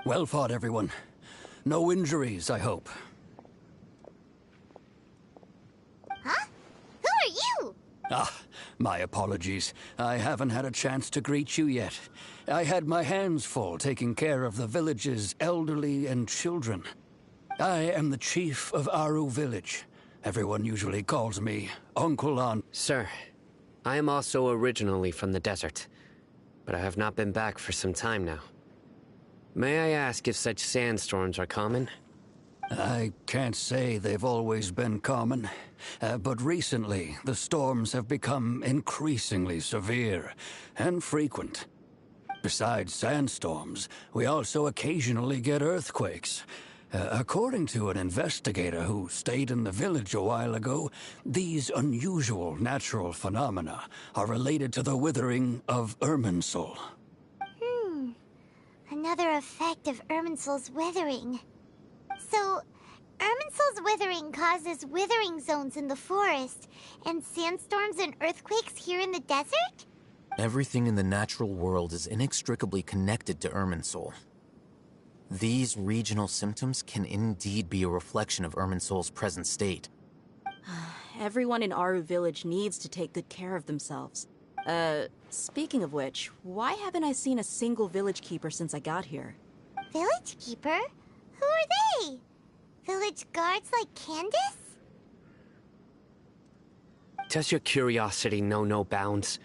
Well fought, everyone. No injuries, I hope. Huh? Who are you? Ah, my apologies. I haven't had a chance to greet you yet. I had my hands full taking care of the village's elderly and children. I am the chief of Aru Village. Everyone usually calls me Uncle An. Sir, I am also originally from the desert, but I have not been back for some time now. May I ask if such sandstorms are common? I can't say they've always been common, but recently the storms have become increasingly severe and frequent. Besides sandstorms, we also occasionally get earthquakes. According to an investigator who stayed in the village a while ago, these unusual natural phenomena are related to the withering of Irminsul. Another effect of Irminsul's withering. So, Irminsul's withering causes withering zones in the forest, and sandstorms and earthquakes here in the desert? Everything in the natural world is inextricably connected to Irminsul. These regional symptoms can indeed be a reflection of Irminsul's present state. Everyone in Aru Village needs to take good care of themselves. Speaking of which, why haven't I seen a single village keeper since I got here? Village keeper? Who are they? Village guards like Candace? Does your curiosity know no bounds?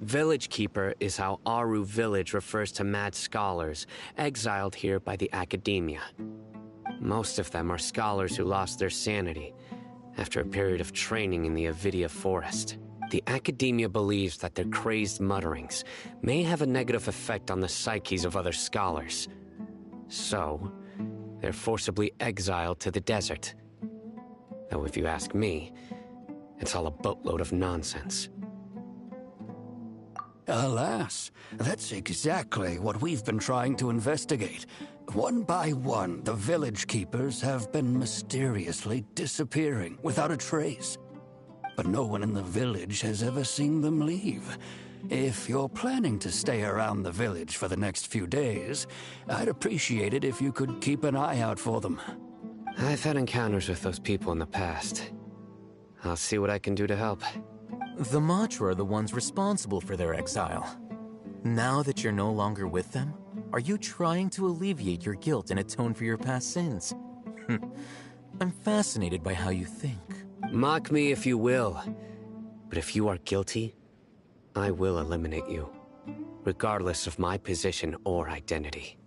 Village Keeper is how Aru Village refers to mad scholars exiled here by the Academia. Most of them are scholars who lost their sanity after a period of training in the Avidia Forest. The Academia believes that their crazed mutterings may have a negative effect on the psyches of other scholars. So, they're forcibly exiled to the desert. Though if you ask me, it's all a boatload of nonsense. Alas, that's exactly what we've been trying to investigate. One by one, the village keepers have been mysteriously disappearing without a trace. But no one in the village has ever seen them leave. If you're planning to stay around the village for the next few days, I'd appreciate it if you could keep an eye out for them. I've had encounters with those people in the past. I'll see what I can do to help. The Matra are the ones responsible for their exile. Now that you're no longer with them, are you trying to alleviate your guilt and atone for your past sins? I'm fascinated by how you think. Mock me if you will, but if you are guilty, I will eliminate you, regardless of my position or identity.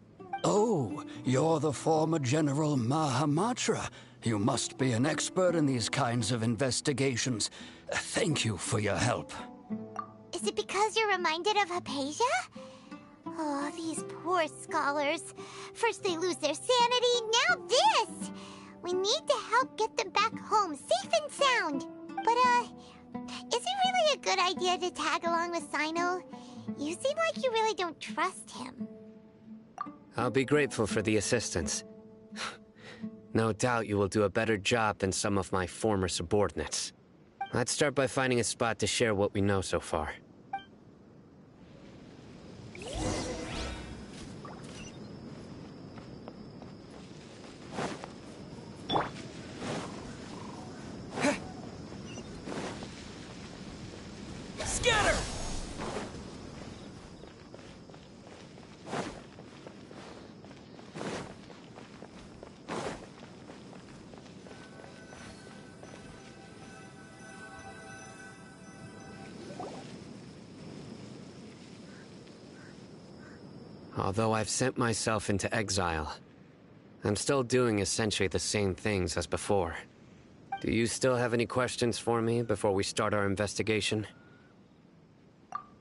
Oh, you're the former General Mahamatra. You must be an expert in these kinds of investigations. Thank you for your help. Is it because you're reminded of Hypatia? Oh, these poor scholars. First they lose their sanity, now this! We need to help get them back home, safe and sound. But, is it really a good idea to tag along with Sino? You seem like you really don't trust him. I'll be grateful for the assistance. No doubt you will do a better job than some of my former subordinates. Let's start by finding a spot to share what we know so far. Scatter! Although I've sent myself into exile, I'm still doing essentially the same things as before. Do you still have any questions for me before we start our investigation?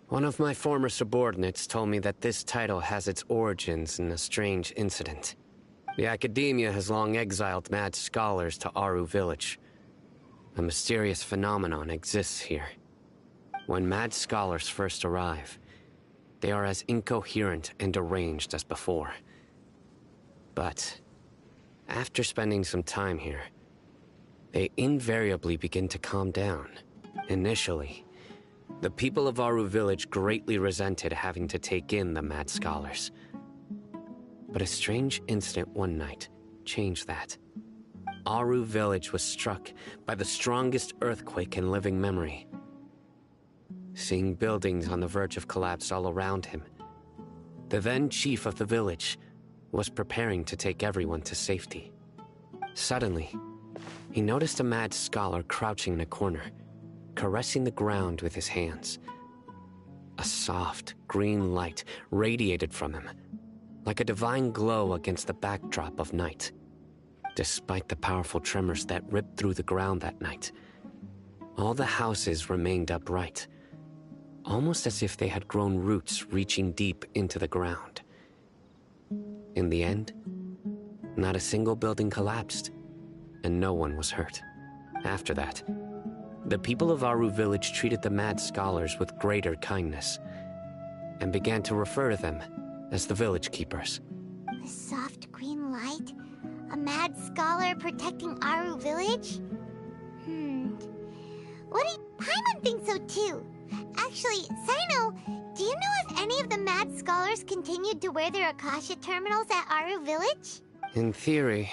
One of my former subordinates told me that this title has its origins in a strange incident. The Academia has long exiled mad scholars to Aru Village. A mysterious phenomenon exists here. When mad scholars first arrive, they are as incoherent and deranged as before. But after spending some time here, they invariably begin to calm down. Initially, the people of Aru Village greatly resented having to take in the mad scholars. But a strange incident one night changed that. Aru Village was struck by the strongest earthquake in living memory. Seeing buildings on the verge of collapse all around him, the then chief of the village was preparing to take everyone to safety. Suddenly, he noticed a mad scholar crouching in a corner, caressing the ground with his hands. A soft, green light radiated from him, like a divine glow against the backdrop of night. Despite the powerful tremors that ripped through the ground that night, all the houses remained upright, almost as if they had grown roots reaching deep into the ground. In the end, not a single building collapsed, and no one was hurt. After that, the people of Aru Village treated the mad scholars with greater kindness, and began to refer to them as the village keepers. A soft green light? A mad scholar protecting Aru Village? Paimon thinks so too. Actually, Sino, do you know if any of the mad scholars continued to wear their Akasha terminals at Aru Village? In theory,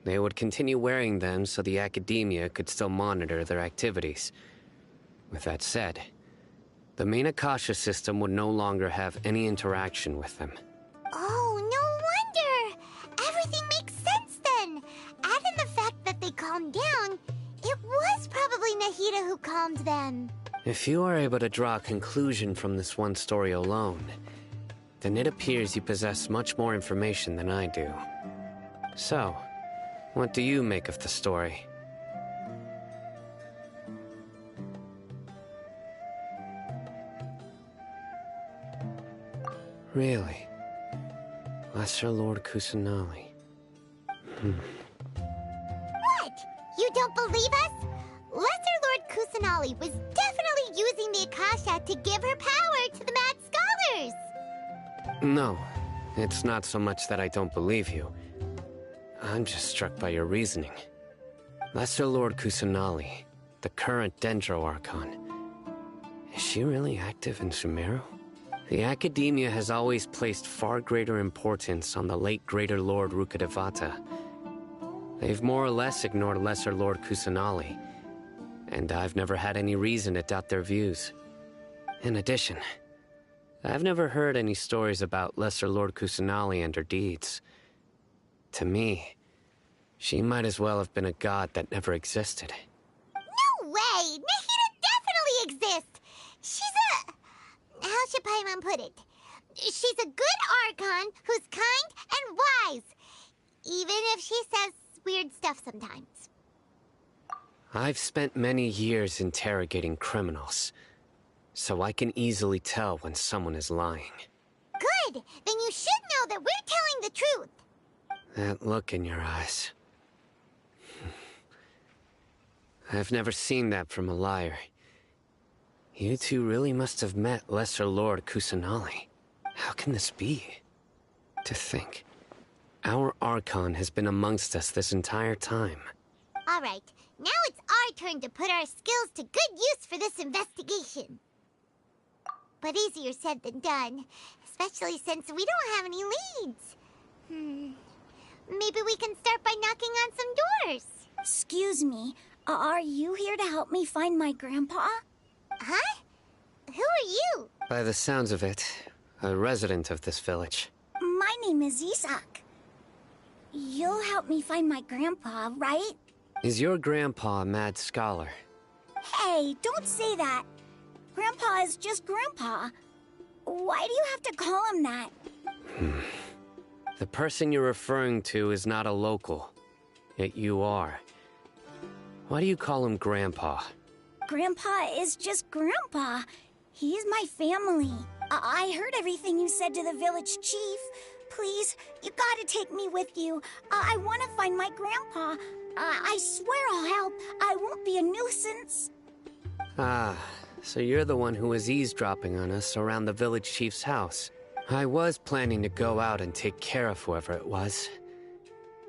they would continue wearing them so the Academia could still monitor their activities. With that said, the main Akasha system would no longer have any interaction with them. Oh, no wonder! Everything makes sense then! Add in the fact that they calmed down, it was probably Nahida who calmed them. If you are able to draw a conclusion from this one story alone, then it appears you possess much more information than I do. So, what do you make of the story? Really? Lesser Lord Kusanali. What? You don't believe us? Lesser Lord Kusanali was definitely using the Akasha to give her power to the mad scholars! No, it's not so much that I don't believe you. I'm just struck by your reasoning. Lesser Lord Kusanali, the current Dendro Archon, is she really active in Sumeru? The Academia has always placed far greater importance on the late Greater Lord Rukkhadevata. They've more or less ignored Lesser Lord Kusanali, and I've never had any reason to doubt their views. In addition, I've never heard any stories about Lesser Lord Kusanali and her deeds. To me, she might as well have been a god that never existed. No way! Nahida definitely exists! She's a... how should Paimon put it? She's a good Archon who's kind and wise, even if she says weird stuff sometimes. I've spent many years interrogating criminals, so I can easily tell when someone is lying. Good! Then you should know that we're telling the truth. That look in your eyes. I've never seen that from a liar. You two really must have met Lesser Lord Kusanali. How can this be? To think, our Archon has been amongst us this entire time. Alright, now it's our turn to put our skills to good use for this investigation. But easier said than done, especially since we don't have any leads. Maybe we can start by knocking on some doors. Excuse me, are you here to help me find my grandpa? Huh? Who are you? By the sounds of it, a resident of this village. My name is Isak. You'll help me find my grandpa, right? Is your grandpa a mad scholar? Hey, don't say that. Grandpa is just Grandpa. Why do you have to call him that? The person you're referring to is not a local. Yet you are. Why do you call him Grandpa? Grandpa is just Grandpa. He's my family. I heard everything you said to the village chief. Please, you gotta take me with you. I want to find my grandpa. I swear I'll help. I won't be a nuisance. Ah, so you're the one who was eavesdropping on us around the village chief's house. I was planning to go out and take care of whoever it was.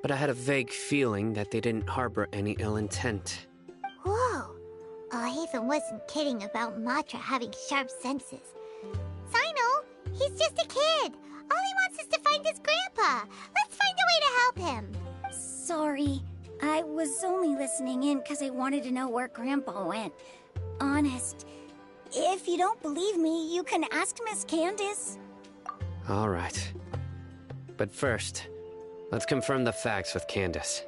But I had a vague feeling that they didn't harbor any ill intent. Whoa. Haven wasn't kidding about Matra having sharp senses. Sino, he's just a kid. All he wants is to find his grandpa. Let's find a way to help him. Sorry. I was only listening in because I wanted to know where Grandpa went. Honest. If you don't believe me, you can ask Miss Candace. All right. But first, let's confirm the facts with Candace.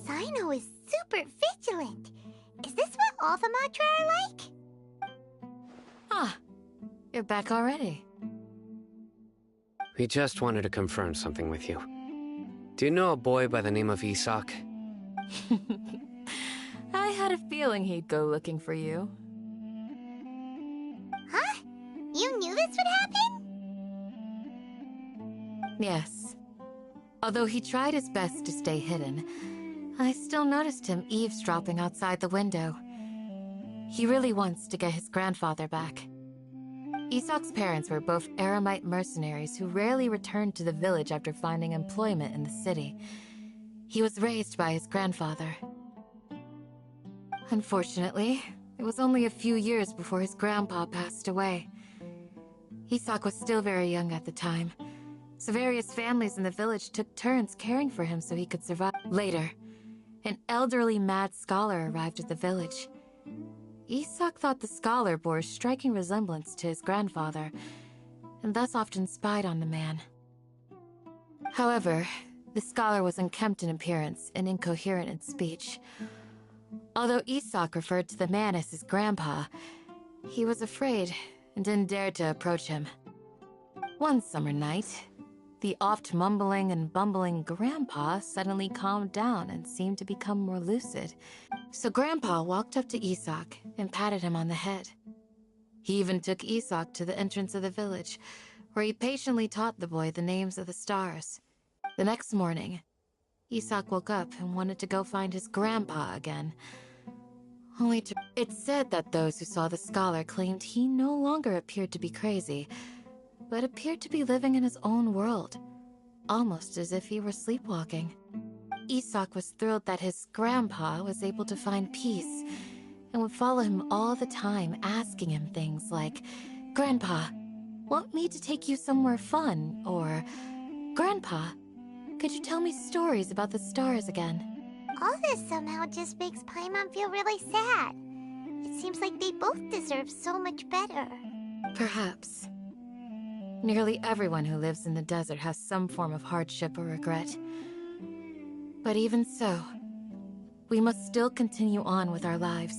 Sino is super vigilant. Is this what all the Matra are like? Ah, you're back already. We just wanted to confirm something with you. Do you know a boy by the name of Isak? I had a feeling he'd go looking for you. Huh? You knew this would happen? Yes. Although he tried his best to stay hidden, I still noticed him eavesdropping outside the window. He really wants to get his grandfather back. Isak's parents were both Eremite mercenaries who rarely returned to the village after finding employment in the city. He was raised by his grandfather. Unfortunately, it was only a few years before his grandpa passed away. Isak was still very young at the time, so various families in the village took turns caring for him so he could survive. Later, an elderly mad scholar arrived at the village. Isak thought the scholar bore a striking resemblance to his grandfather, and thus often spied on the man. However, the scholar was unkempt in appearance and incoherent in speech. Although Isak referred to the man as his grandpa, he was afraid and didn't dare to approach him. One summer night, the oft mumbling and bumbling grandpa suddenly calmed down and seemed to become more lucid. So Grandpa walked up to Isak and patted him on the head. He even took Isak to the entrance of the village, where he patiently taught the boy the names of the stars. The next morning, Isak woke up and wanted to go find his grandpa again. It's said that those who saw the scholar claimed he no longer appeared to be crazy, but appeared to be living in his own world, almost as if he were sleepwalking. Isak was thrilled that his grandpa was able to find peace and would follow him all the time, asking him things like, "Grandpa, want me to take you somewhere fun?" Or, "Grandpa, could you tell me stories about the stars again?" All this somehow just makes Paimon feel really sad. It seems like they both deserve so much better. Perhaps. Nearly everyone who lives in the desert has some form of hardship or regret. But even so, we must still continue on with our lives.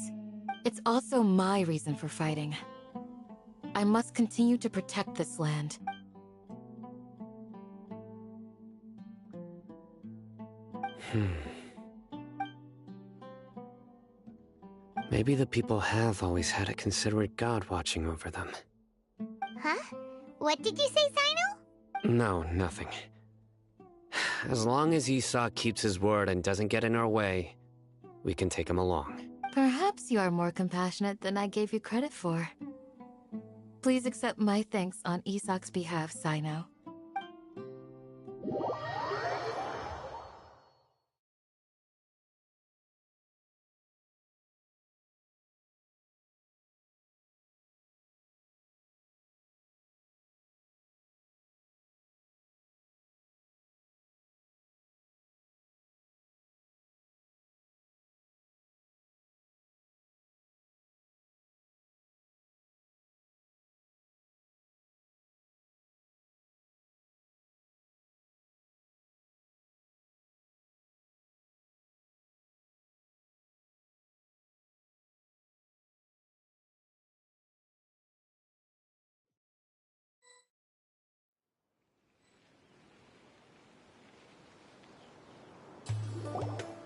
It's also my reason for fighting. I must continue to protect this land. Maybe the people have always had a considerate god watching over them. Huh? What did you say, Sino? No, nothing. As long as Isak keeps his word and doesn't get in our way, we can take him along. Perhaps you are more compassionate than I gave you credit for. Please accept my thanks on Isak's behalf, Sino.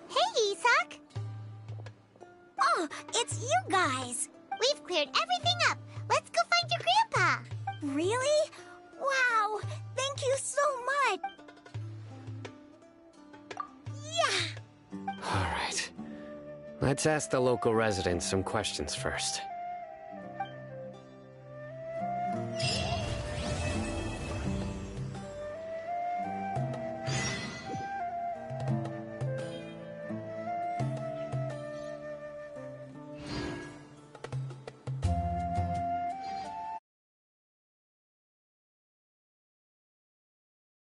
Hey, Isak! Oh, it's you guys! We've cleared everything up. Let's go find your grandpa. Really? Wow! Thank you so much! Yeah! All right. Let's ask the local residents some questions first.